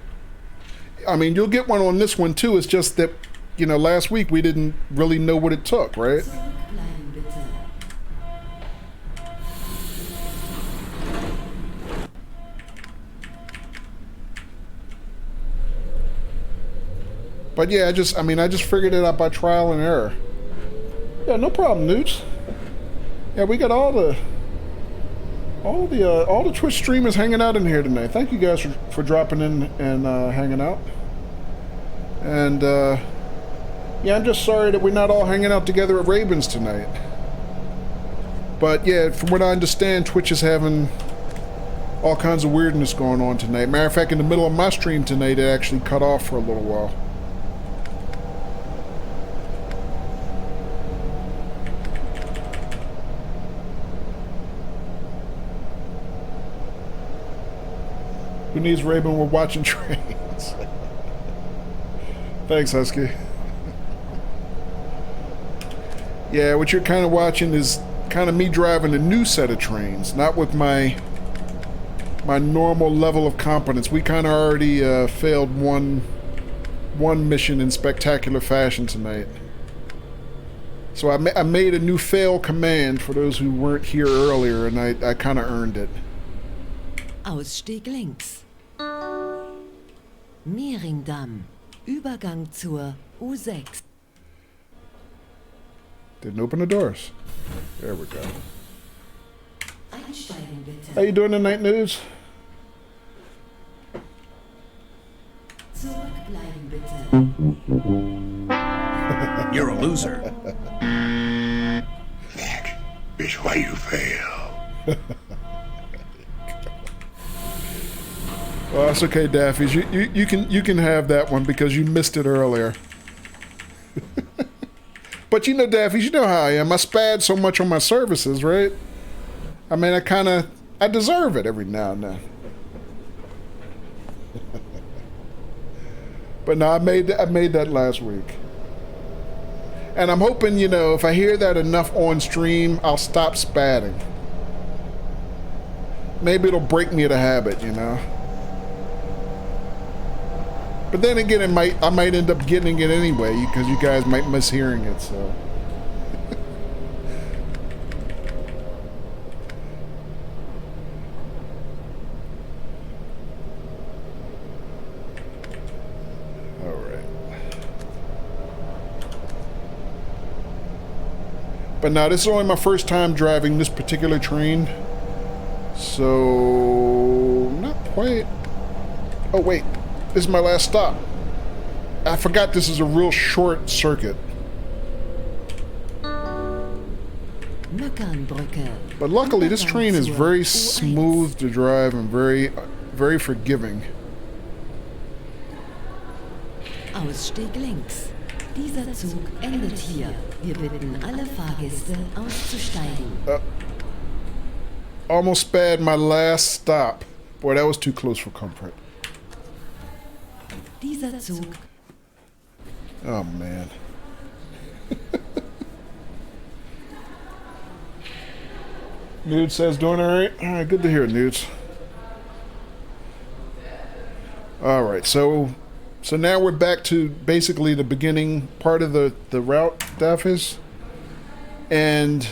I mean, you'll get one on this one too. It's just that, you know, last week we didn't really know what it took, right? Zurückbleiben bitte. But yeah, I just figured it out by trial and error. Yeah, no problem, Newts. Yeah, we got all the Twitch streamers hanging out in here tonight. Thank you guys for dropping in and hanging out. And yeah, I'm just sorry that we're not all hanging out together at Ravens tonight. But yeah, from what I understand, Twitch is having all kinds of weirdness going on tonight. Matter of fact, in the middle of my stream tonight, it actually cut off for a little while. Who needs Raven? We're watching trains. Thanks, Husky. Yeah, what you're kind of watching is kind of me driving a new set of trains, not with my normal level of competence. We kind of already failed one mission in spectacular fashion tonight. So I made a new fail command for those who weren't here earlier, and I kind of earned it. Ausstieg links. Mehringdamm. Übergang zur U6. Didn't open the doors. There we go. Einsteigen bitte. How you doing tonight, News? Zurückbleiben bitte. You're a loser. That is why you fail. Well, that's okay, Daffys. You can have that one because you missed it earlier. But you know, Daffys, you know how I am. I spad so much on my services, right? I mean, I deserve it every now and then. But no, I made that last week. And I'm hoping, you know, if I hear that enough on stream, I'll stop spatting. Maybe it'll break me of the habit, you know. But then again, I might end up getting it anyway because you guys might miss hearing it. So. All right. But now this is only my first time driving this particular train, so not quite. Oh wait. This is my last stop. I forgot this is a real short circuit. But luckily this train is very smooth to drive and very, very forgiving. Ausstieg links. Dieser Zug endet hier. Wir bitten alle Fahrgäste auszusteigen. Almost sped my last stop. Boy, that was too close for comfort. Dieser Zug. Oh man. Nude says doing alright? Alright, good to hear, Nudes. Alright, so now we're back to basically the beginning part of the route, Daffys. And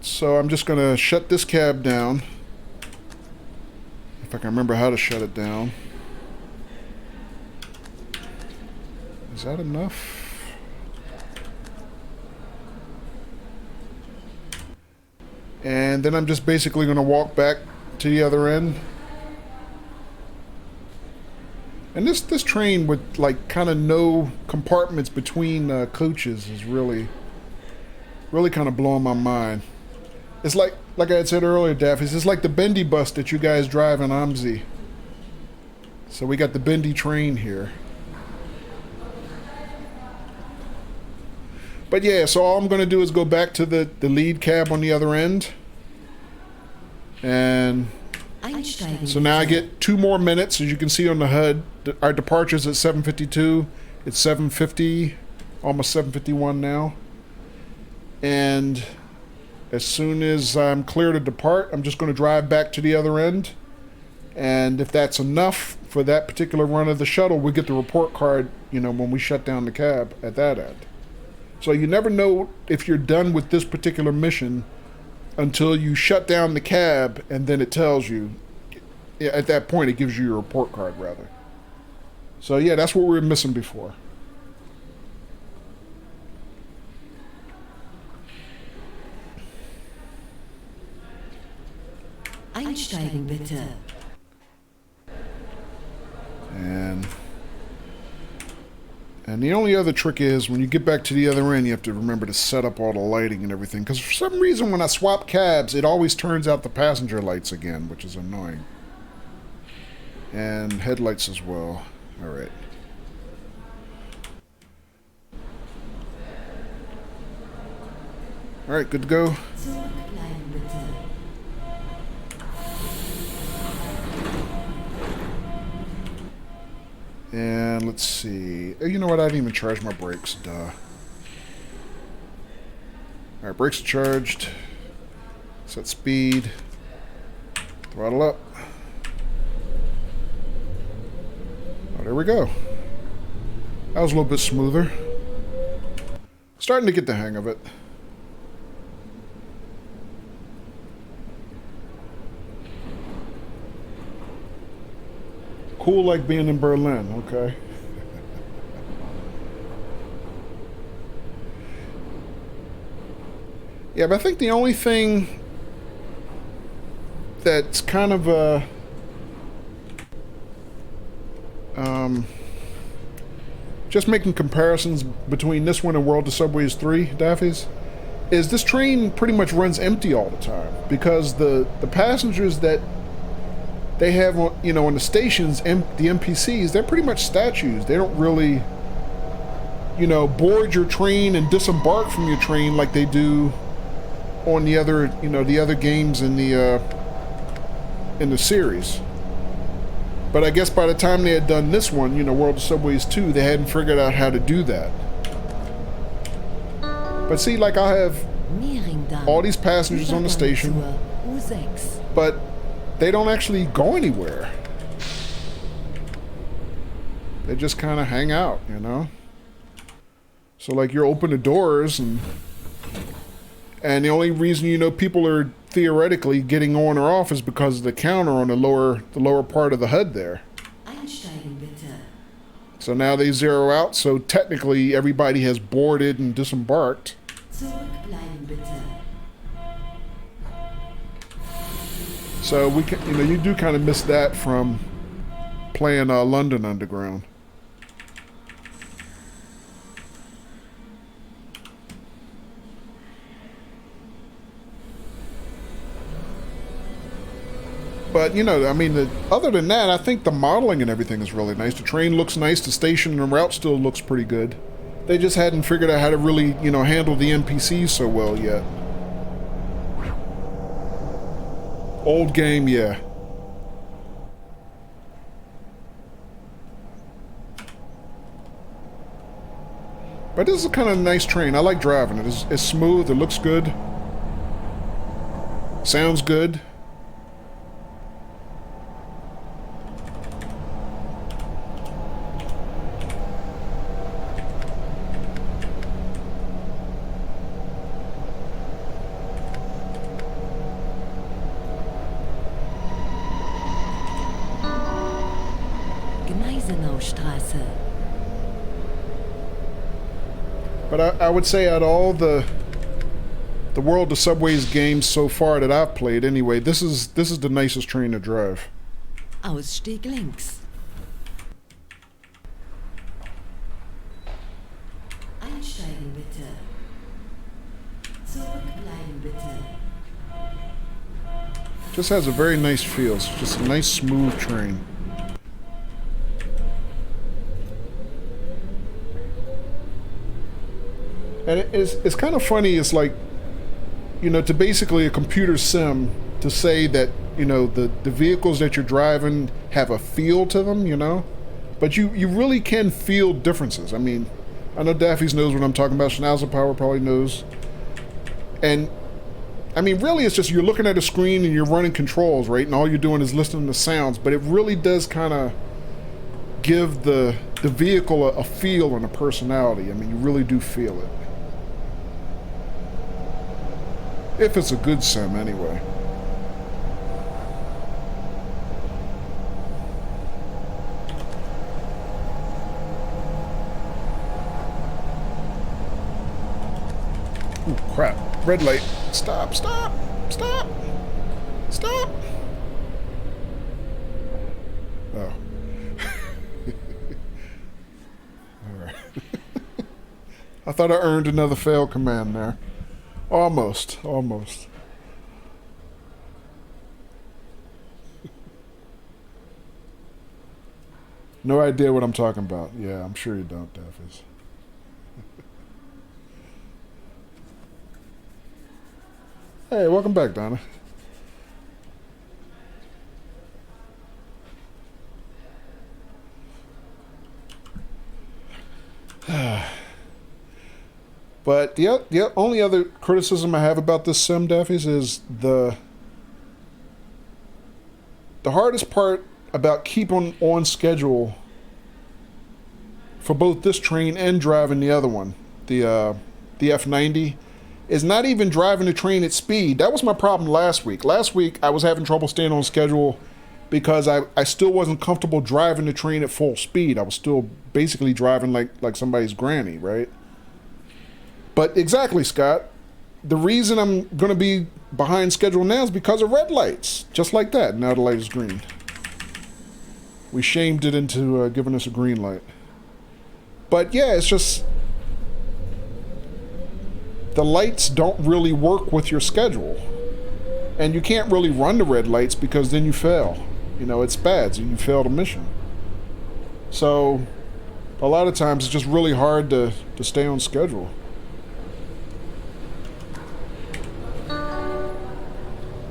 so I'm just gonna shut this cab down. If I can remember how to shut it down. Is that enough? And then I'm just basically going to walk back to the other end. And this train with like kind of no compartments between coaches is really kind of blowing my mind. It's like I had said earlier, Daffys, it's like the bendy bus that you guys drive in AMSI. So we got the bendy train here. But yeah, so all I'm going to do is go back to the lead cab on the other end. And so now I get 2 more minutes. As you can see on the HUD, our departure's at 7:52. It's 7:50, almost 7:51 now. And as soon as I'm clear to depart, I'm just going to drive back to the other end. And if that's enough for that particular run of the shuttle, we get the report card, you know, when we shut down the cab at that end. So you never know if you're done with this particular mission until you shut down the cab, and then it tells you. At that point, it gives you your report card, rather. So yeah, that's what we were missing before. Einsteigen bitte. And the only other trick is when you get back to the other end, you have to remember to set up all the lighting and everything. Because for some reason, when I swap cabs, it always turns out the passenger lights again, which is annoying. And headlights as well. All right. All right, good to go. Zurückbleiben bitte. And let's see. You know what? I didn't even charge my brakes. Duh. Alright, brakes are charged. Set speed. Throttle up. Oh, there we go. That was a little bit smoother. Starting to get the hang of it. Cool like being in Berlin, okay. Yeah, but I think the only thing that's kind of just making comparisons between this one and World of Subways 3, Daffys, is this train pretty much runs empty all the time because the passengers that they have, you know, on the stations, the NPCs, they're pretty much statues. They don't really, you know, board your train and disembark from your train like they do on the other, you know, the other games in the series. But I guess by the time they had done this one, you know, World of Subways 2, they hadn't figured out how to do that. But see, like, I have all these passengers on the station, but they don't actually go anywhere. They just kind of hang out, you know? So, like, you open the doors, and the only reason, you know, people are theoretically getting on or off is because of the counter on the lower part of the HUD there. Einsteigen bitte. So now they zero out, so technically everybody has boarded and disembarked. Zurückbleiben bitte. So we can, you know, you do kind of miss that from playing London Underground. But, you know, I mean, other than that, I think the modeling and everything is really nice. The train looks nice. The station and the route still looks pretty good. They just hadn't figured out how to really, you know, handle the NPCs so well yet. Old game, yeah. But this is a kind of nice train. I like driving it. It's smooth. It looks good. Sounds good. Straße. But I would say out of all the World of Subways games so far that I've played, anyway, this is the nicest train to drive. Ausstieg links. Einsteigen bitte. Zurückbleiben bitte. Just has a very nice feel. It's just a nice smooth train. And it's kind of funny, it's like, you know, to basically a computer sim to say that, you know, the vehicles that you're driving have a feel to them, you know? But you really can feel differences. I mean, I know Daffy's knows what I'm talking about. Schnauzer Power probably knows. And, I mean, really it's just you're looking at a screen and you're running controls, right? And all you're doing is listening to sounds. But it really does kind of give the vehicle a feel and a personality. I mean, you really do feel it. If it's a good sim, anyway. Ooh, crap. Red light. Stop, stop, stop, stop. Oh. Alright. I thought I earned another fail command there. Almost, almost. No idea what I'm talking about. Yeah, I'm sure you don't, Daffys. Hey, welcome back, Donna. But the only other criticism I have about this sim, Daffys, is the hardest part about keeping on schedule for both this train and driving the other one, the F90, is not even driving the train at speed. That was my problem last week. Last week I was having trouble staying on schedule because I still wasn't comfortable driving the train at full speed. I was still basically driving like somebody's granny, right? But exactly, Scott. The reason I'm going to be behind schedule now is because of red lights. Just like that. Now the light is green. We shamed it into giving us a green light. But yeah, it's just... the lights don't really work with your schedule. And you can't really run the red lights because then you fail. You know, it's bad. So you failed a mission. So a lot of times it's just really hard to stay on schedule.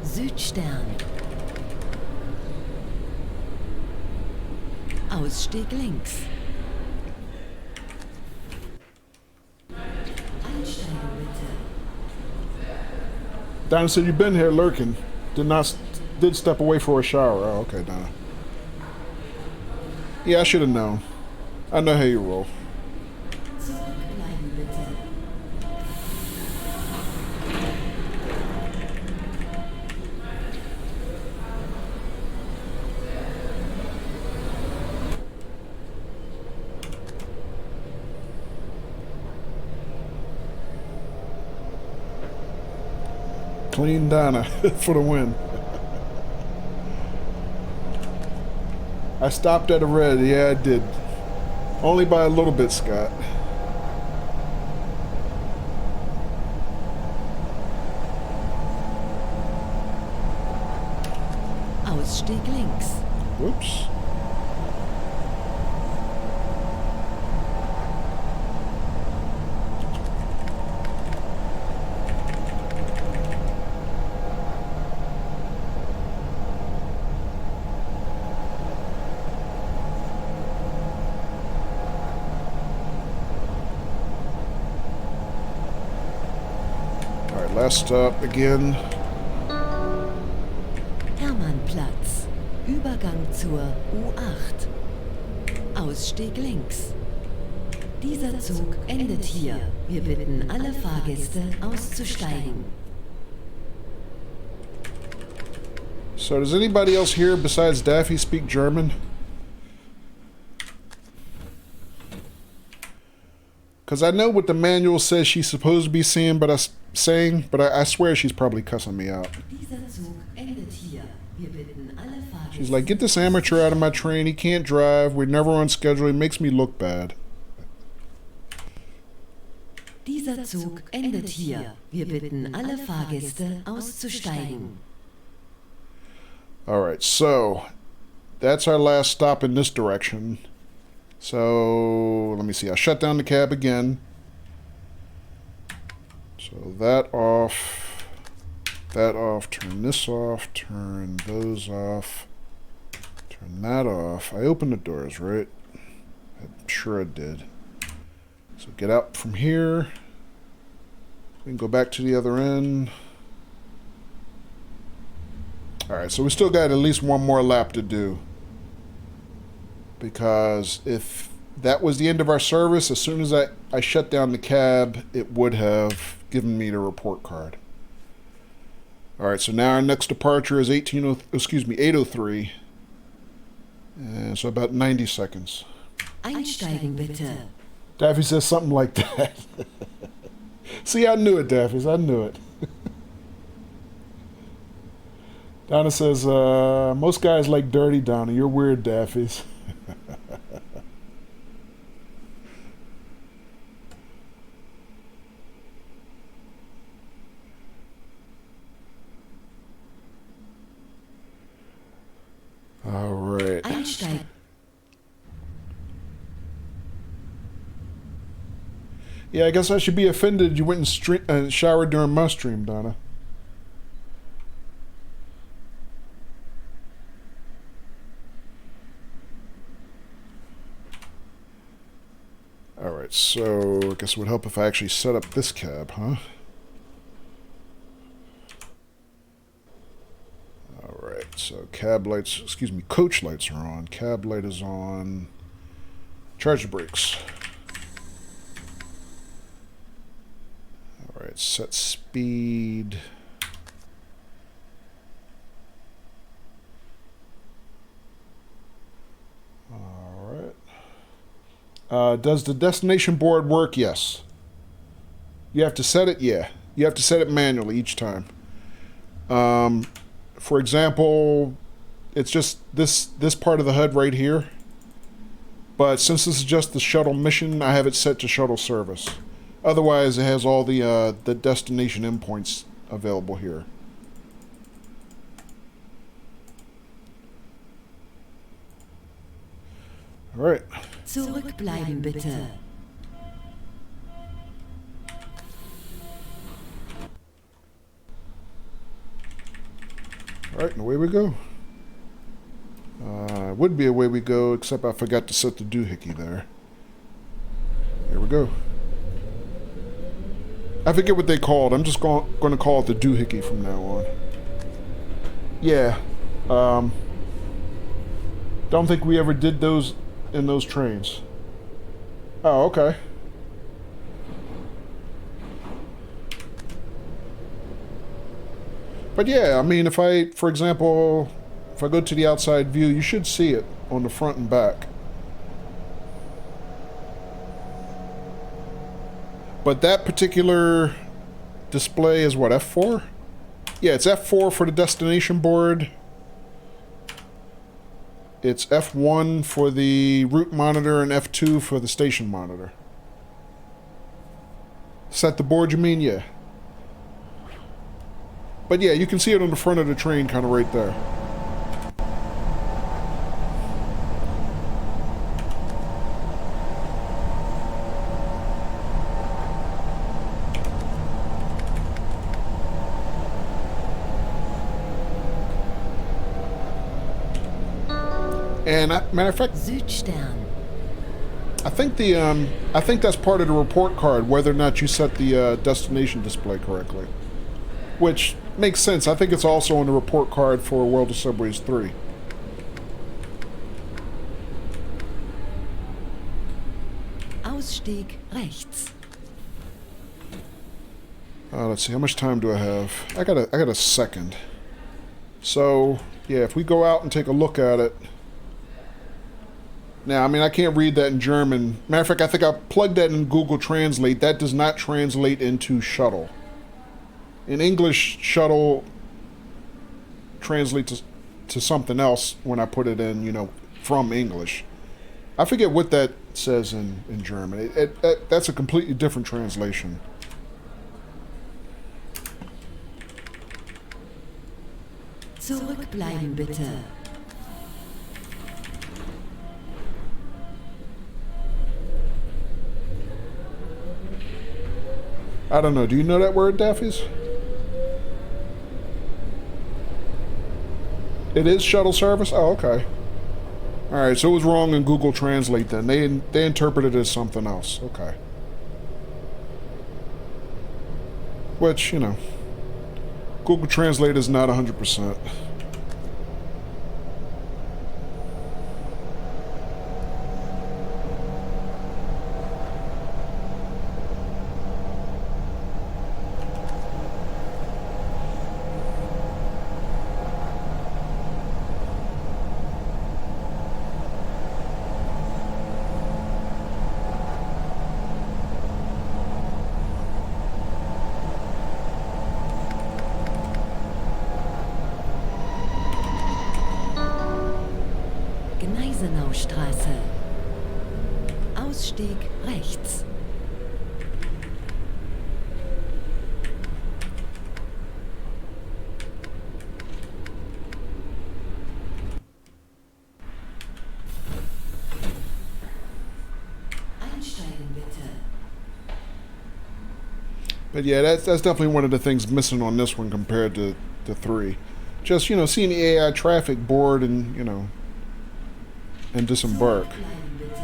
Südstern. Ausstieg links. Einsteigen bitte. Donna said you've been here lurking. Did step away for a shower. Oh, okay, Donna. Yeah, I should have known. I know how you roll. Zurückbleiben bitte. Clean Donna for the win. I stopped at a red. Yeah, I did. Only by a little bit, Scott. Ausstieg links. Whoops. Last stop again. Hermannplatz. Übergang zur U8. Ausstieg links. Dieser Zug endet hier. Wir bitten alle Fahrgäste auszusteigen. So does anybody else here besides Daffy speak German? Because I know what the manual says she's supposed to be saying, but I swear she's probably cussing me out. Dieser Zug endet hier. Wir bitten alle Fahrgäste. She's like, get this amateur out of my train. He can't drive. We're never on schedule. He makes me look bad. Dieser Zug endet hier. Wir bitten alle Fahrgäste auszusteigen. All right, so that's our last stop in this direction. So let me see. I shut down the cab again. So that off, turn this off, turn those off, turn that off. I opened the doors, right? I'm sure I did. So get out from here. We can go back to the other end. Alright, so we still got at least one more lap to do. Because if that was the end of our service, as soon as I shut down the cab, it would have given me the report card. Alright, so now our next departure is 8:03. And so about 90 seconds. Einsteigen bitte. Daffy says something like that. See, I knew it, Daffy. I knew it. Donna says, most guys like dirty, Donna. You're weird, Daffy's. All right. Einsteigen. Yeah, I guess I should be offended you went and showered during my stream, Donna. Alright, so I guess it would help if I actually set up this cab, huh? Alright, so cab lights, coach lights are on. Cab light is on. Charge the brakes. Alright, set speed. Does the destination board work? Yes. You have to set it? Yeah. You have to set it manually each time. For example, it's just this part of the HUD right here. But since this is just the shuttle mission, I have it set to shuttle service. Otherwise, it has all the destination endpoints available here. All right. Zurückbleiben bitte. All right, and away we go. Would be away we go, except I forgot to set the doohickey there. Here we go. I forget what they called. I'm just going to call it the doohickey from now on. Yeah. Don't think we ever did those in those trains. Oh, okay. But yeah, I mean, if I, for example, if I go to the outside view, you should see it on the front and back. But that particular display is what, F4? Yeah, it's F4 for the destination board. It's F1 for the route monitor and F2 for the station monitor. Set the board, you mean? Yeah. But yeah, you can see it on the front of the train, kind of right there. And matter of fact, Südstern. I think that's part of the report card, whether or not you set the destination display correctly. Which makes sense. I think it's also on the report card for World of Subways 3. Ausstieg rechts. Let's see, how much time do I have? I got a second. So yeah, if we go out and take a look at it. Now, I mean, I can't read that in German. Matter of fact, I think I plugged that in Google Translate. That does not translate into shuttle. In English, shuttle translates to something else when I put it in, you know, from English. I forget what that says in German. That's a completely different translation. Zurückbleiben bitte. I don't know. Do you know that word, Daffy's? It is shuttle service? Oh, okay. Alright, so it was wrong in Google Translate then. They interpreted it as something else. Okay. Which, you know, Google Translate is not 100%. Gneisenaustraße. Ausstieg rechts. Einsteigen bitte. But yeah, that's definitely one of the things missing on this one compared to 3. Just, you know, seeing the AI traffic board and, you know, and disembark. Zurückbleiben bitte.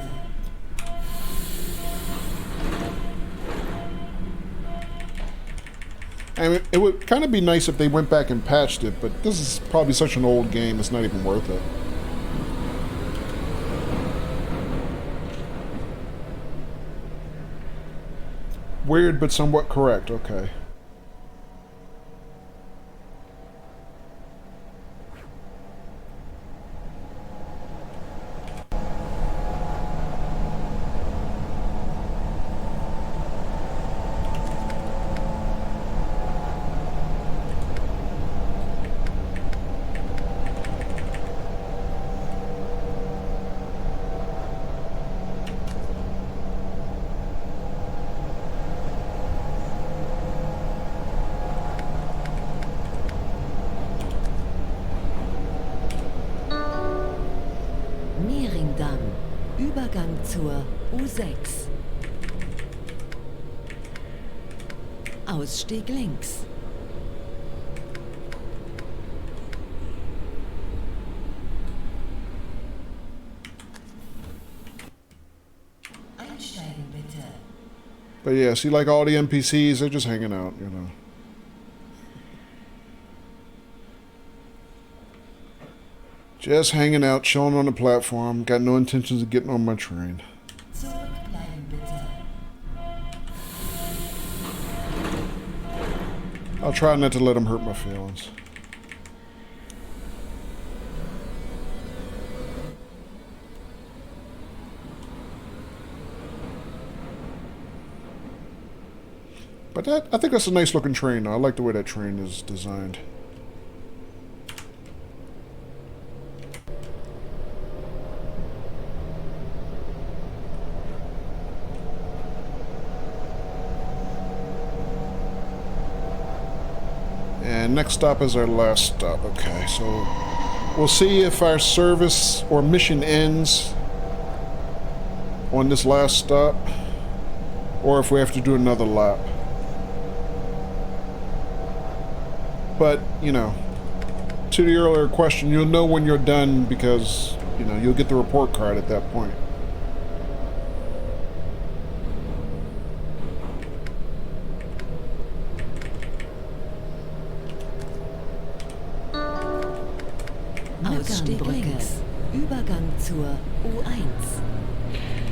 I mean, it would kind of be nice if they went back and patched it, but this is probably such an old game, it's not even worth it. Weird, but somewhat correct. Okay. Übergang zur U6. Ausstieg links. Einsteigen bitte. But yeah, see, like all the NPCs, they're just hanging out, you know. Just hanging out, chilling on the platform. Got no intentions of getting on my train. Zurückbleiben bitte. I'll try not to let them hurt my feelings. But I think that's a nice looking train, though. I like the way that train is designed. And next stop is our last stop. Okay, so we'll see if our service or mission ends on this last stop, or if we have to do another lap. But, you know, to the earlier question, you'll know when you're done because, you know, you'll get the report card at that point. Ausstieg links. Übergang zur U1.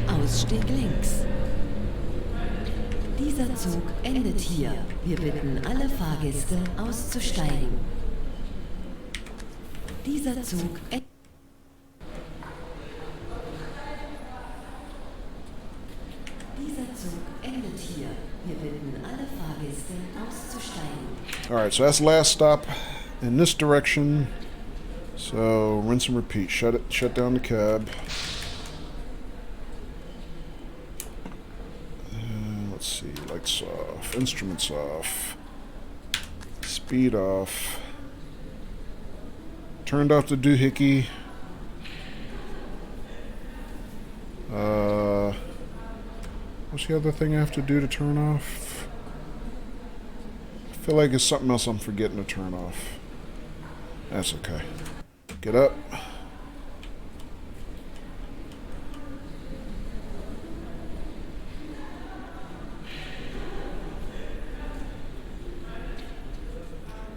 Ausstieg links. Dieser Zug endet hier. Wir bitten alle Fahrgäste auszusteigen. Dieser Zug endet. Dieser Zug endet hier. Wir bitten alle Fahrgäste auszusteigen. Alright, so that's the last stop in this direction. So rinse and repeat. Shut down the cab. Let's see, lights off, instruments off, speed off, turned off the doohickey. What's the other thing I have to do to turn off? I feel like it's something else I'm forgetting to turn off. That's okay. Get up.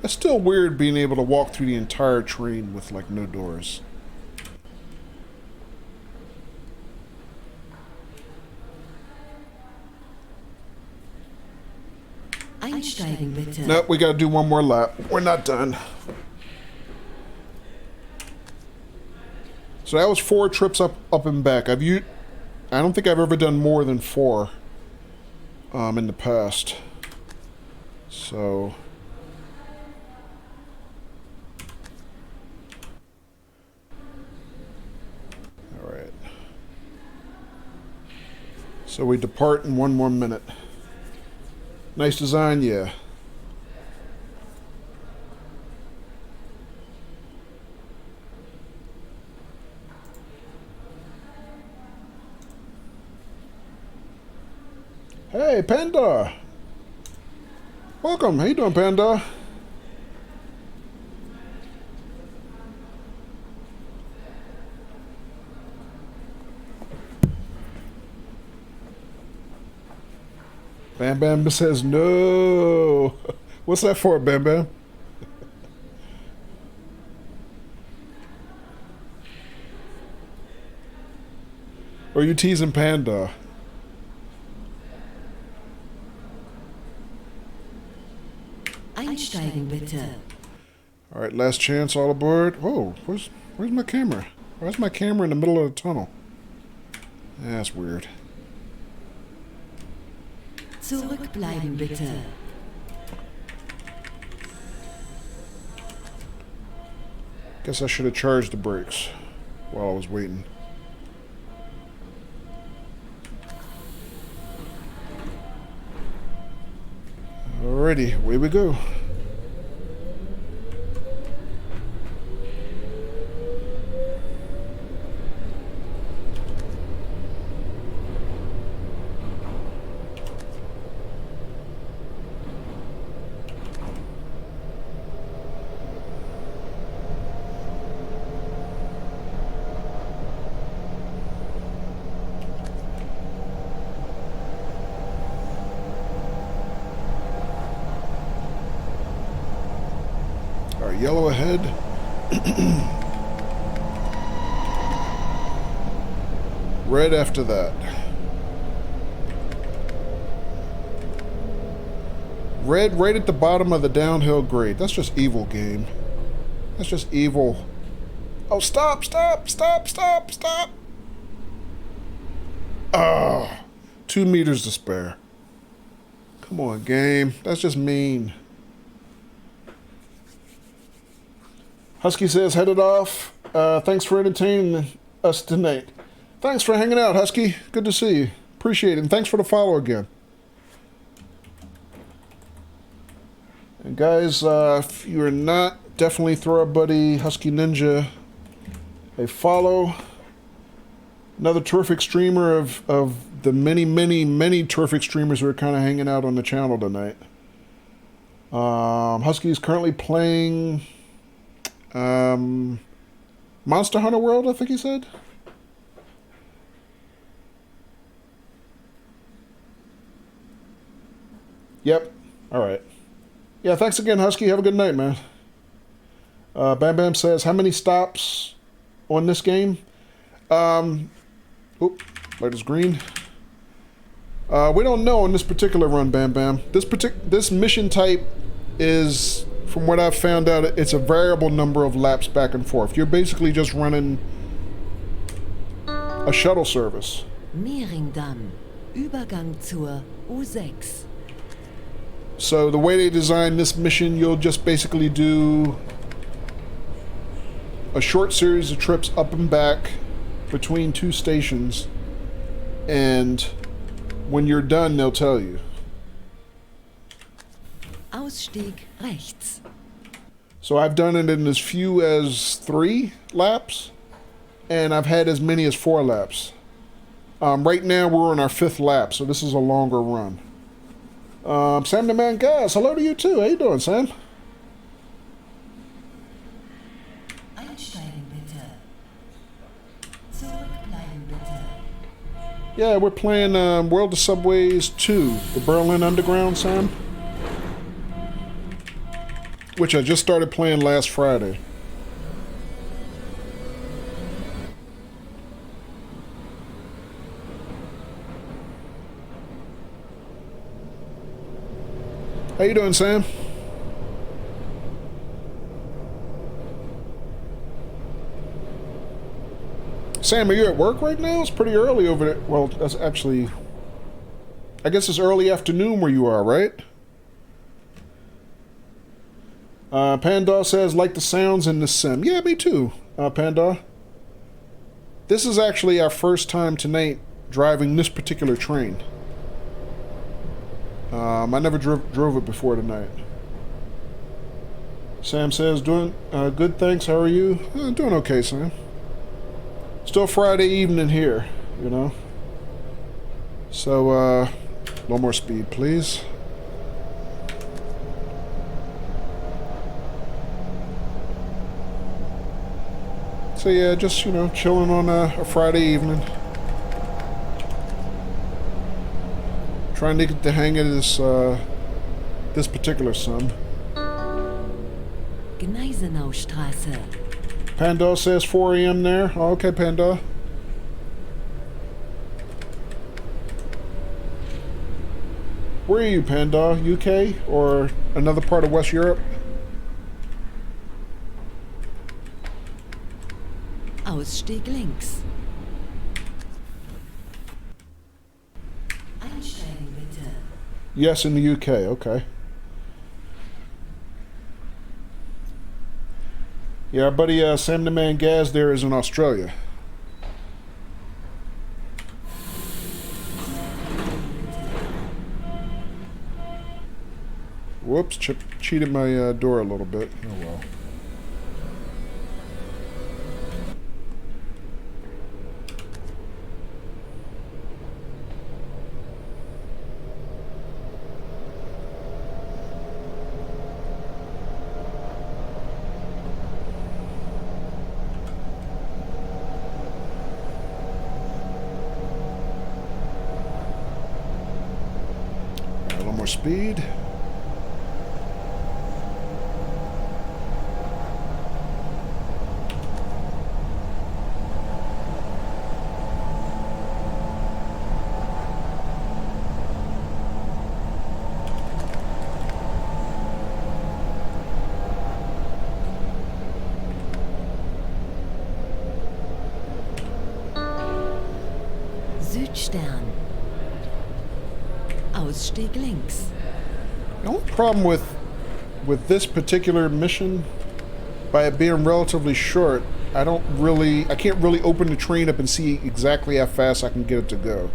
It's still weird being able to walk through the entire train with like no doors. Einsteigen bitte. Nope, we gotta do one more lap. We're not done. So that was 4 trips up and back. I don't think I've ever done more than 4 in the past. So all right. So we depart in 1 more minute. Nice design, yeah. Hey, Panda! Welcome. How you doing, Panda? Bam Bam says no. What's that for, Bam Bam? Or are you teasing Panda? Einsteigen bitte. All right, last chance, all aboard. Whoa, where's my camera? Where's my camera in the middle of the tunnel? That's weird. Zurückbleiben bitte. Guess I should have charged the brakes while I was waiting. Alrighty, away we go. Yellow ahead. Red after that. Red right at the bottom of the downhill grade. That's just evil, game. That's just evil. Oh, stop, stop, stop, stop, stop. Ah, 2 meters to spare. Come on, game. That's just mean. Husky says, headed off. Thanks for entertaining us tonight. Thanks for hanging out, Husky. Good to see you. Appreciate it. And thanks for the follow again. And guys, if you are not, definitely throw our buddy Husky Ninja a follow. Another terrific streamer of the many terrific streamers who are kind of hanging out on the channel tonight. Husky is currently playing Monster Hunter World, I think he said. Yep. All right. Yeah, thanks again, Husky. Have a good night, man. Bam Bam says, how many stops on this game? Oop, light is green. We don't know on this particular run, Bam Bam. This mission type is, from what I've found out, it's a variable number of laps back and forth. You're basically just running a shuttle service. Mehringdamm. Übergang zur U6. So the way they designed this mission, you'll just basically do a short series of trips up and back between 2 stations, and when you're done, they'll tell you. Ausstieg rechts. So I've done it in as few as 3 laps, and I've had as many as 4 laps. Right now we're on our 5th lap, so this is a longer run. Sam the Man Gas, hello to you too. How you doing, Sam? Einsteigen bitte. Zurückbleiben bitte. Yeah, we're playing World of Subways 2, the Berlin Underground, Sam. Which I just started playing last Friday. How you doing, Sam? Sam, are you at work right now? It's pretty early over there. Well, that's actually... I guess it's early afternoon where you are, right? Pandar says, like the sounds in the sim. Yeah, me too, Pandar. This is actually our first time tonight driving this particular train. I never drove it before tonight. Sam says, doing good, thanks. How are you? Doing okay, Sam. Still Friday evening here, you know. So, a little more speed, please. So yeah, just, you know, chilling on a Friday evening. Trying to get the hang of this, this particular sim. Gneisenaustraße. Pandar says 4 a.m. there. Oh, okay, Pandar. Where are you, Pandar? UK or another part of West Europe? Ausstieg links. Einsteigen bitte. Yes, in the UK. Okay. Yeah, our buddy Sam the Man Gaz there is in Australia. Whoops, cheated my door a little bit. Oh well. A little more speed. Südstern. Ausstieg links. The only problem with this particular mission, by it being relatively short, I can't really open the train up and see exactly how fast I can get it to go.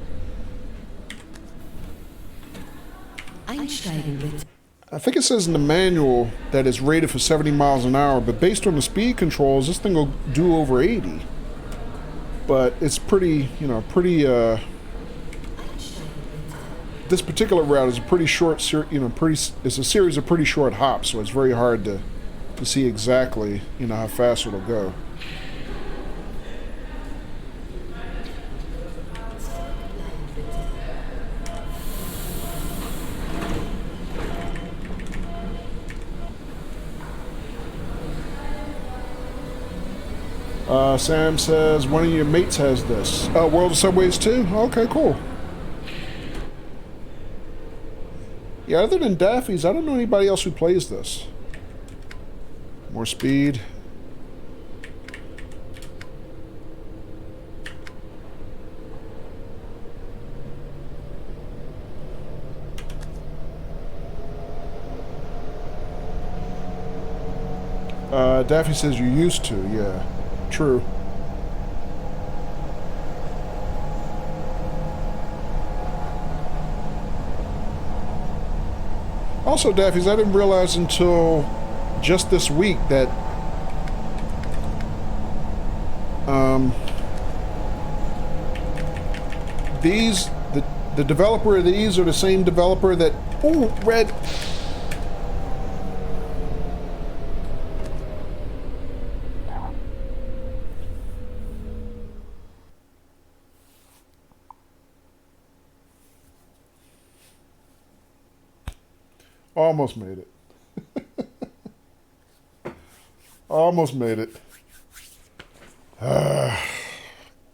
Einsteigen bitte. I think it says in the manual that it's rated for 70 miles an hour, but based on the speed controls, this thing will do over 80. But it's pretty, this particular route is a pretty short, it's a series of pretty short hops, so it's very hard to see exactly, how fast it'll go. Sam says one of your mates has this. World of Subways 2? Okay, cool. Yeah, other than Daffy's, I don't know anybody else who plays this. More speed. Daffy says you used to, yeah. True. Also, Daffy's, I didn't realize until just this week that the developer of these are the same developer that red. Almost made it. Almost made it.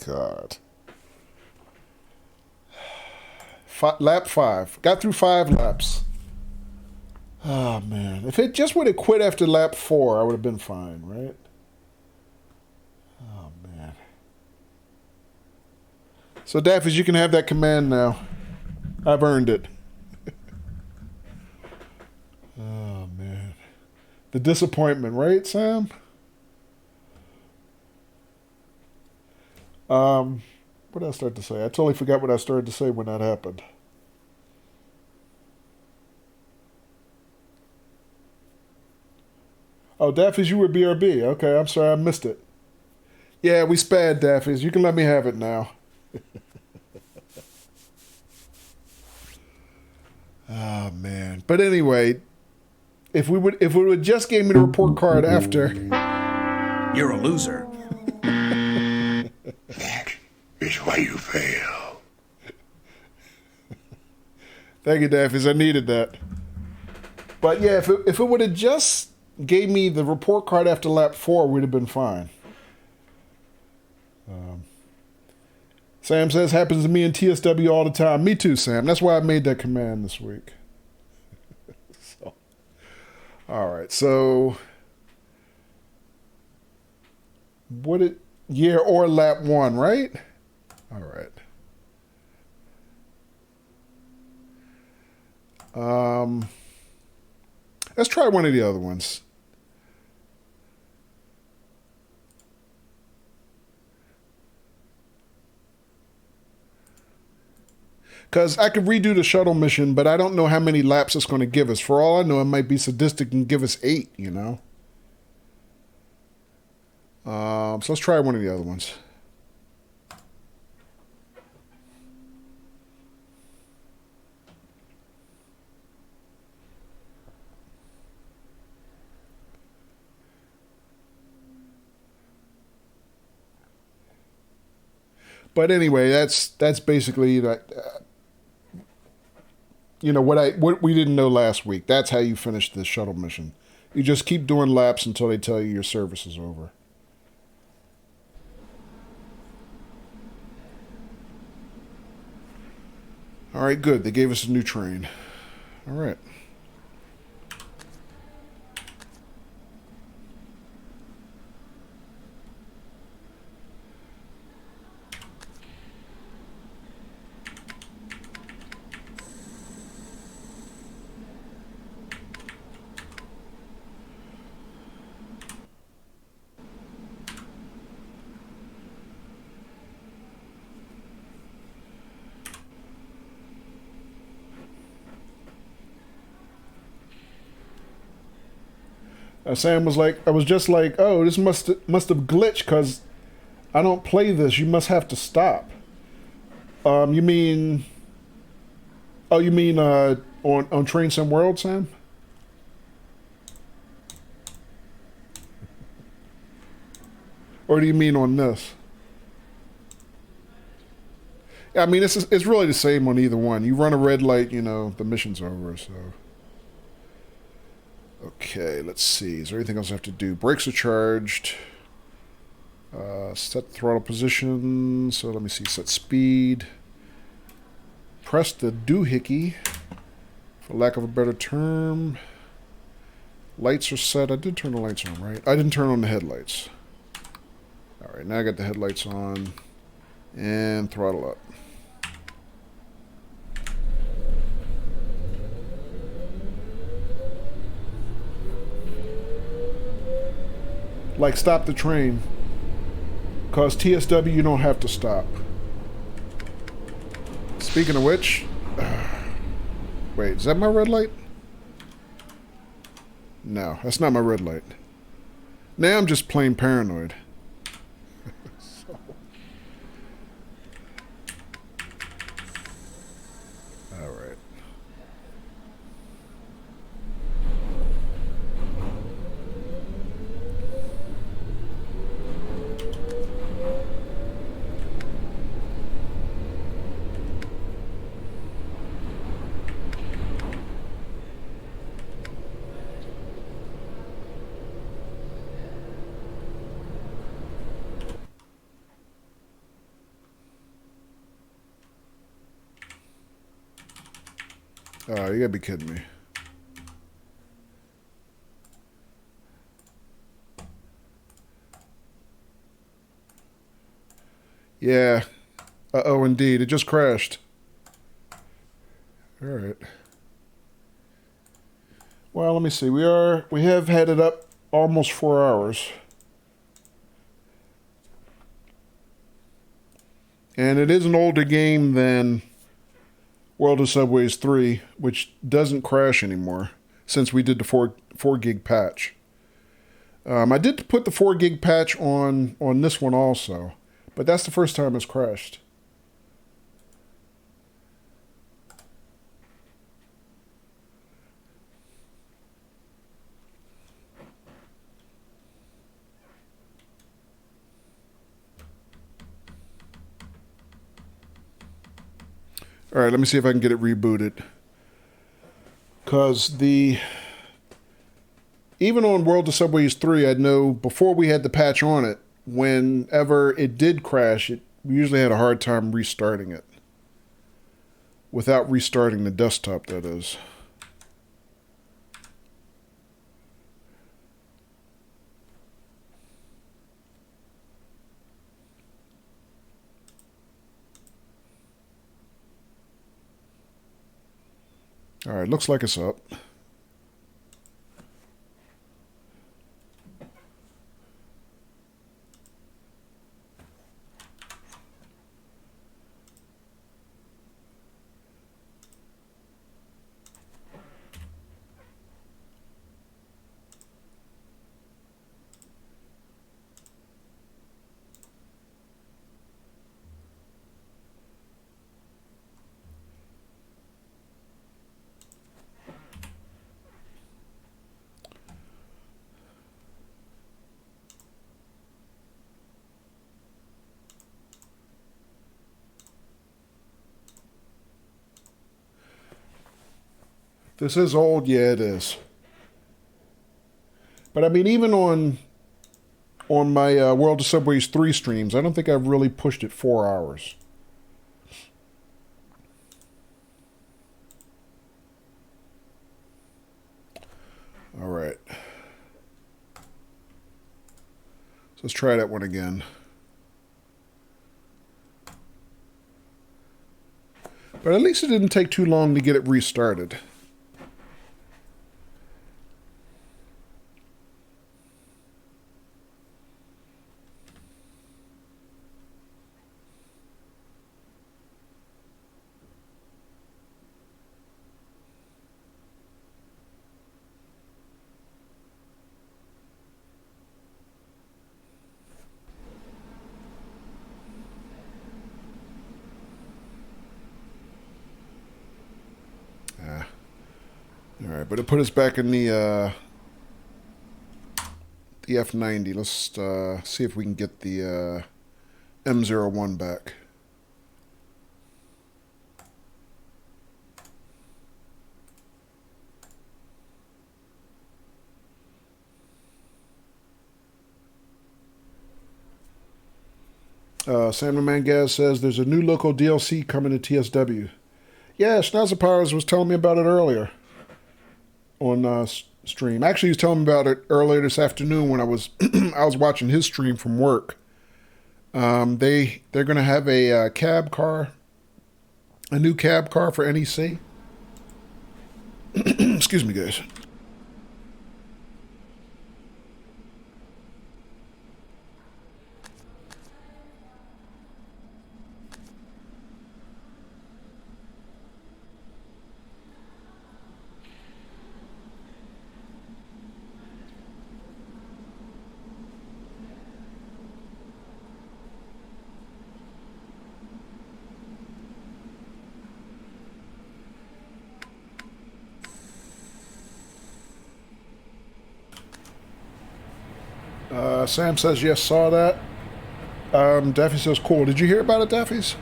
God. Lap 5. Got through 5 laps. Oh, man. If it just would have quit after lap 4, I would have been fine, right? Oh, man. So, Daffys, you can have that command now. I've earned it. Oh, man. The disappointment, right, Sam? What did I start to say? I totally forgot what I started to say when that happened. Oh, Daffys, you were BRB. Okay, I'm sorry, I missed it. Yeah, we spad, Daffys. You can let me have it now. Oh, man. But anyway, if it would just gave me the report card after. You're a loser. That is why you fail. Thank you, Daffys. I needed that. But yeah, if it would have just gave me the report card after lap 4, we'd have been fine. Sam says, happens to me in TSW all the time. Me too, Sam. That's why I made that command this week. All right, so or lap 1, right? All right. Let's try one of the other ones. Because I could redo the shuttle mission, but I don't know how many laps it's going to give us. For all I know, it might be sadistic and give us 8, So let's try one of the other ones. But anyway, that's basically that. What we didn't know last week. That's how you finish the shuttle mission. You just keep doing laps until they tell you your service is over. All right, good. They gave us a new train. All right. Sam was like, I was just like, oh, this must have glitched because I don't play this. You must have to stop. You mean? Oh, you mean on Train Sim World, Sam? Or do you mean on this? Yeah, I mean it's really the same on either one. You run a red light, you know, the mission's over. So. Okay, let's see. Is there anything else I have to do? Brakes are charged. Set throttle position. So let me see. Set speed. Press the doohickey, for lack of a better term. Lights are set. I did turn the lights on, right? I didn't turn on the headlights. Alright, now I got the headlights on. And throttle up. Like, stop the train. Because TSW, you don't have to stop. Speaking of which... wait, is that my red light? No, that's not my red light. Now I'm just plain paranoid. So. Alright. Oh, you gotta be kidding me. Yeah. Uh-oh, indeed. It just crashed. Alright. Well, let me see. We have had it up almost 4 hours. And it is an older game than World of Subways 3, which doesn't crash anymore since we did the 4 gig patch. I did put the 4 gig patch on this one also, but that's the first time it's crashed. All right, let me see if I can get it rebooted. Because even on World of Subways 3, I know before we had the patch on it, whenever it did crash, we usually had a hard time restarting it. Without restarting the desktop, that is. All right, looks like it's up. This is old, yeah, it is. But I mean, even on my World of Subways 3 streams, I don't think I've really pushed it 4 hours. All right. So let's try that one again. But at least it didn't take too long to get it restarted. Alright, but it put us back in the F90. Let's see if we can get the M01 back. Sam the Man Gaz says there's a new local DLC coming to TSW. Yeah, Schnauzer Powers was telling me about it earlier on stream. Actually, he was telling me about it earlier this afternoon when I was I was watching his stream from work. They're going to have a cab car, a new cab car for NEC. Excuse me, guys. Sam says, yes, saw that. Daffy says, cool. Did you hear about it, Daffy's?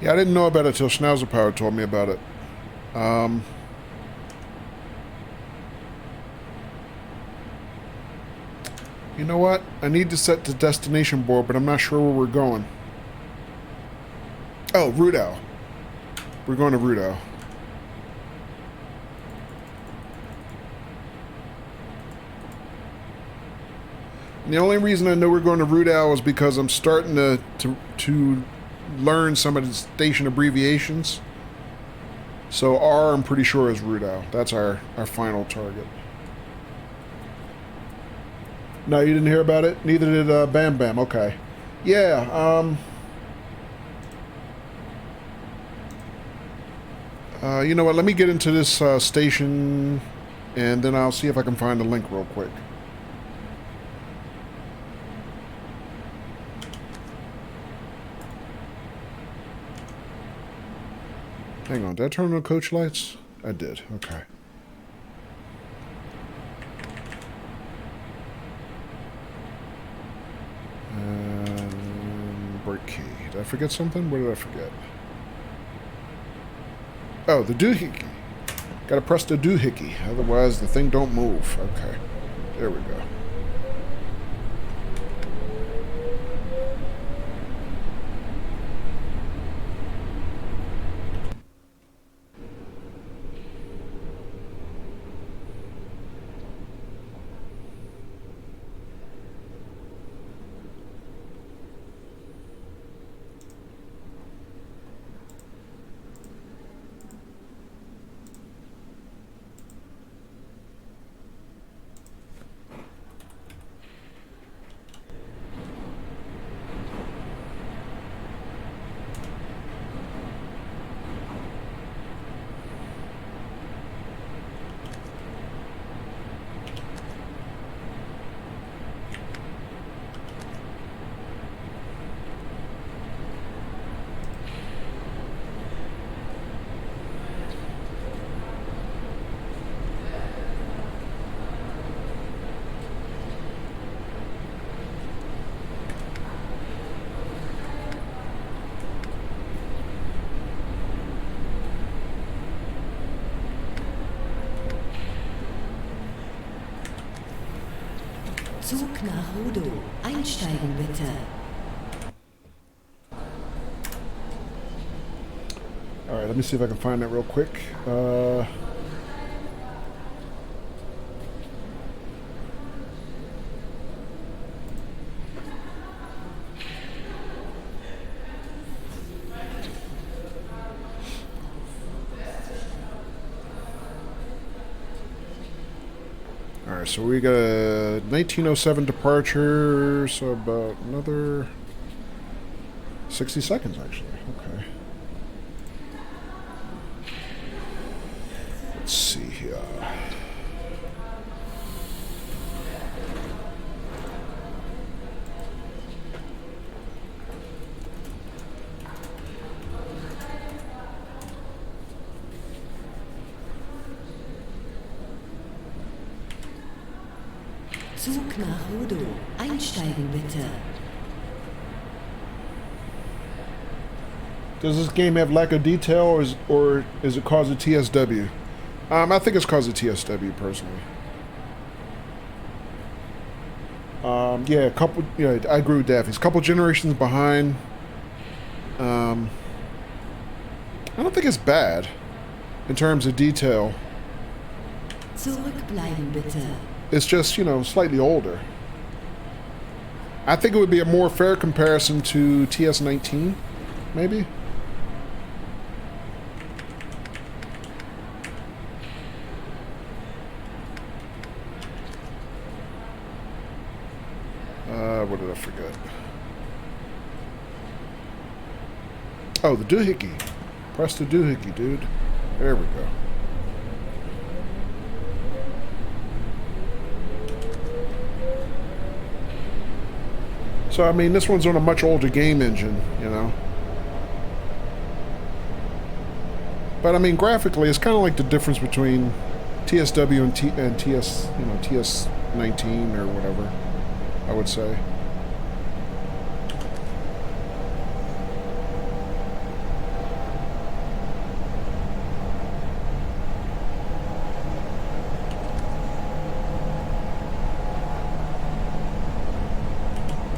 Yeah, I didn't know about it till Schnauzer Power told me about it. You know what? I need to set the destination board, but I'm not sure where we're going. Oh, Rudau. We're going to Rudau. And the only reason I know we're going to Rudau is because I'm starting to learn some of the station abbreviations. So R, I'm pretty sure, is Rudau. That's our final target. No, you didn't hear about it? Neither did Bam Bam. Okay. Yeah, you know what? Let me get into this station, and then I'll see if I can find the link real quick. Hang on, did I turn on coach lights? I did, okay. Break key. Did I forget something? What did I forget? Oh, the doohickey. Gotta press the doohickey, otherwise the thing don't move. Okay, there we go. Zug nach Rudo. Einsteigen bitte. Alright, let me see if I can find that real quick. Alright, so we got a 1907 departure, so about another 60 seconds actually. Okay. Let's see here. Zug nach Rudo. Einsteigen bitte. Does this game have lack of detail, or is it cause of TSW? I think it's cause of TSW personally. Yeah, a couple. Yeah, I agree with Daffy's. A couple generations behind. I don't think it's bad in terms of detail. Zurückbleiben bitte. It's just, you know, slightly older. I think it would be a more fair comparison to TS19, maybe. What did I forget? Oh, the doohickey. Press the doohickey, dude. There we go. So, I mean, this one's on a much older game engine, you know. But, I mean, graphically, it's kind of like the difference between TSW and TS, you know, TS19 or whatever, I would say.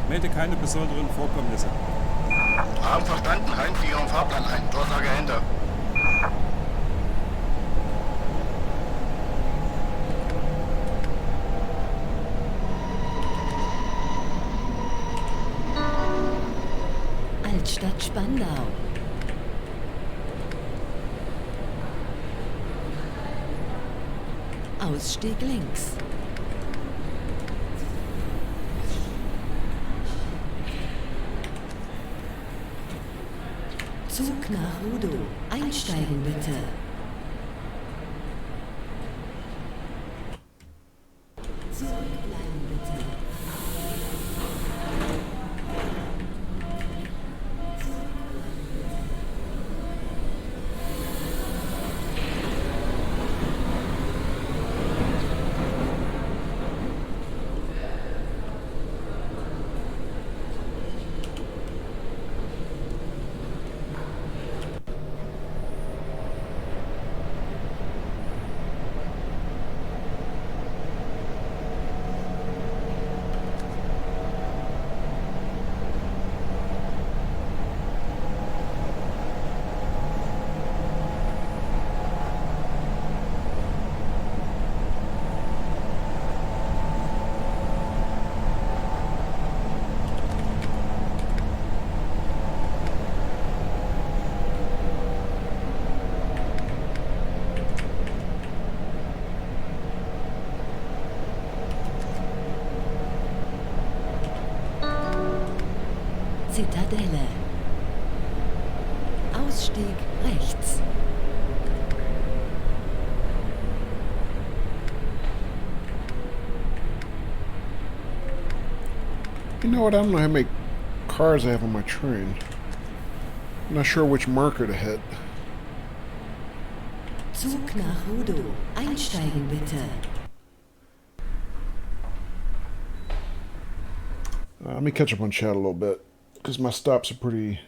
Melde keine besonderen Vorkommnisse. Haben verstanden, Hein, für Ihren Fahrplan ein. Durchsage Ende. Altstadt Spandau. Ausstieg links. Zug nach Rudo. Einsteigen bitte. Zurückbleiben bitte. Zitadelle. Ausstieg rechts. You know what? I don't know how many cars I have on my train. I'm not sure which marker to hit. Zug nach Rudo. Einsteigen bitte. Let me catch up on chat a little bit, because my stops are pretty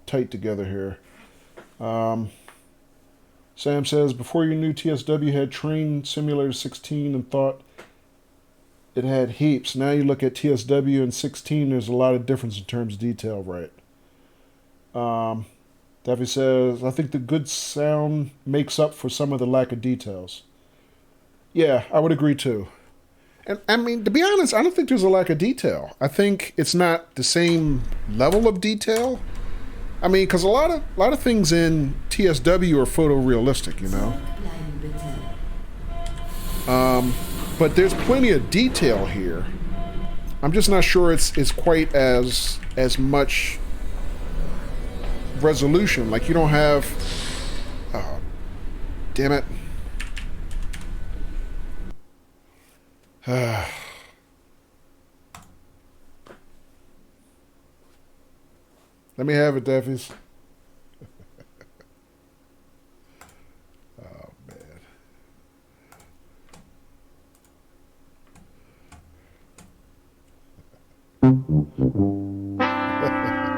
tight together here. Sam says, before you knew TSW had Train Simulator 16 and thought it had heaps. Now you look at TSW and 16, there's a lot of difference in terms of detail, right? Daffy says, I think the good sound makes up for some of the lack of details. Yeah, I would agree too. And I mean, to be honest, I don't think there's a lack of detail. I think it's not the same level of detail. I mean, because a lot of things in TSW are photorealistic, you know. But there's plenty of detail here. I'm just not sure it's quite as much resolution. Like, you don't have. Oh, damn it. Let me have it, Daffies. Oh, man.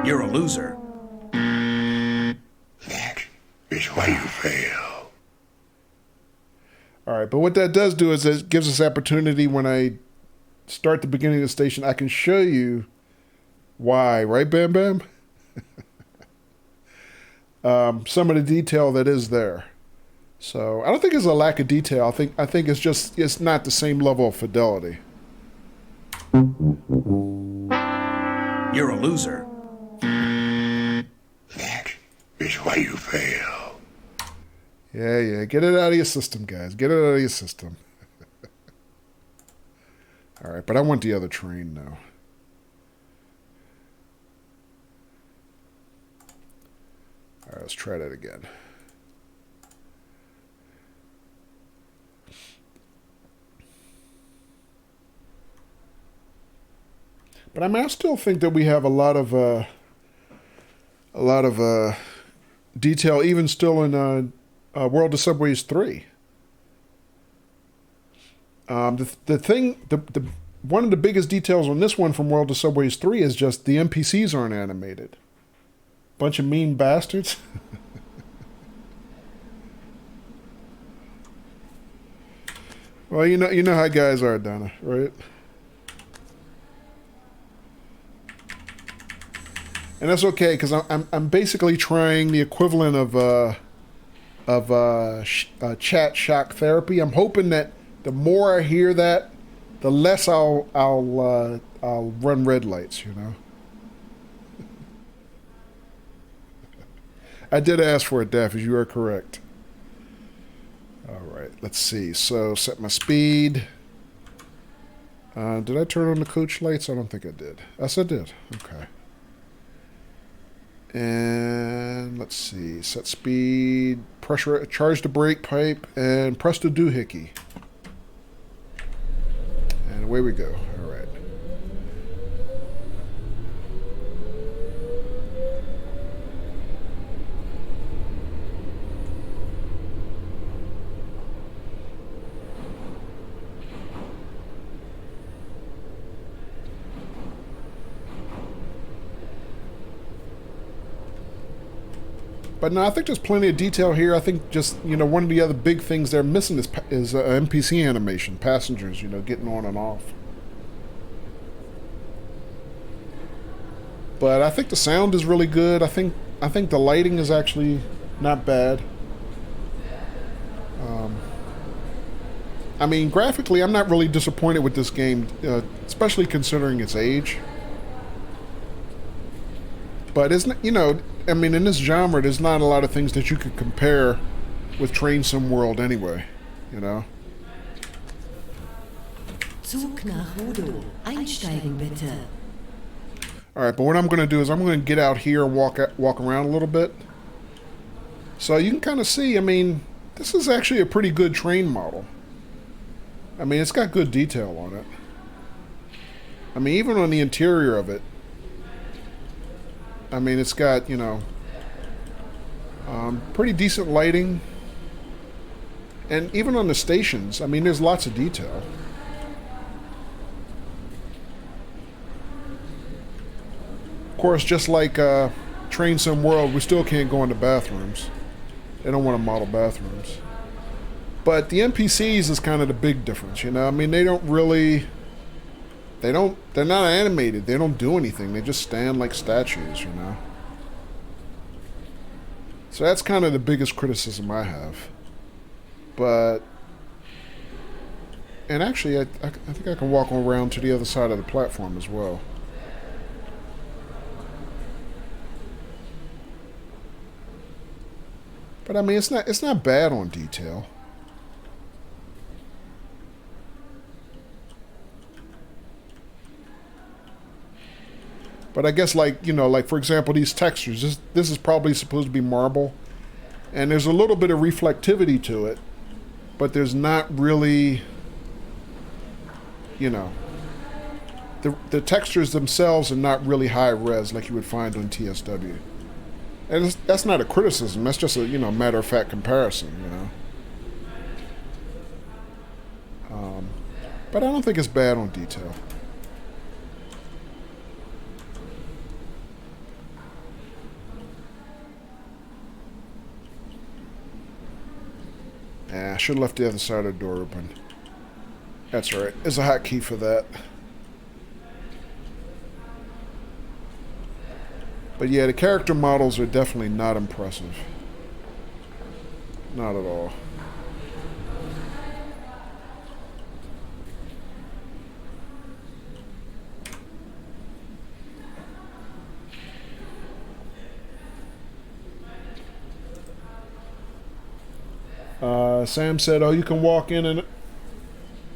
You're a loser. That is why you fail. All right, but what that does do is it gives us opportunity when I start the beginning of the station, I can show you why, right, Bam Bam? Some of the detail that is there. So I don't think it's a lack of detail. I think it's just it's not the same level of fidelity. You're a loser. That is why you fail. Yeah. Get it out of your system, guys. Get it out of your system. All right, but I want the other train now. All right, let's try that again. But I mean, I still think that we have a lot of detail, even still in World of Subways 3. The one of the biggest details on this one from World of Subways 3 is just the NPCs aren't animated. Bunch of mean bastards. Well, you know how guys are, Donna, right? And that's okay because I'm basically trying the equivalent of chat shock therapy. I'm hoping that the more I hear that, the less I'll run red lights. You know. I did ask for it, Daffy. You are correct. All right, let's see. So set my speed. Did I turn on the coach lights? I don't think I did. Yes, I did. Okay. And let's see. Set speed, pressure, charge the brake pipe, and press the doohickey. And away we go. All right. But no, I think there's plenty of detail here. I think just, one of the other big things they're missing is NPC animation, passengers, getting on and off. But I think the sound is really good. I think the lighting is actually not bad. I mean, graphically, I'm not really disappointed with this game, especially considering its age. But it's not, I mean, in this genre, there's not a lot of things that you could compare with Train Sim World anyway, Zug nach Rudo. Einsteigen bitte. All right, but what I'm going to do is I'm going to get out here and walk around a little bit. So you can kind of see, I mean, this is actually a pretty good train model. I mean, it's got good detail on it. I mean, even on the interior of it, I mean, it's got, pretty decent lighting. And even on the stations, I mean, there's lots of detail. Of course, just like Train Sim World, we still can't go into bathrooms. They don't want to model bathrooms. But the NPCs is kind of the big difference, I mean, they don't really... they're not animated. They don't do anything. They just stand like statues, So that's kind of the biggest criticism I have. But... and actually, I think I can walk around to the other side of the platform as well. But I mean, it's not bad on detail. But I guess, like for example, these textures, this is probably supposed to be marble. And there's a little bit of reflectivity to it. But there's not really, the textures themselves are not really high res like you would find on TSW. And that's not a criticism. That's just a, matter-of-fact comparison, But I don't think it's bad on detail. I should have left the other side of the door open. That's all right. There's a hotkey for that. But yeah, the character models are definitely not impressive. Not at all. Sam said, "Oh, you can walk in and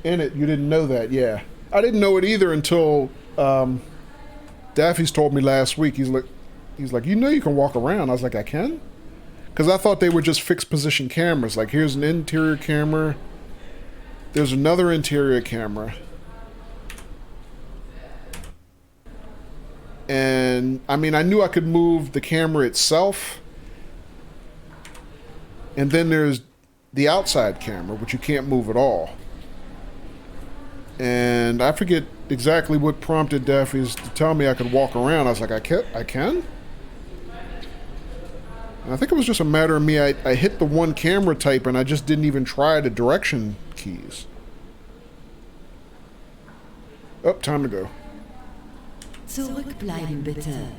in it." You didn't know that, yeah. I didn't know it either until Daffy's told me last week. He's like, you know, you can walk around. I was like, I can, because I thought they were just fixed position cameras. Like, here's an interior camera. There's another interior camera. And I mean, I knew I could move the camera itself. And then there's the outside camera, which you can't move at all. And I forget exactly what prompted Daffy's to tell me I could walk around. I was like, I can? And I think it was just a matter of me. I hit the one camera type and I just didn't even try the direction keys. Oh, time to go. Zurückbleiben bitte.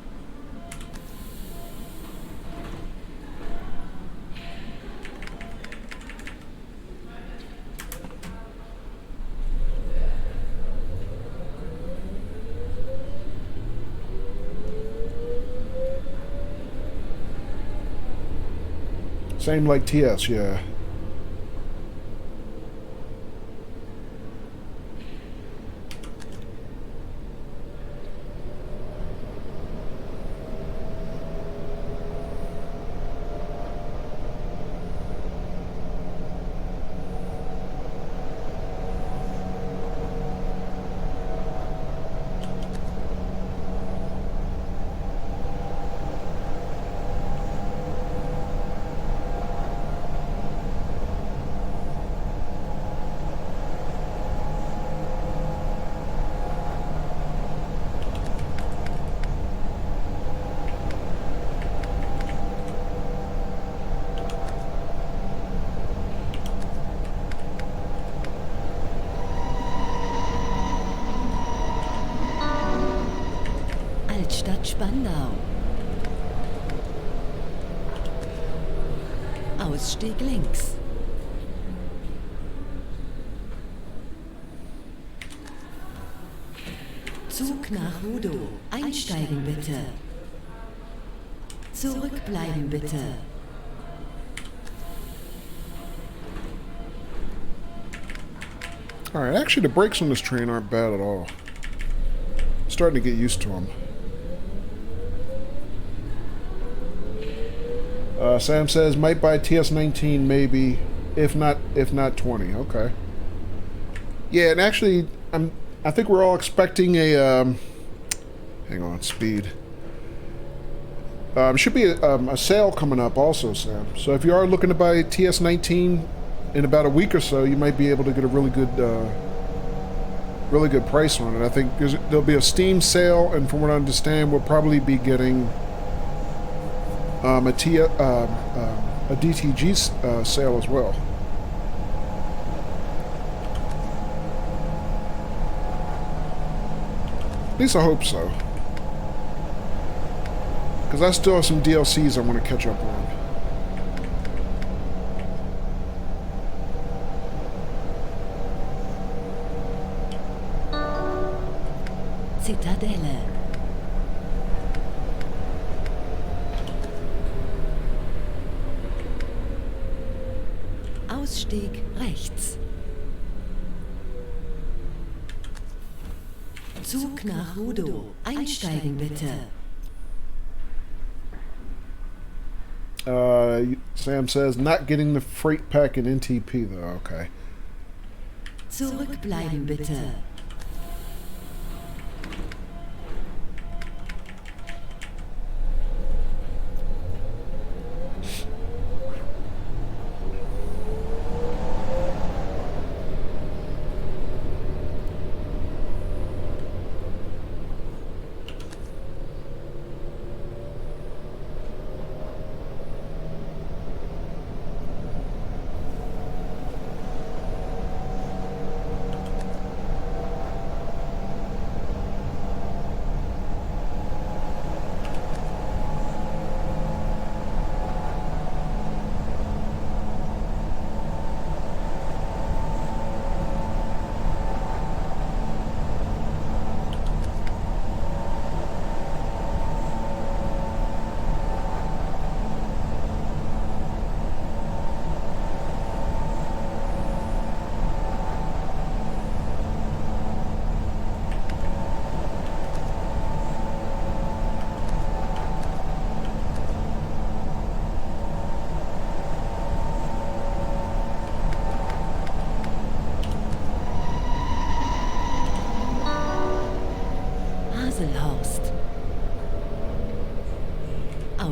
Same like TS, yeah. Altstadt Spandau. Ausstieg links. Zug nach Rudow. Einsteigen bitte. Zurückbleiben bitte. Alright, actually the brakes on this train aren't bad at all. Starting to get used to them. Sam says might buy TS19 maybe, if not 20. Okay. Yeah, and actually I think we're all expecting a hang on, speed. Should be a sale coming up also, Sam. So if you are looking to buy TS19 in about a week or so, you might be able to get a really good price on it. I think there'll be a Steam sale, and from what I understand, we'll probably be getting a DTG sale as well. At least I hope so. Because I still have some DLCs I want to catch up on. Zitadelle. Ausstieg rechts. Zug nach Rudow. Einsteigen bitte. Sam says not getting the freight pack in NTP though. Okay. Zurückbleiben bitte.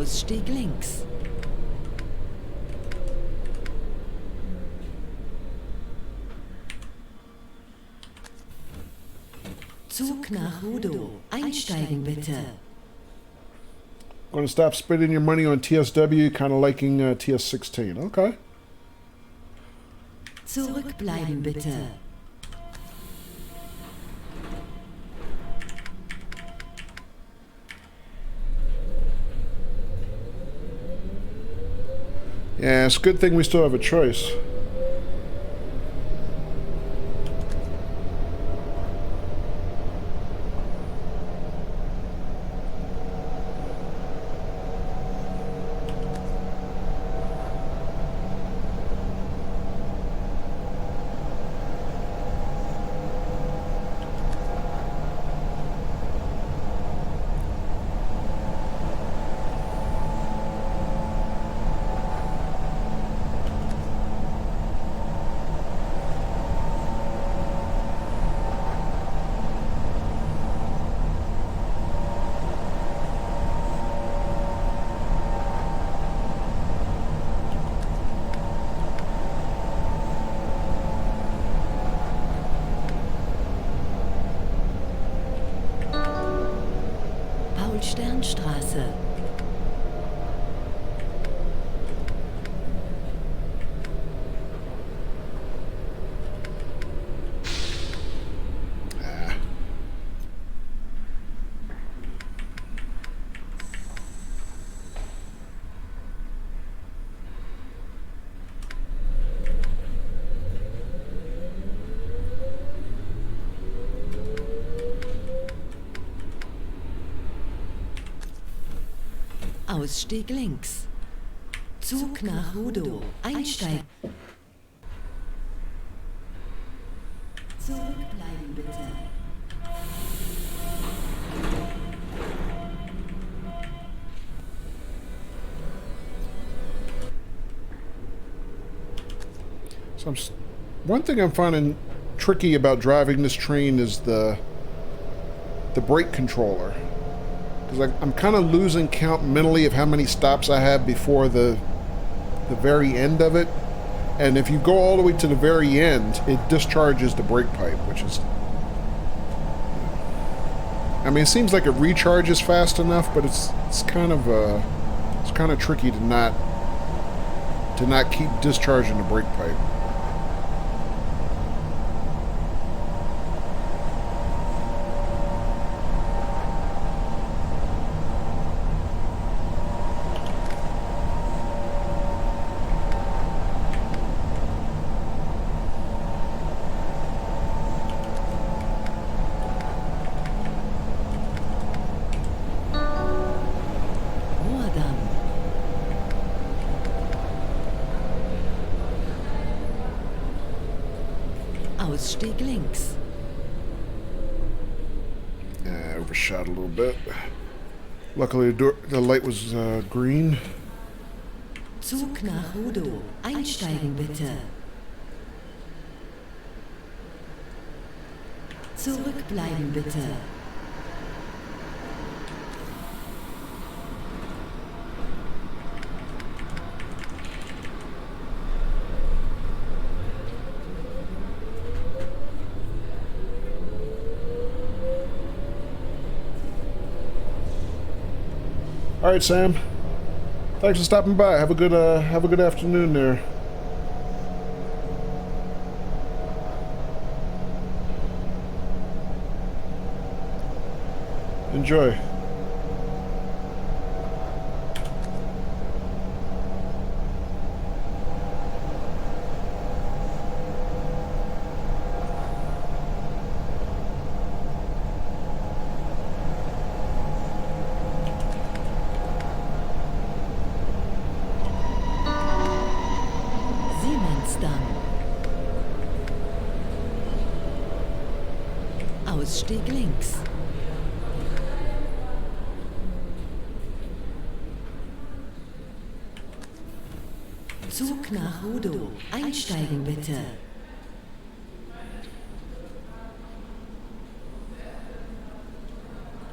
Ausstieg links. Zug nach Rudow. Einsteigen bitte. Going to stop spending your money on TSW, kind of liking TS16. Okay. Zurückbleiben bitte. Yeah, it's a good thing we still have a choice. Sternstraße. Ausstieg links. Zug nach Rudow. Einsteigen. Zurückbleiben bitte. So one thing I'm finding tricky about driving this train is the brake controller. Because I'm kind of losing count mentally of how many stops I have before the very end of it. And if you go all the way to the very end, it discharges the brake pipe, which is... I mean, it seems like it recharges fast enough, but it's kind of tricky to not keep discharging the brake pipe. Ausstieg links. Yeah, I overshot a little bit. Luckily, the light was green. Zug nach Rudow. Einsteigen bitte. Zurückbleiben bitte. All right, Sam. Thanks for stopping by. Have a good afternoon there. Enjoy. Ausstieg links. Zug nach Rudow. Einsteigen bitte.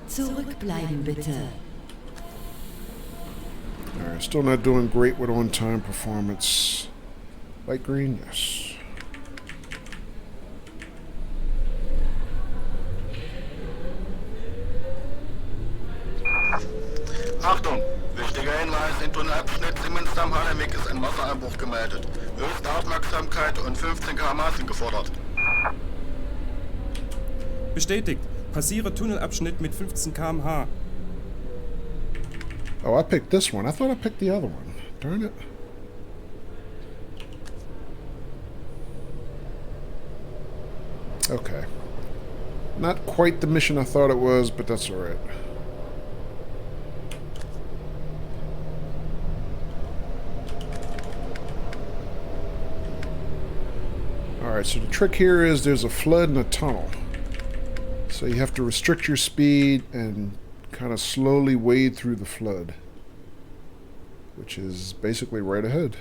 Zurückbleiben bitte. Alright, still not doing great with on-time performance. Light green, yes. Achtung! Wichtiger Hinweis, im Tunnelabschnitt Siemens am Hallenweg ist ein Wassereinbruch gemeldet. Höchste Aufmerksamkeit und 15 km/h sind gefordert. Bestätigt. Passiere Tunnelabschnitt mit 15 km/h. Oh, I picked this one. I thought I picked the other one. Darn it. Okay. Not quite the mission I thought it was, but that's alright. Alright, so the trick here is there's a flood in a tunnel. So you have to restrict your speed and kind of slowly wade through the flood, which is basically right ahead.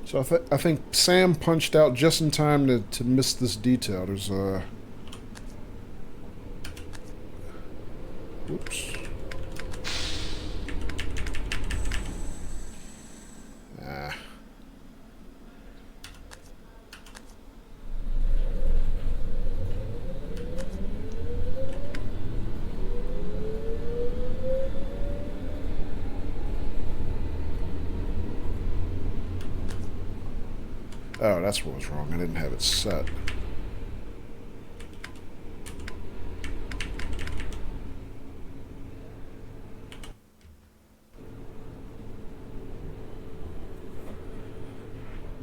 So I think Sam punched out just in time to miss this detail. There's a... Whoops. Ah. Oh, that's what was wrong. I didn't have it set.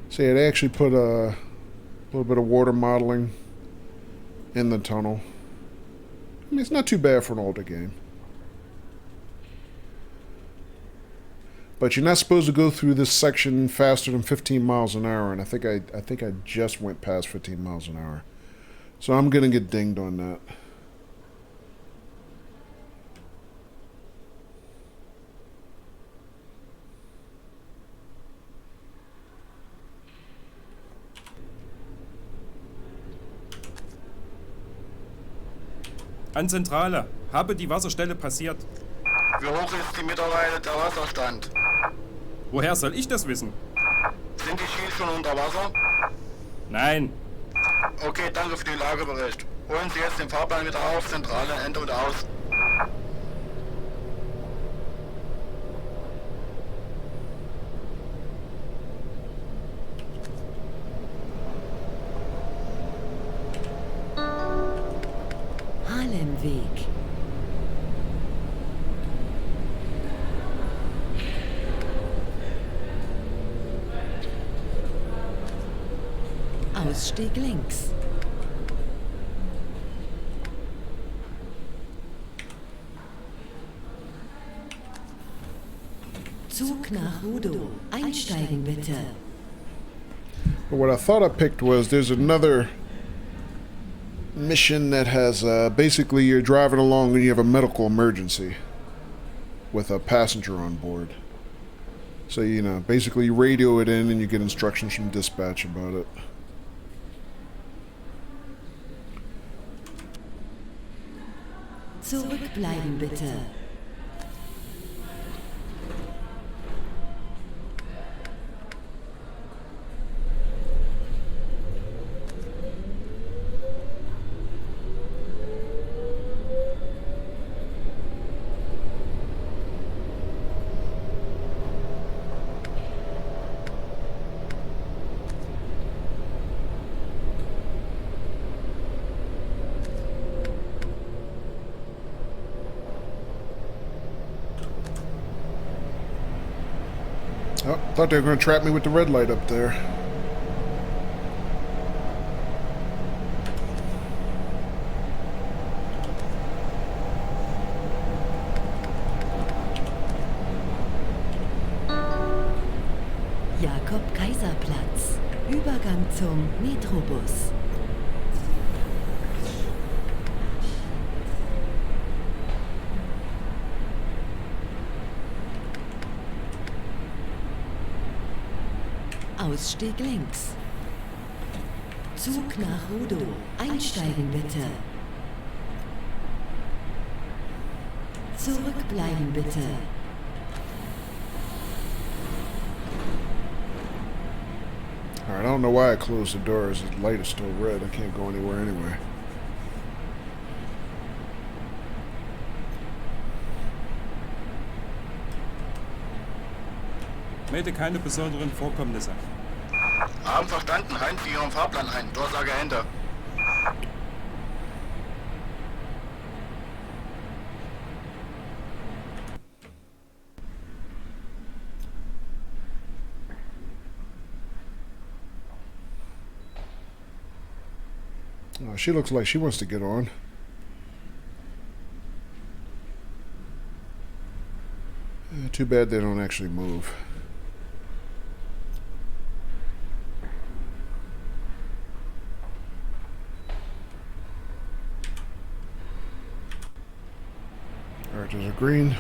See, it actually put a little bit of water modeling in the tunnel. I mean, it's not too bad for an older game. But you're not supposed to go through this section faster than 15 miles an hour, and I think I just went past 15 miles an hour. So I'm gonna get dinged on that. An Zentrale. Habe die Wasserstelle passiert. Wie hoch ist die mittlerweile der Wasserstand? Woher soll ich das wissen? Sind die Schienen schon unter Wasser? Nein. Okay, danke für den Lagebericht. Holen Sie jetzt den Fahrplan wieder auf, Zentrale, Ende und aus. Hallenweg. Ausstieg links. Zug nach Rudo. Einsteigen bitte. But what I thought I picked was there's another mission that has basically you're driving along and you have a medical emergency with a passenger on board. So, you know, basically you radio it in and you get instructions from dispatch about it. Zurückbleiben bitte. Oh, thought they were going to trap me with the red light up there. Jakob-Kaiser-Platz. Übergang zum Metrobus. Ausstieg links. Zug nach Rudow. Einsteigen bitte. Zurückbleiben bitte. Alright, I don't know why I closed the doors. The light is still red. I can't go anywhere anyway. Melde keine besonderen Vorkommnisse. Haben verstanden. Halten Sie Ihren Fahrplan ein. Durchsage Ende. Oh, she looks like she wants to get on. Too bad they don't actually move. Alright, there's a green.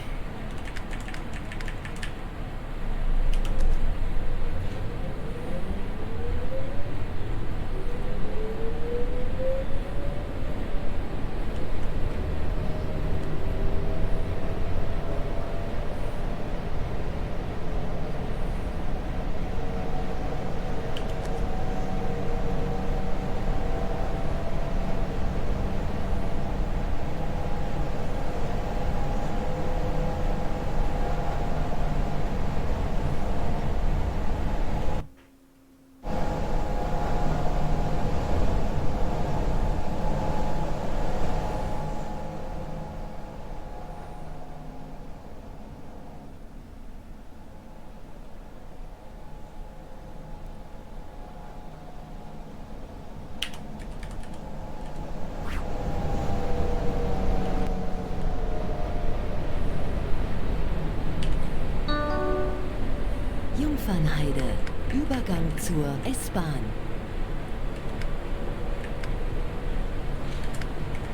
Jungfernheide. Übergang zur S-Bahn.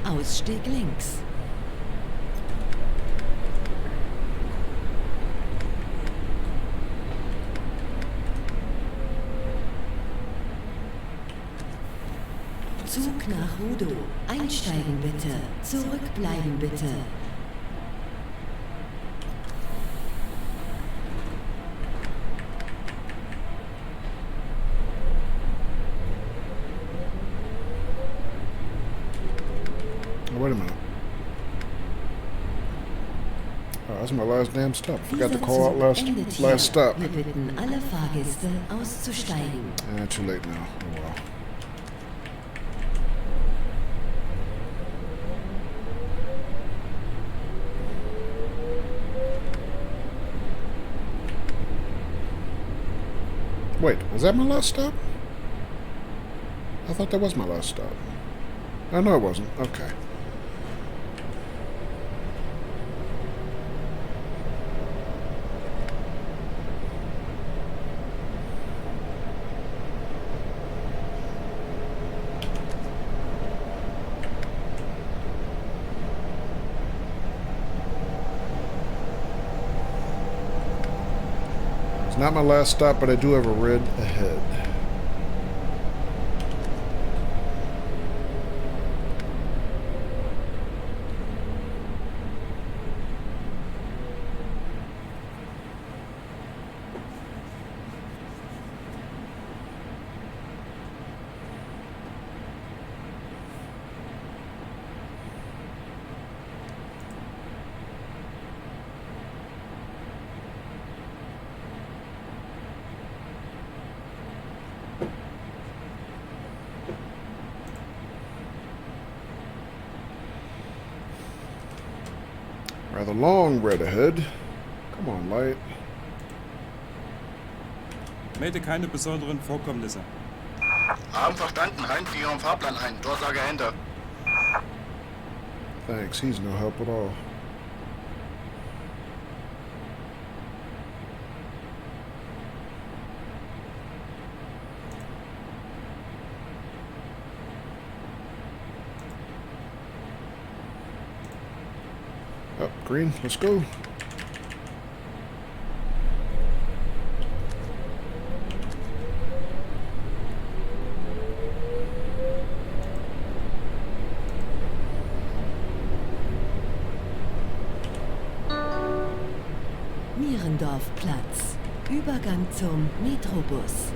Ausstieg links. Zug nach Rudow. Einsteigen bitte. Zurückbleiben bitte. Wait a minute. Oh, that's my last damn stop. Forgot to call out last stop. Wir bitten alle Fahrgäste auszusteigen. Too late now. Oh well. Wait, was that my last stop? I thought that was my last stop. Oh, no, it wasn't. Okay. It's not my last stop, but I do have a red ahead. Rather long red ahead. Come on, light. Melde keine besonderen Vorkommnisse. Haben verstanden. Halten Sie Ihren Fahrplan ein. Durchsage Ende. Thanks, he's no help at all. Up, green, let's go. auf Platz. Übergang zum Metrobus.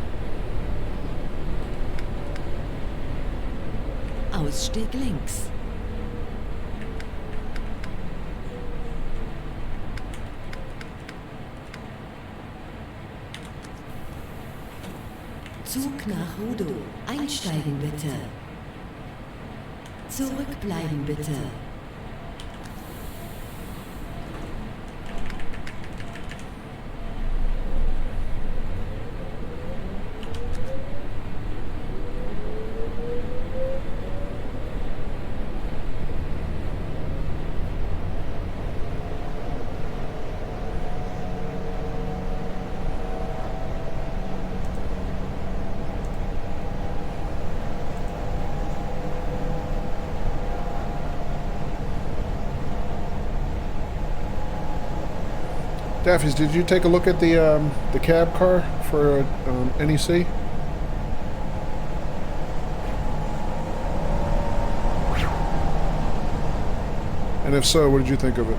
Ausstieg links. Zug nach Rudow. Einsteigen bitte. Zurückbleiben bitte. Daffys, did you take a look at the cab car for NEC? And if so, what did you think of it?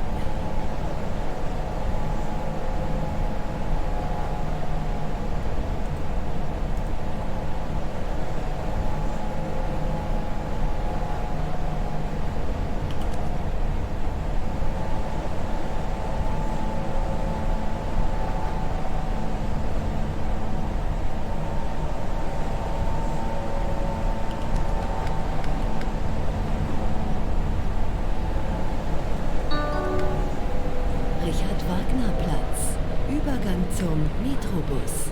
Übergang zum Metrobus.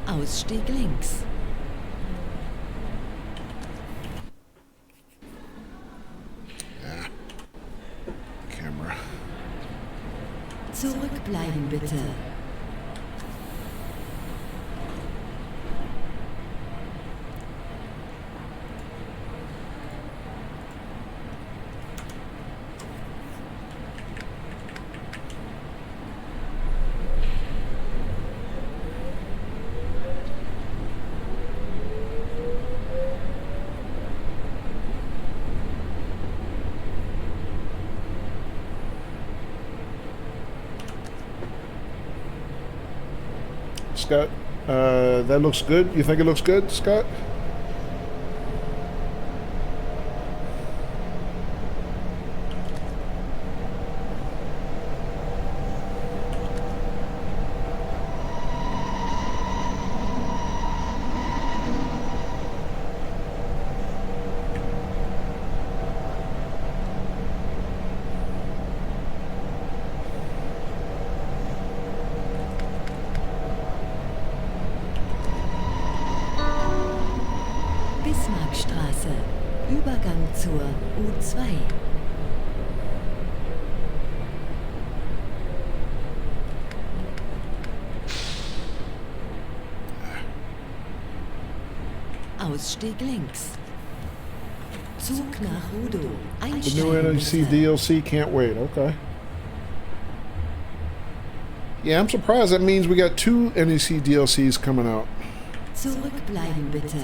Ausstieg links. Camera. Zurückbleiben bitte. Scott, that looks good. You think it looks good, Scott? Bismarckstraße. Übergang zur U2. Ausstieg links. Zug nach Rudow. The new Einsteigen NEC bitte. DLC can't wait. Okay. Yeah, I'm surprised. That means we got 2 NEC DLCs coming out. Zurückbleiben bitte.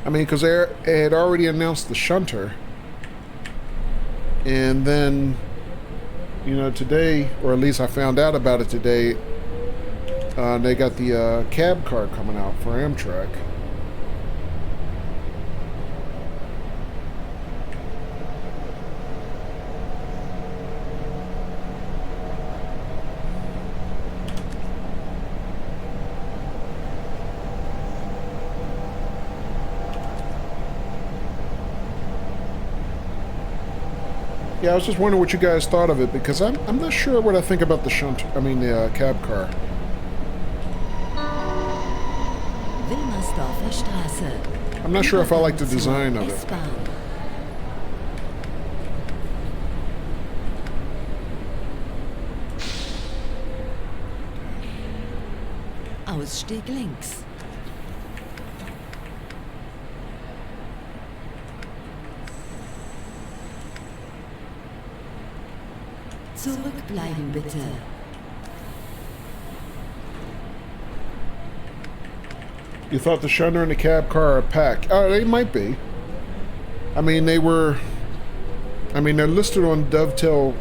I mean, because they had already announced the shunter. And then, you know, today, or at least I found out about it today, they got the cab car coming out for Amtrak. Yeah, I was just wondering what you guys thought of it, because I'm not sure what I think about the the cab car. Wilmersdorfer Straße. I'm not sure if I like the Übergang zur design of it. S-Bahn. Ausstieg links. Zurückbleiben bitte. You thought the shunter and the cab car are a pack? Oh, they might be. I mean, they were I mean, they're listed on Dovetail's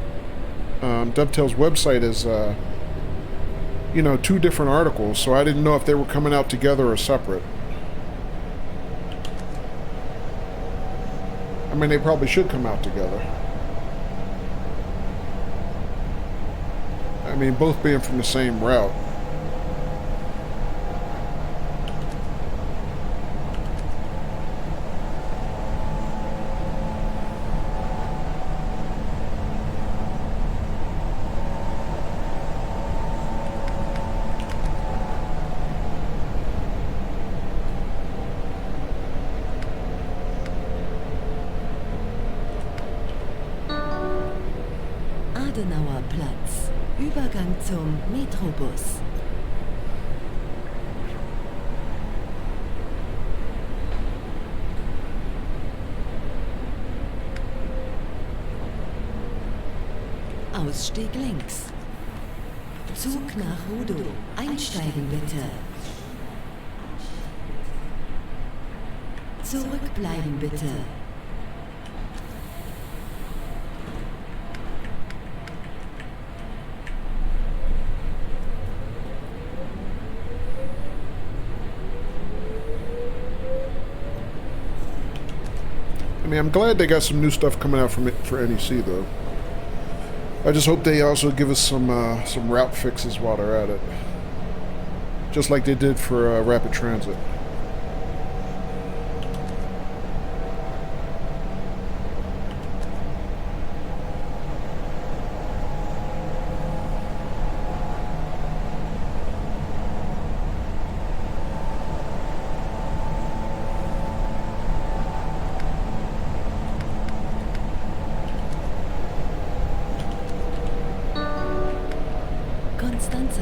website as, you know, 2 different articles, so I didn't know if they were coming out together or separate. I mean, they probably should come out together. I mean, both being from the same route. Platz. Übergang zum Metrobus. Ausstieg links. Zug nach Rudow. Einsteigen bitte. Zurückbleiben bitte. I mean, I'm glad they got some new stuff coming out for NEC, though. I just hope they also give us some route fixes while they're at it. Just like they did for Rapid Transit.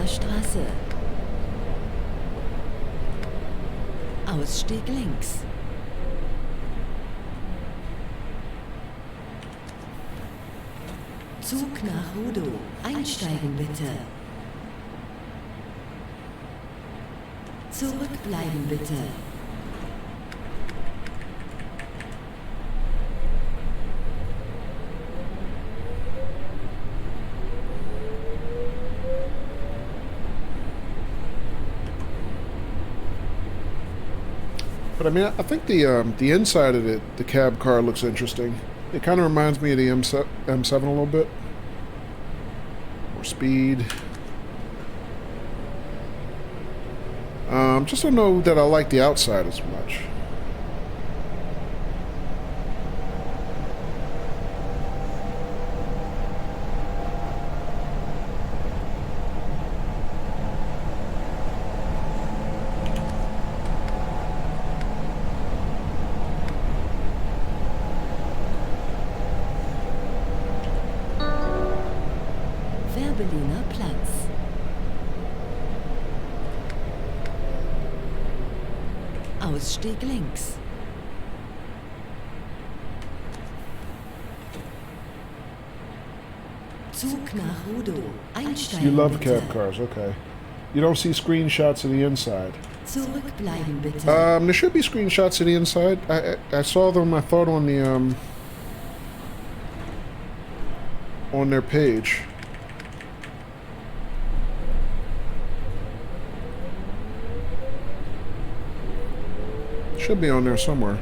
Straße. Ausstieg links. Zug nach Rudow. Einsteigen bitte. Zurückbleiben bitte. But I mean, I think the inside of the cab car looks interesting. It kind of reminds me of the M7 a little bit. More speed. Just don't know that I like the outside as much. Berliner Platz. Ausstieg links. Zug nach Rudow. Einsteigen. You love bitte. cab cars, okay. You don't see screenshots of the inside. Zurückbleiben bitte. There should be screenshots of the inside. I saw them, I thought, on the on their page. Should be on there somewhere.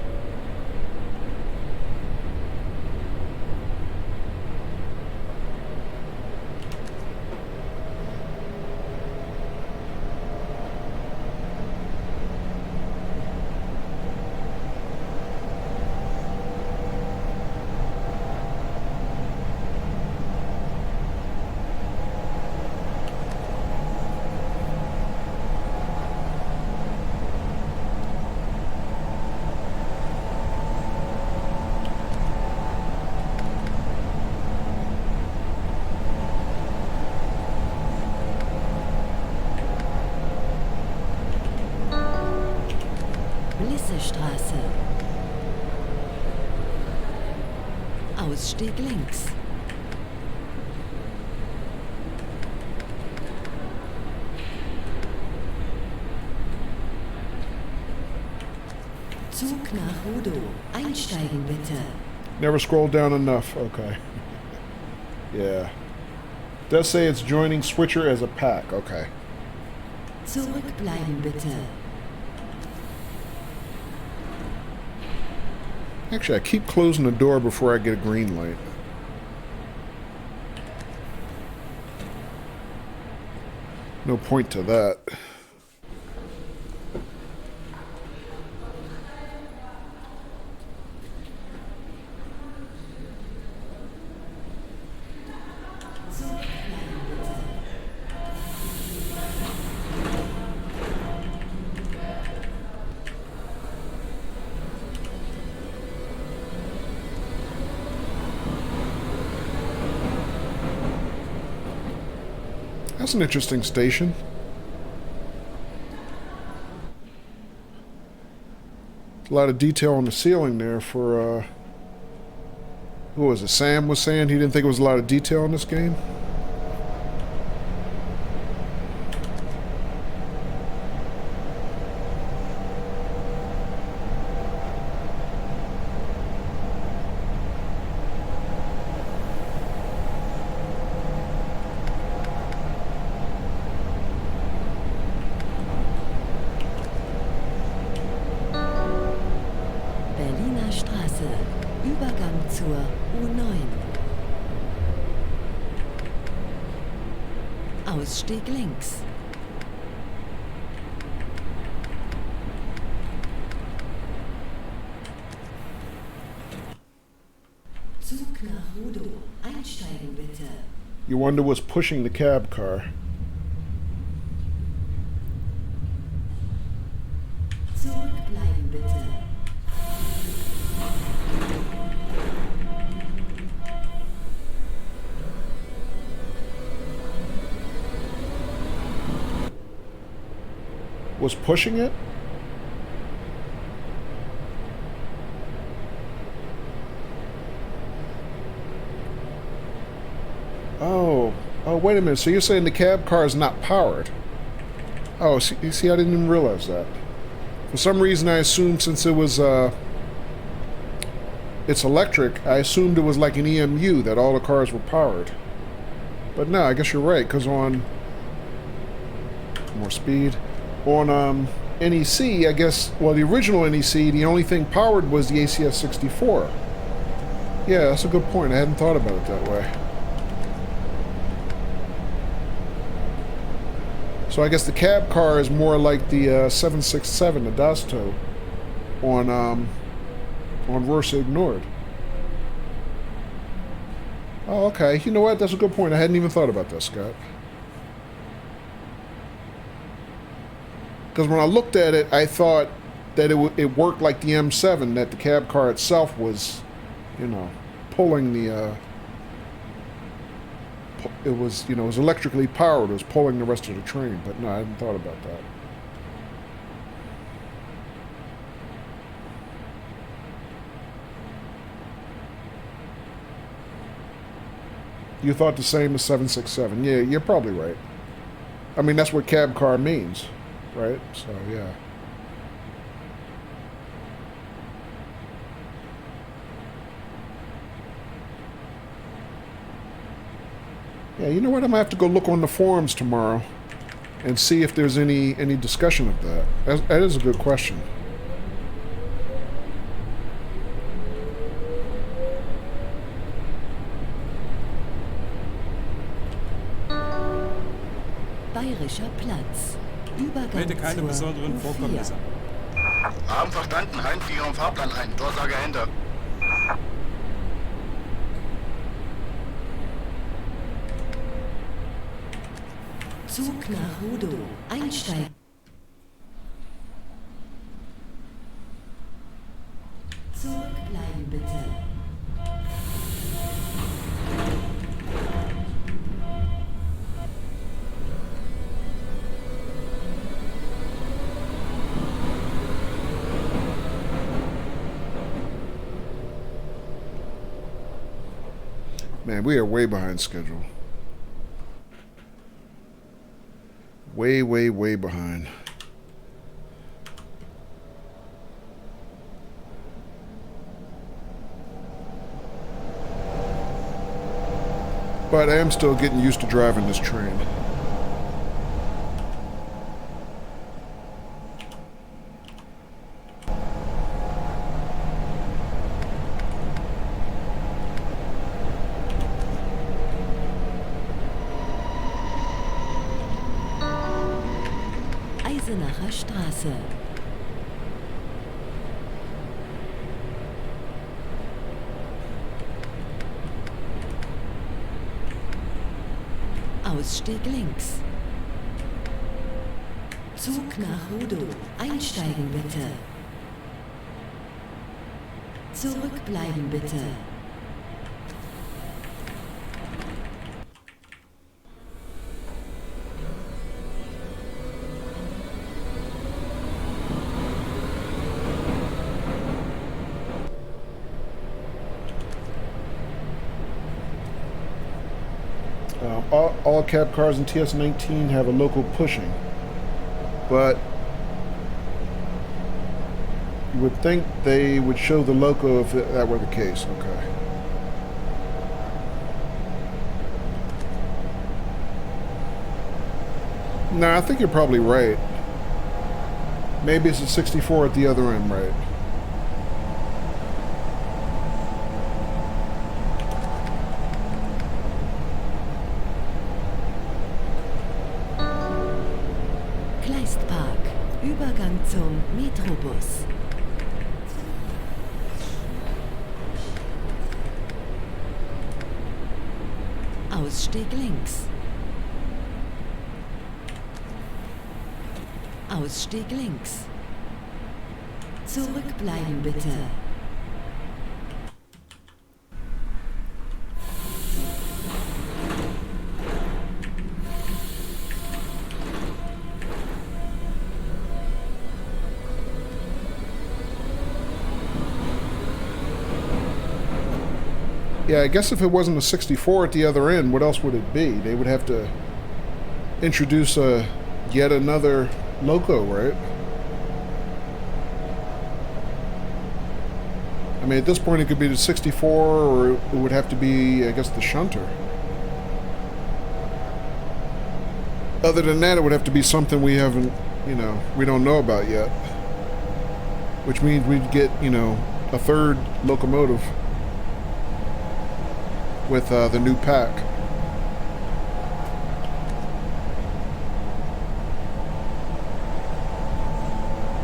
Straße. Ausstieg links. Zug nach Rudow. Einsteigen bitte. Never scrolled down enough. Okay. Yeah. Does say it's joining switcher as a pack. Okay. Zurückbleiben bitte. Actually, I keep closing the door before I get a green light. No point to that. That's an interesting station. A lot of detail on the ceiling there for, who was it? Sam was saying he didn't think it was a lot of detail in this game. Berliner Straße. Übergang zur U9. Ausstieg links. Zug nach Rudow. Einsteigen bitte. You wonder what's pushing the cab car. Zurückbleiben bitte. Was pushing it? Oh, wait a minute. So you're saying the cab car is not powered? Oh, see, you see, I didn't even realize that. For some reason, I assumed since it was, it's electric, I assumed it was like an EMU, that all the cars were powered. But no, I guess you're right, because on... More speed. On, NEC, I guess, well, the original NEC, the only thing powered was the ACS 64. Yeah, that's a good point. I hadn't thought about it that way. So I guess the cab car is more like the 767, the Dasto, on Versa Ignored. Oh, okay. You know what? That's a good point. I hadn't even thought about that, Scott. Because when I looked at it, I thought that it worked like the M7, that the cab car itself was, you know, pulling the... it was, you know, it was electrically powered. It was pulling the rest of the train. But no, I hadn't thought about that. You thought the same as 767. Yeah, you're probably right. I mean, that's what cab car means, right? So, yeah. Yeah, you know what? I'm going to have to go look on the forums tomorrow and see if there's any discussion of that. That is a good question. Bayerischer Platz. Übergang Melde keine zur besonderen U4. Vorkommnisse. Haben verstanden, halten Sie Ihren Fahrplan ein. Durchsage Ende. Zug nach Rudow. Einsteigen. Zurückbleiben bitte. Man, we are way behind schedule. Way, way, way behind. But I am still getting used to driving this train. Eisenacher Straße. Ausstieg links. Zug nach Rudow. Einsteigen bitte. Zurückbleiben bitte. All cab cars in TS19 have a local pushing, but you would think they would show the loco if that were the case. Okay. No, I think you're probably right. Maybe it's a 64 at the other end, right? Kleistpark. Übergang zum Metrobus. Ausstieg links. Ausstieg links. Zurückbleiben bitte. Yeah, I guess if it wasn't a 64 at the other end, what else would it be? They would have to introduce yet another loco, right? I mean, at this point it could be the 64, or it would have to be, I guess, the shunter. Other than that, it would have to be something we haven't, we don't know about yet. Which means we'd get, a third locomotive with the new pack.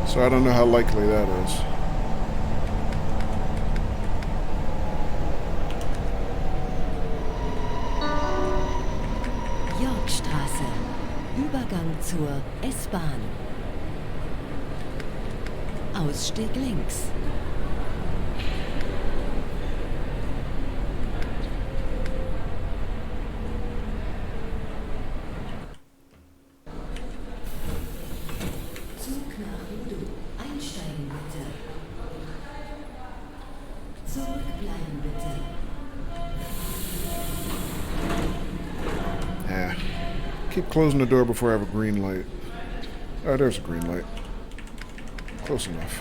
So I don't know how likely that is. Yorkstraße. Übergang zur S-Bahn. Ausstieg links. Zug nach Rudow. Einsteigen bitte. Zurückbleiben bitte. Yeah. Keep closing the door before I have a green light. Oh, there's a green light. Close enough.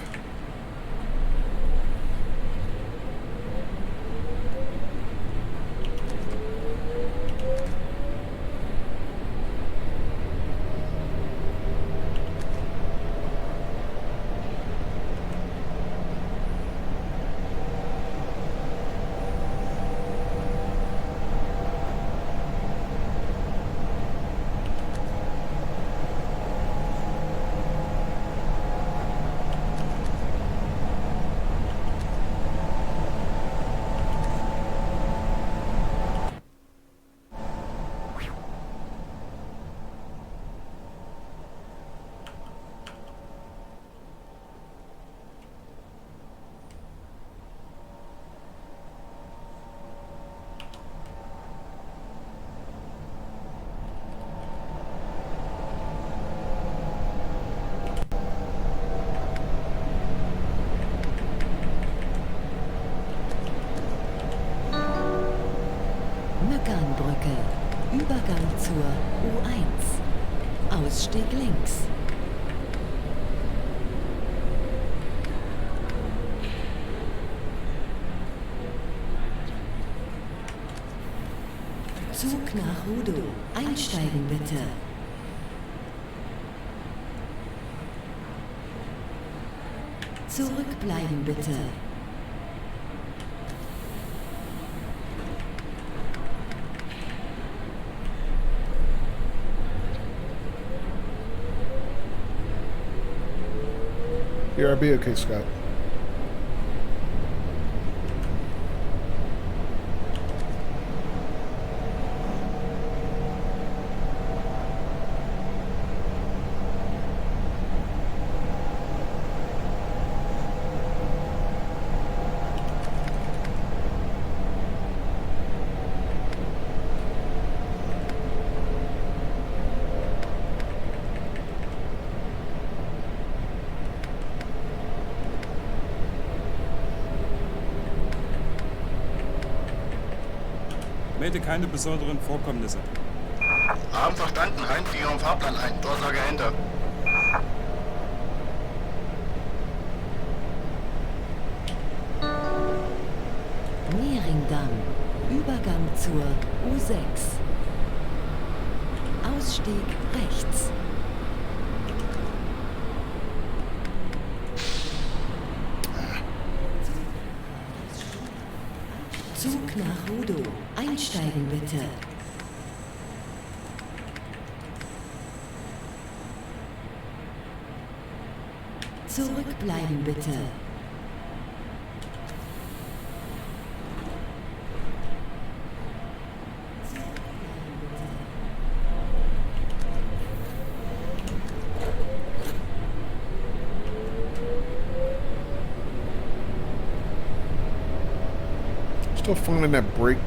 Brücke. Übergang zur U1. Ausstieg links. Zug nach Rudo. Einsteigen bitte. Zurückbleiben bitte. BRB, okay, Scott. Melde keine besonderen Vorkommnisse. Haben verstanden, halten Sie Ihren Fahrplan ein. Durchsage Ende. Mehringdamm. Übergang zur U6. Ausstieg rechts. Zug nach Rudo. Einsteigen bitte. Zurückbleiben bitte. Still finding that brake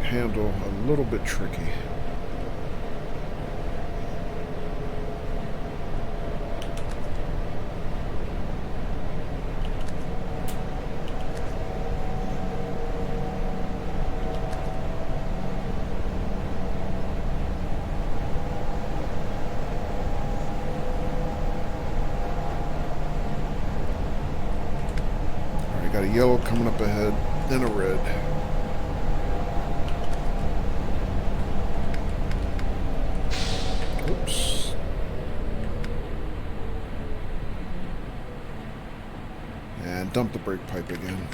handle a little bit tricky. All right, got a yellow coming up ahead, then a red. Oops. And dump the brake pipe again.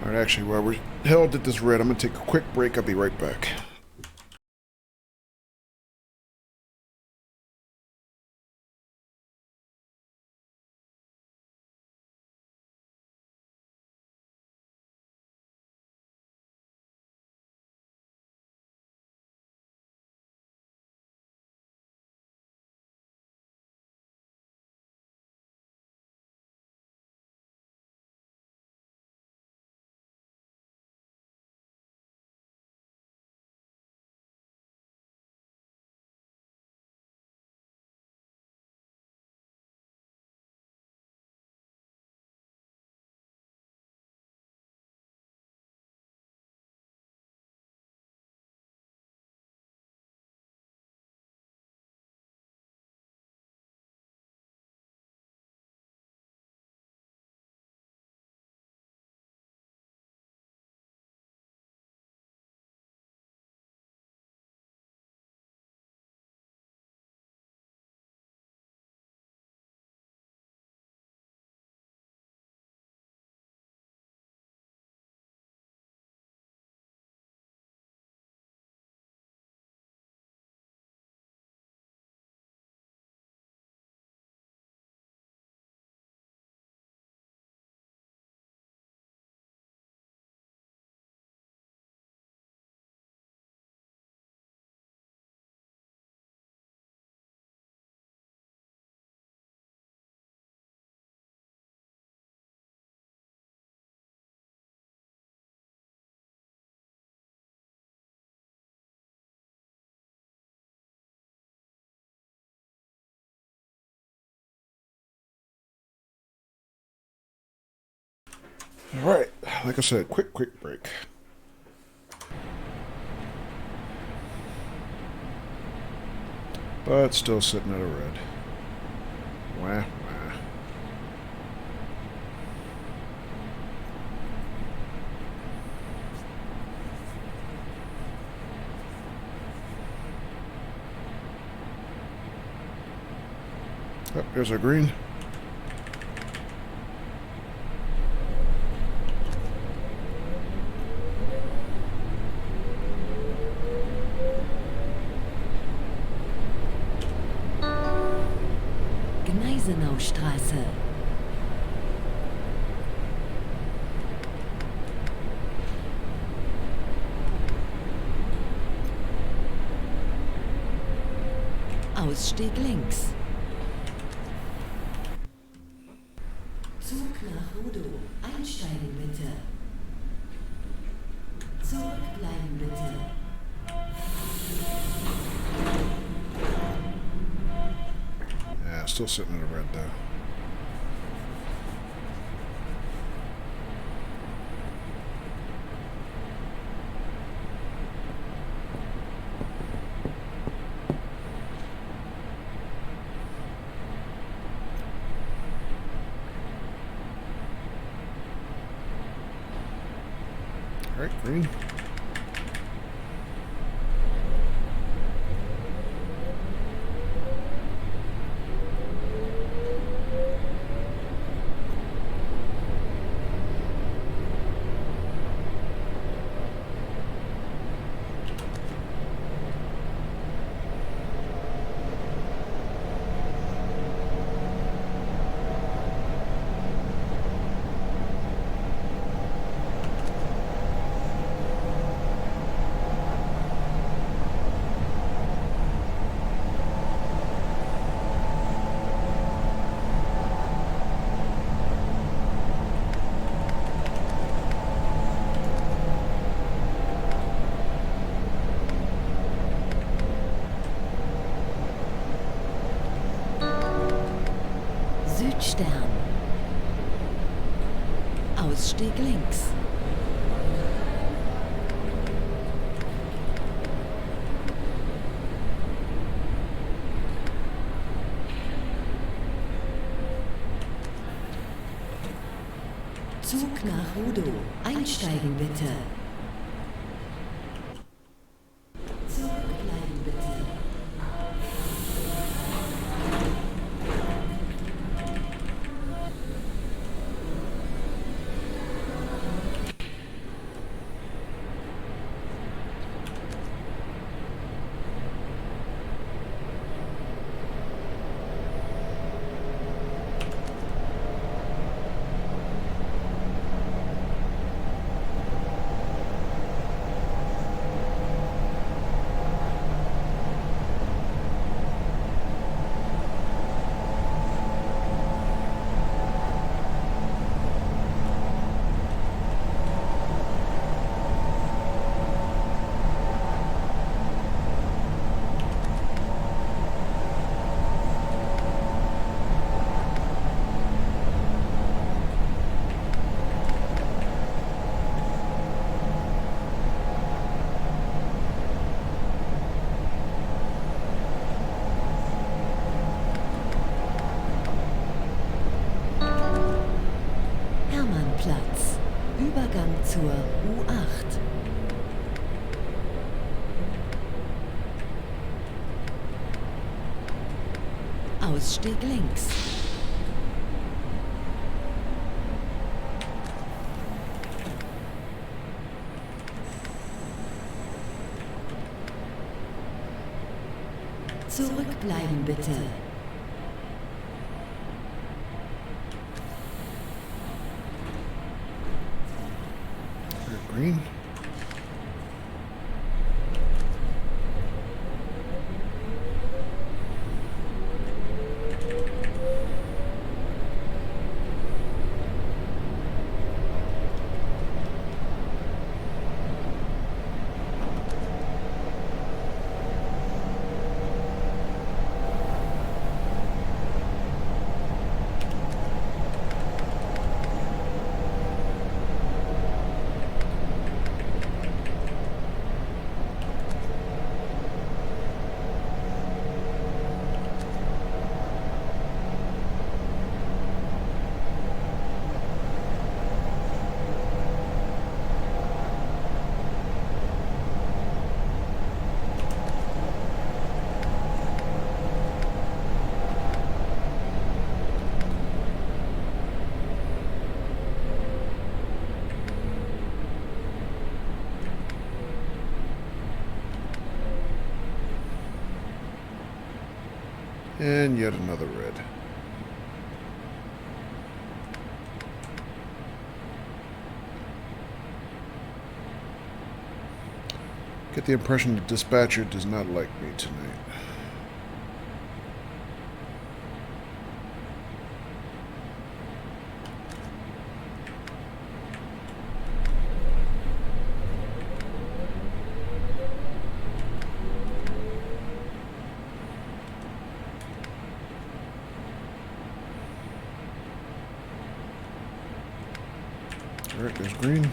All right, actually, while we're held at this red, I'm going to take a quick break. I'll be right back. All right, like I said, quick break. But still sitting at a red. Wah, wah. Oh, there's our green. Gneisenaustraße. Ausstieg links. Zug nach Rudow. Einsteigen bitte. Zurückbleiben bitte. Yeah, still sitting in a red though. All right, green. Südstern. Ausstieg links. Zug nach Rudow. Einsteigen bitte. Zurückbleiben bitte. Platz. Übergang zur U8. Ausstieg links. Zurückbleiben bitte. Green. And yet another red. Get the impression the dispatcher does not like me tonight. Alright, there's green.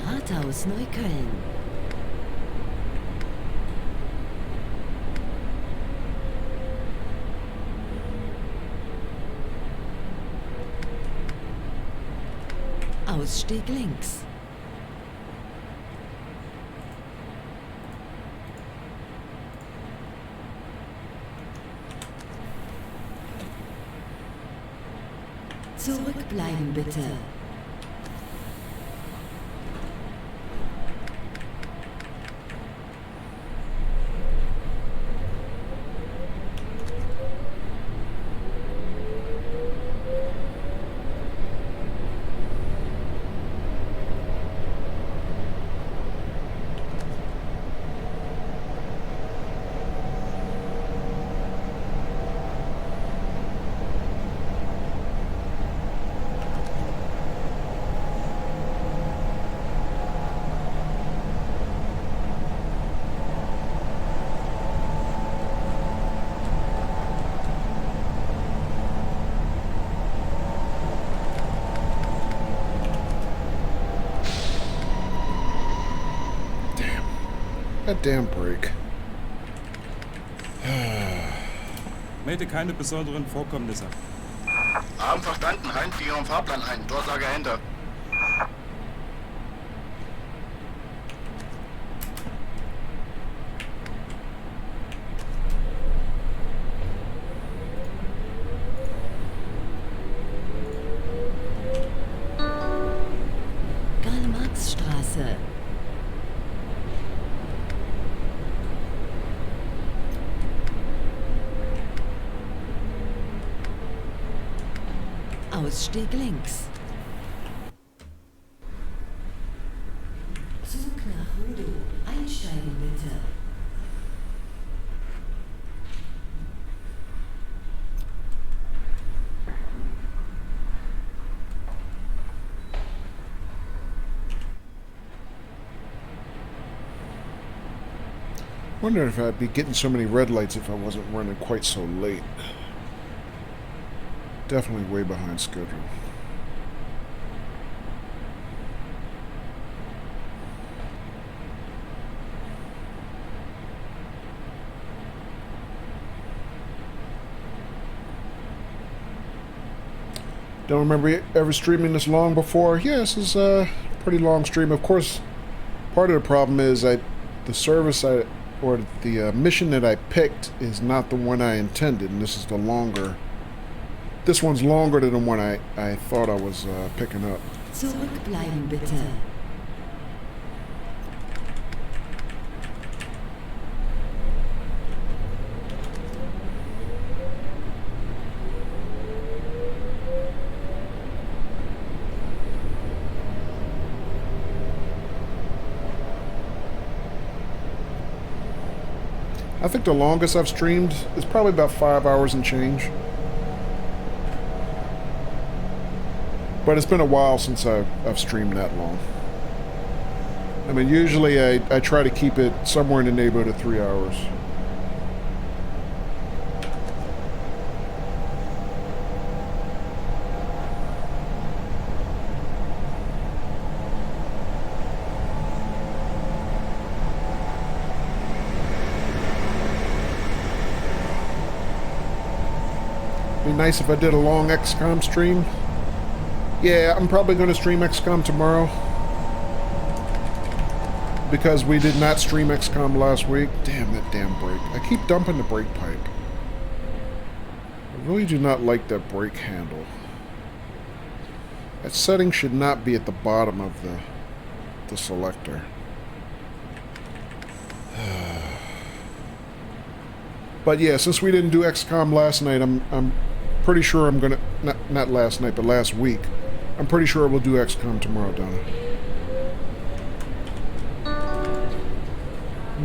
Rathaus Neukölln. Ausstieg links. Zurückbleiben bitte. That damn brake. Melde keine besonderen Vorkommnisse. Haben verstanden, halten Sie Ihren Fahrplan ein. Durchsage Ende. Karl-Marx-Straße. Ausstieg links. Zug nach Rudow. Einsteigen bitte. Wonder if I'd be getting so many red lights if I wasn't running quite so late. Definitely way behind schedule. Don't remember ever streaming this long before. Yeah, this is a pretty long stream. Of course, part of the problem is the mission that I picked is not the one I intended, and this is the longer. This one's longer than the one I thought I was picking up. Zurückbleiben bitte. I think the longest I've streamed is probably about 5 hours and change. But it's been a while since I've streamed that long. I mean, usually I try to keep it somewhere in the neighborhood of 3 hours. Be nice if I did a long XCOM stream. Yeah, I'm probably going to stream XCOM tomorrow. Because we did not stream XCOM last week. Damn, that damn brake. I keep dumping the brake pipe. I really do not like that brake handle. That setting should not be at the bottom of the selector. But yeah, since we didn't do XCOM last night, I'm pretty sure I'm gonna not last night, but last week. I'm pretty sure we'll do XCOM tomorrow, Donna.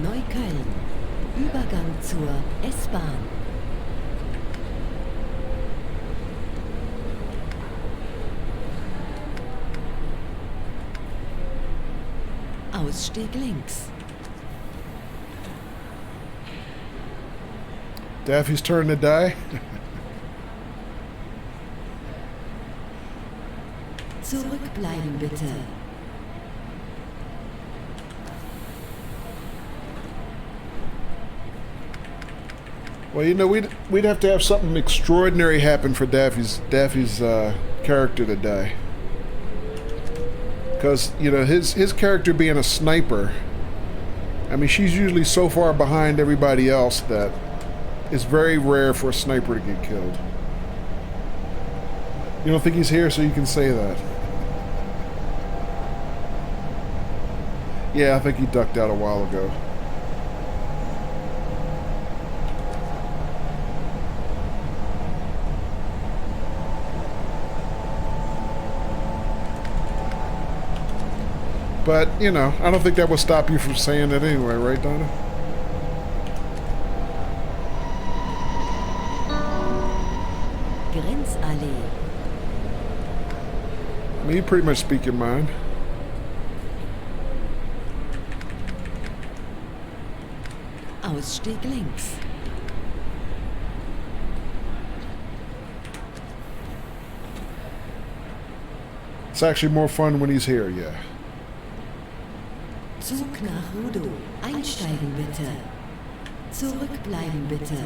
Neukölln. Übergang zur S-Bahn. Ausstieg links. Daffy's turn to die. Zurückbleiben bitte. Well, you know, we'd have to have something extraordinary happen for Daffy's character to die. Because, you know, his character being a sniper, I mean, she's usually so far behind everybody else that it's very rare for a sniper to get killed. You don't think he's here so you can say that? Yeah, I think he ducked out a while ago. But, you know, I don't think that would stop you from saying it anyway, right, Donna? Grenzallee. I mean, you pretty much speak your mind. Ausstieg links. It's actually more fun when he's here, yeah. Zug nach Rudow. Einsteigen bitte. Zurückbleiben bitte.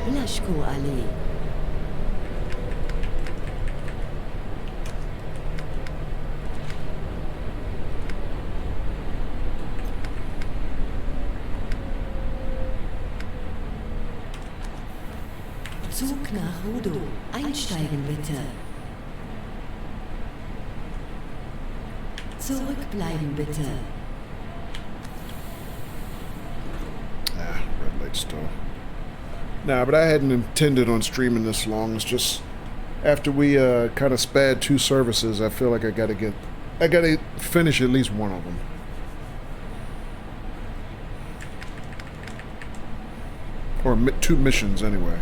Blaschko-Allee. Zug nach Rudow. Einsteigen bitte. Zurückbleiben bitte. Ah, red light still. Nah, but I hadn't intended on streaming this long. It's just after we kind of spad 2 services, I feel like I gotta finish at least one of them. Or 2 missions anyway.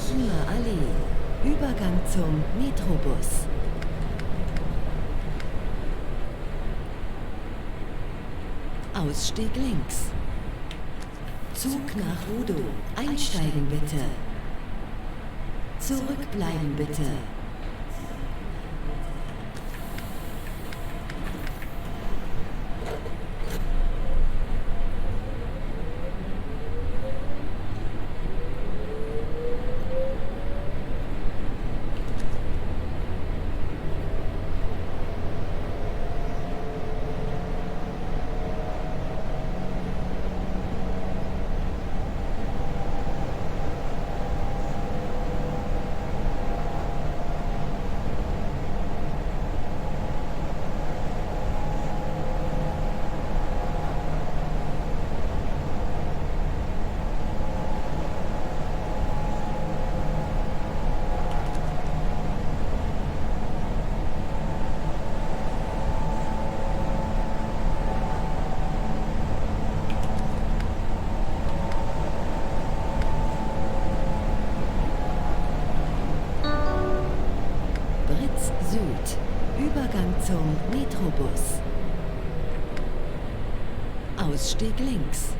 Hiroshima Allee. Übergang zum Metrobus. Ausstieg links. Zug nach Udo. Einsteigen bitte. Zurückbleiben bitte. Süd. Übergang zum Metrobus. Ausstieg links.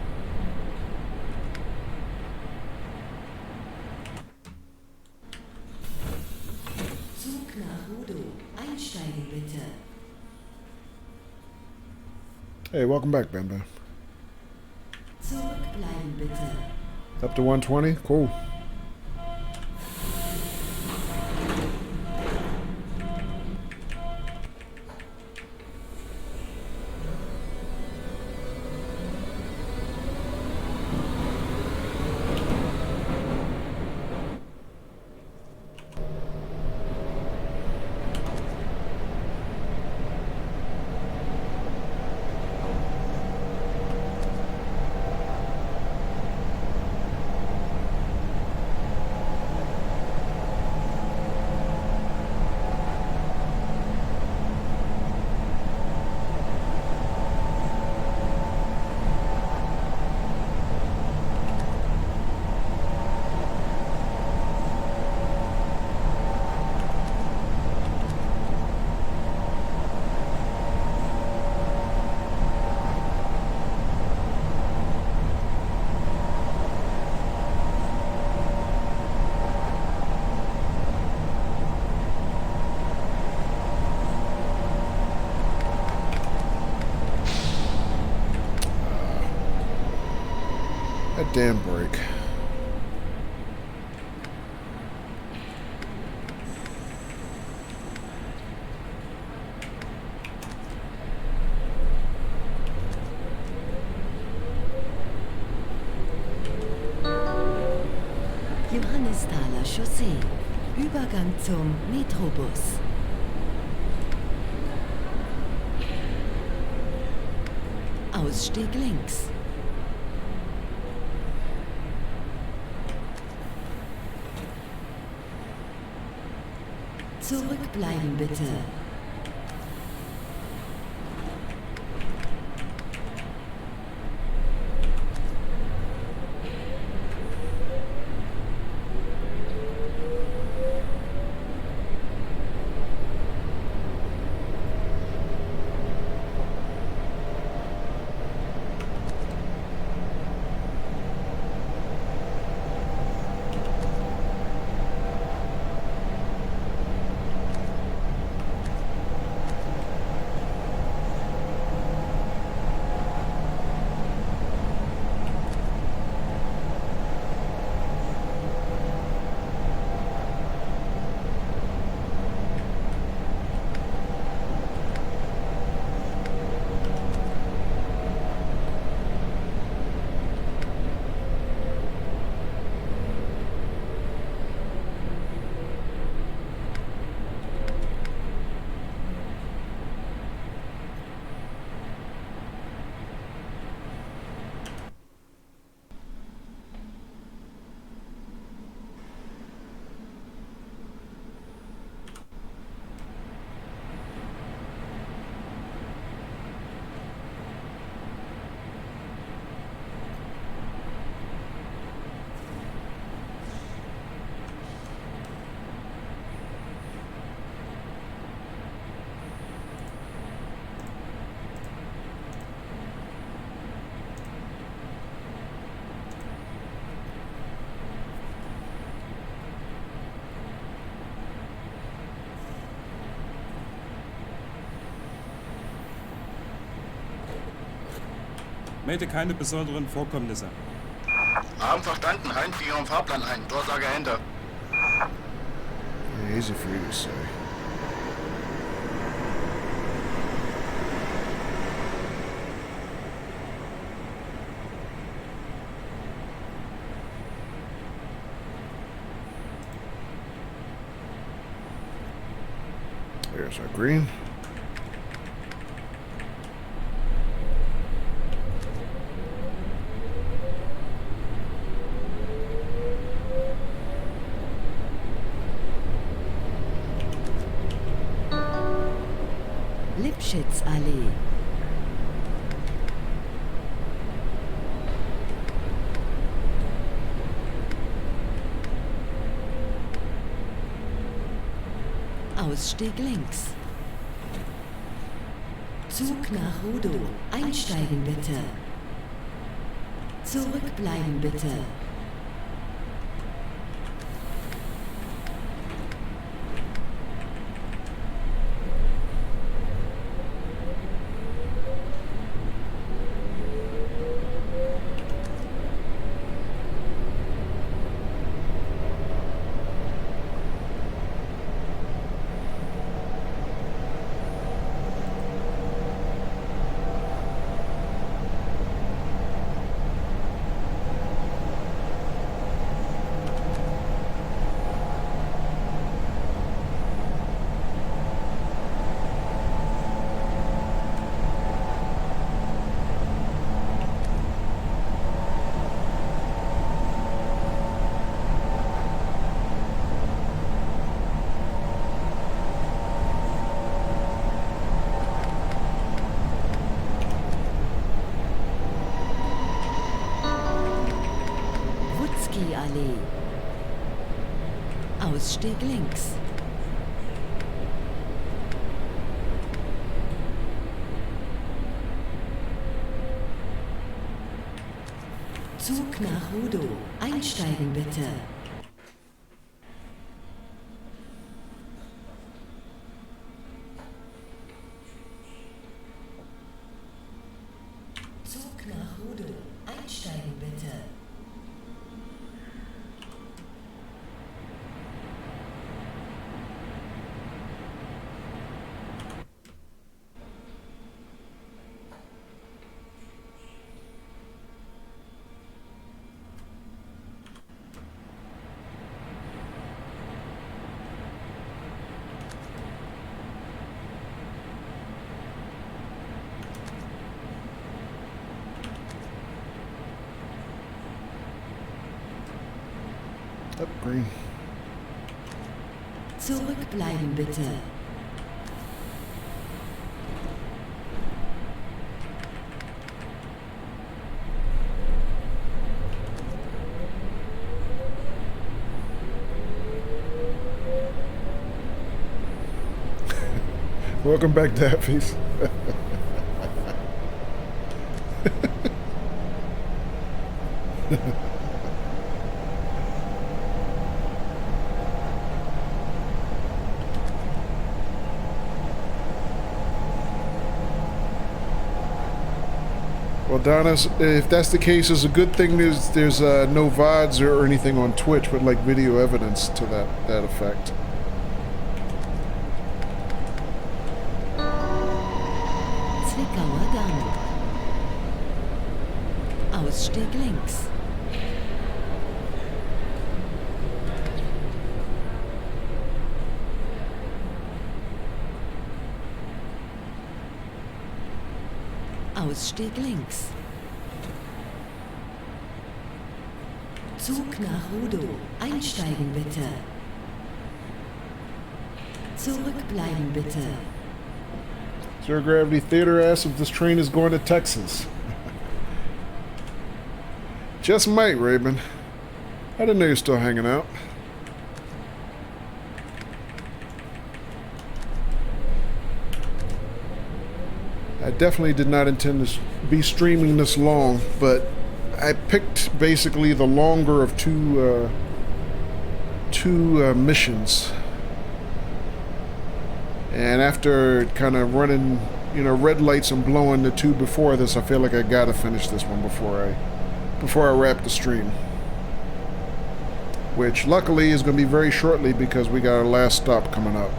Zug nach Udo. Einsteigen bitte. Hey, welcome back, Bamba. Zurückbleiben bitte. Up to 120? Cool. That damn brake. Johannesthaler Chaussee. Übergang zum Metrobus. Ausstieg links. Zurückbleiben bitte. Melde keine besonderen Vorkommnisse. Haben verstanden. Halten Sie Ihren Fahrplan ein. Durchsage Ende. Yeah, easy for you to say. There's our green. Lipschitzallee. Ausstieg links. Zug nach Rudow. Einsteigen bitte. Zurückbleiben bitte. Allee. Ausstieg links. Zug nach Rudow. Einsteigen bitte. Zug nach Rudow. Einsteigen bitte. Up green. Zurückbleiben bitte. Welcome back, Dappies. Well, Donna, if that's the case, it's a good thing there's no VODs or anything on Twitch, but like video evidence to that effect. Zwickauer Damm. Ausstieg links. Ausstieg links. Zug nach Rudow. Einsteigen bitte. Zurückbleiben bitte. Zero Gravity Theater asks if this train is going to Texas. Just might, Raven. I didn't know you're still hanging out. I definitely did not intend to be streaming this long, but I picked basically the longer of two missions. And after kind of running you know, red lights and blowing the two before this, I feel like I gotta finish this one before I wrap the stream. Which luckily is going to be very shortly because we got our last stop coming up.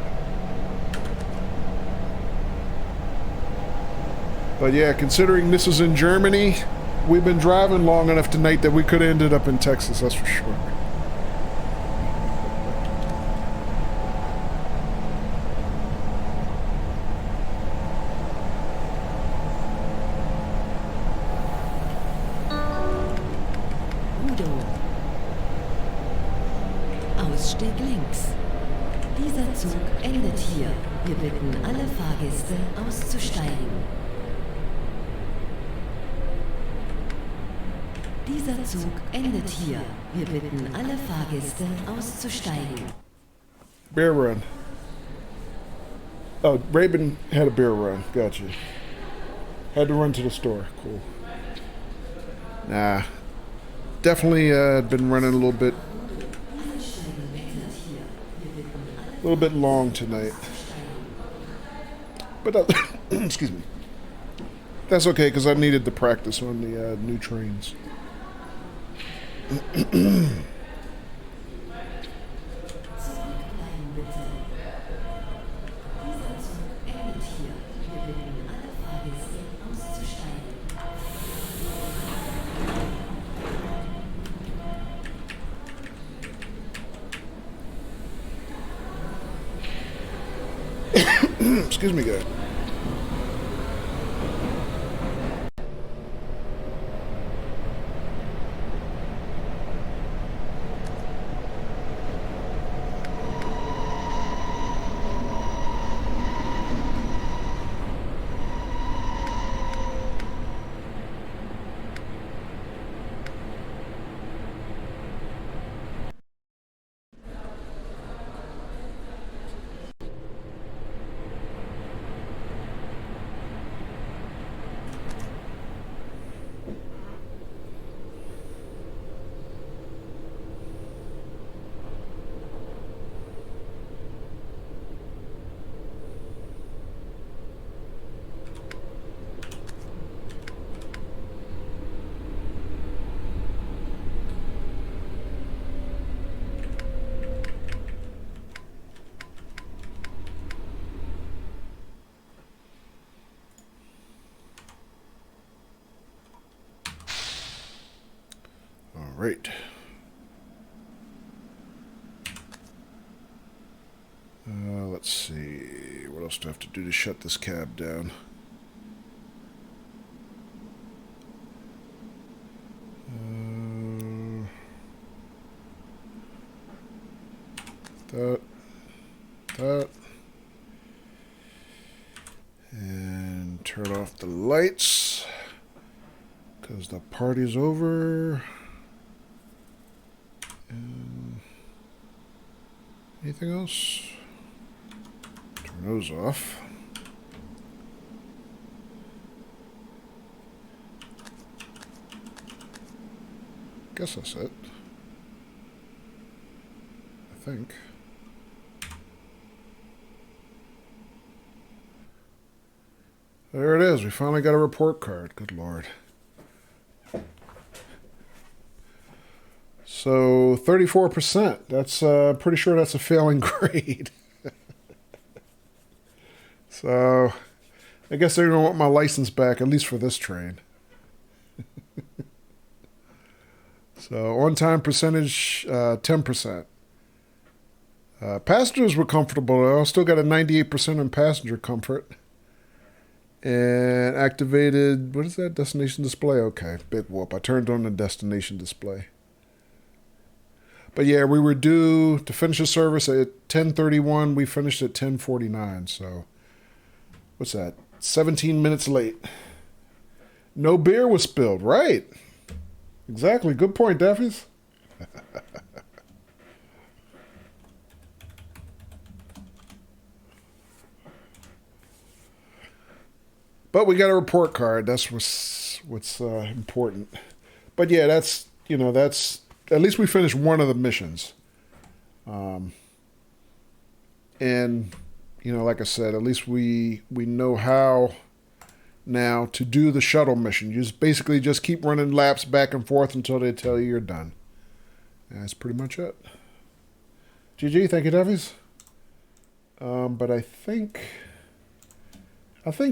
But yeah, considering this is in Germany, we've been driving long enough tonight that we could have ended up in Texas, that's for sure. Ausstieg links. Dieser Zug endet hier. Wir bitten alle Fahrgäste auszusteigen. Dieser Zug endet hier. Wir bitten alle Fahrgäste auszusteigen. Beer run. Oh, Raven had a beer run. Gotcha. Had to run to the store. Cool. Nah. Definitely been running a little bit long tonight. But, excuse me. That's okay, because I needed the practice on the new trains. Excuse me, guys. Right. Let's see. What else do I have to do to shut this cab down? That. And turn off the lights because the party's over. Anything else? Turn those off. Guess that's it. I think. There it is. We finally got a report card. Good Lord. So 34%. That's pretty sure that's a failing grade. So I guess they're going to want my license back, at least for this train. So on-time percentage, 10%. Passengers were comfortable, though. Still got a 98% in passenger comfort. And activated, what is that? Destination display? Okay, big whoop. I turned on the destination display. But yeah, we were due to finish the service at 10:31. We finished at 10:49. So, what's that? 17 minutes late. No beer was spilled. Right. Exactly. Good point, Daffy's. But we got a report card. That's what's important. But yeah, that's at least we finished one of the missions. And you know, like I said, at least we know how now to do the shuttle mission. You just basically just keep running laps back and forth until they tell you you're done. And that's pretty much it. GG, thank you, Devies. But I think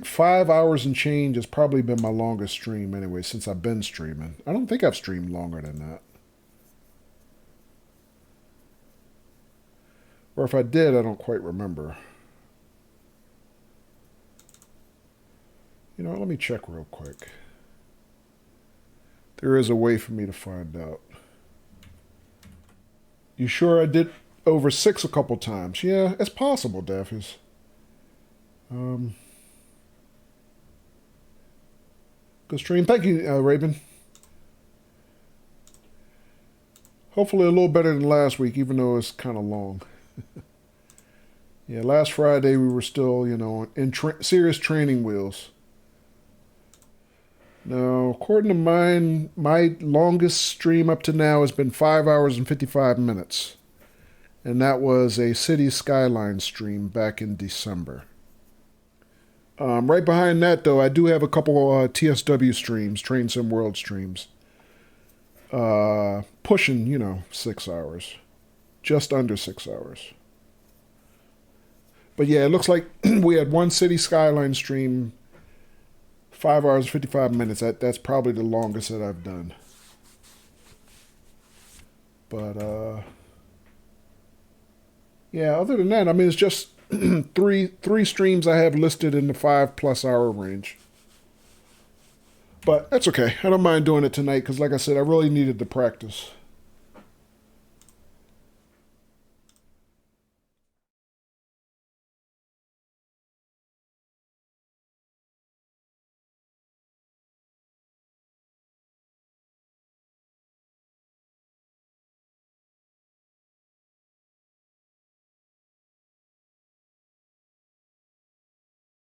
5 hours and change has probably been my longest stream anyway since I've been streaming. I don't think I've streamed longer than that. Or if I did, I don't quite remember. You know, let me check real quick. There is a way for me to find out. You sure I did over 6 a couple times? Yeah, it's possible, Daffies. Good stream. Thank you, Raven. Hopefully a little better than last week, even though it's kind of long. Yeah, last Friday we were still, you know, in serious training wheels. Now, according to mine, my longest stream up to now has been 5 hours and 55 minutes. And that was a City Skyline stream back in December. Right behind that, though, I do have a couple TSW streams, Train Sim World streams. Pushing, you know, 6 hours. Just under 6 hours. But yeah, it looks like we had one City Skyline stream, 5 hours, 55 minutes. That's probably the longest that I've done. But, yeah, other than that, I mean, it's just three streams I have listed in the 5+ hour range. But that's okay. I don't mind doing it tonight because, like I said, I really needed the practice.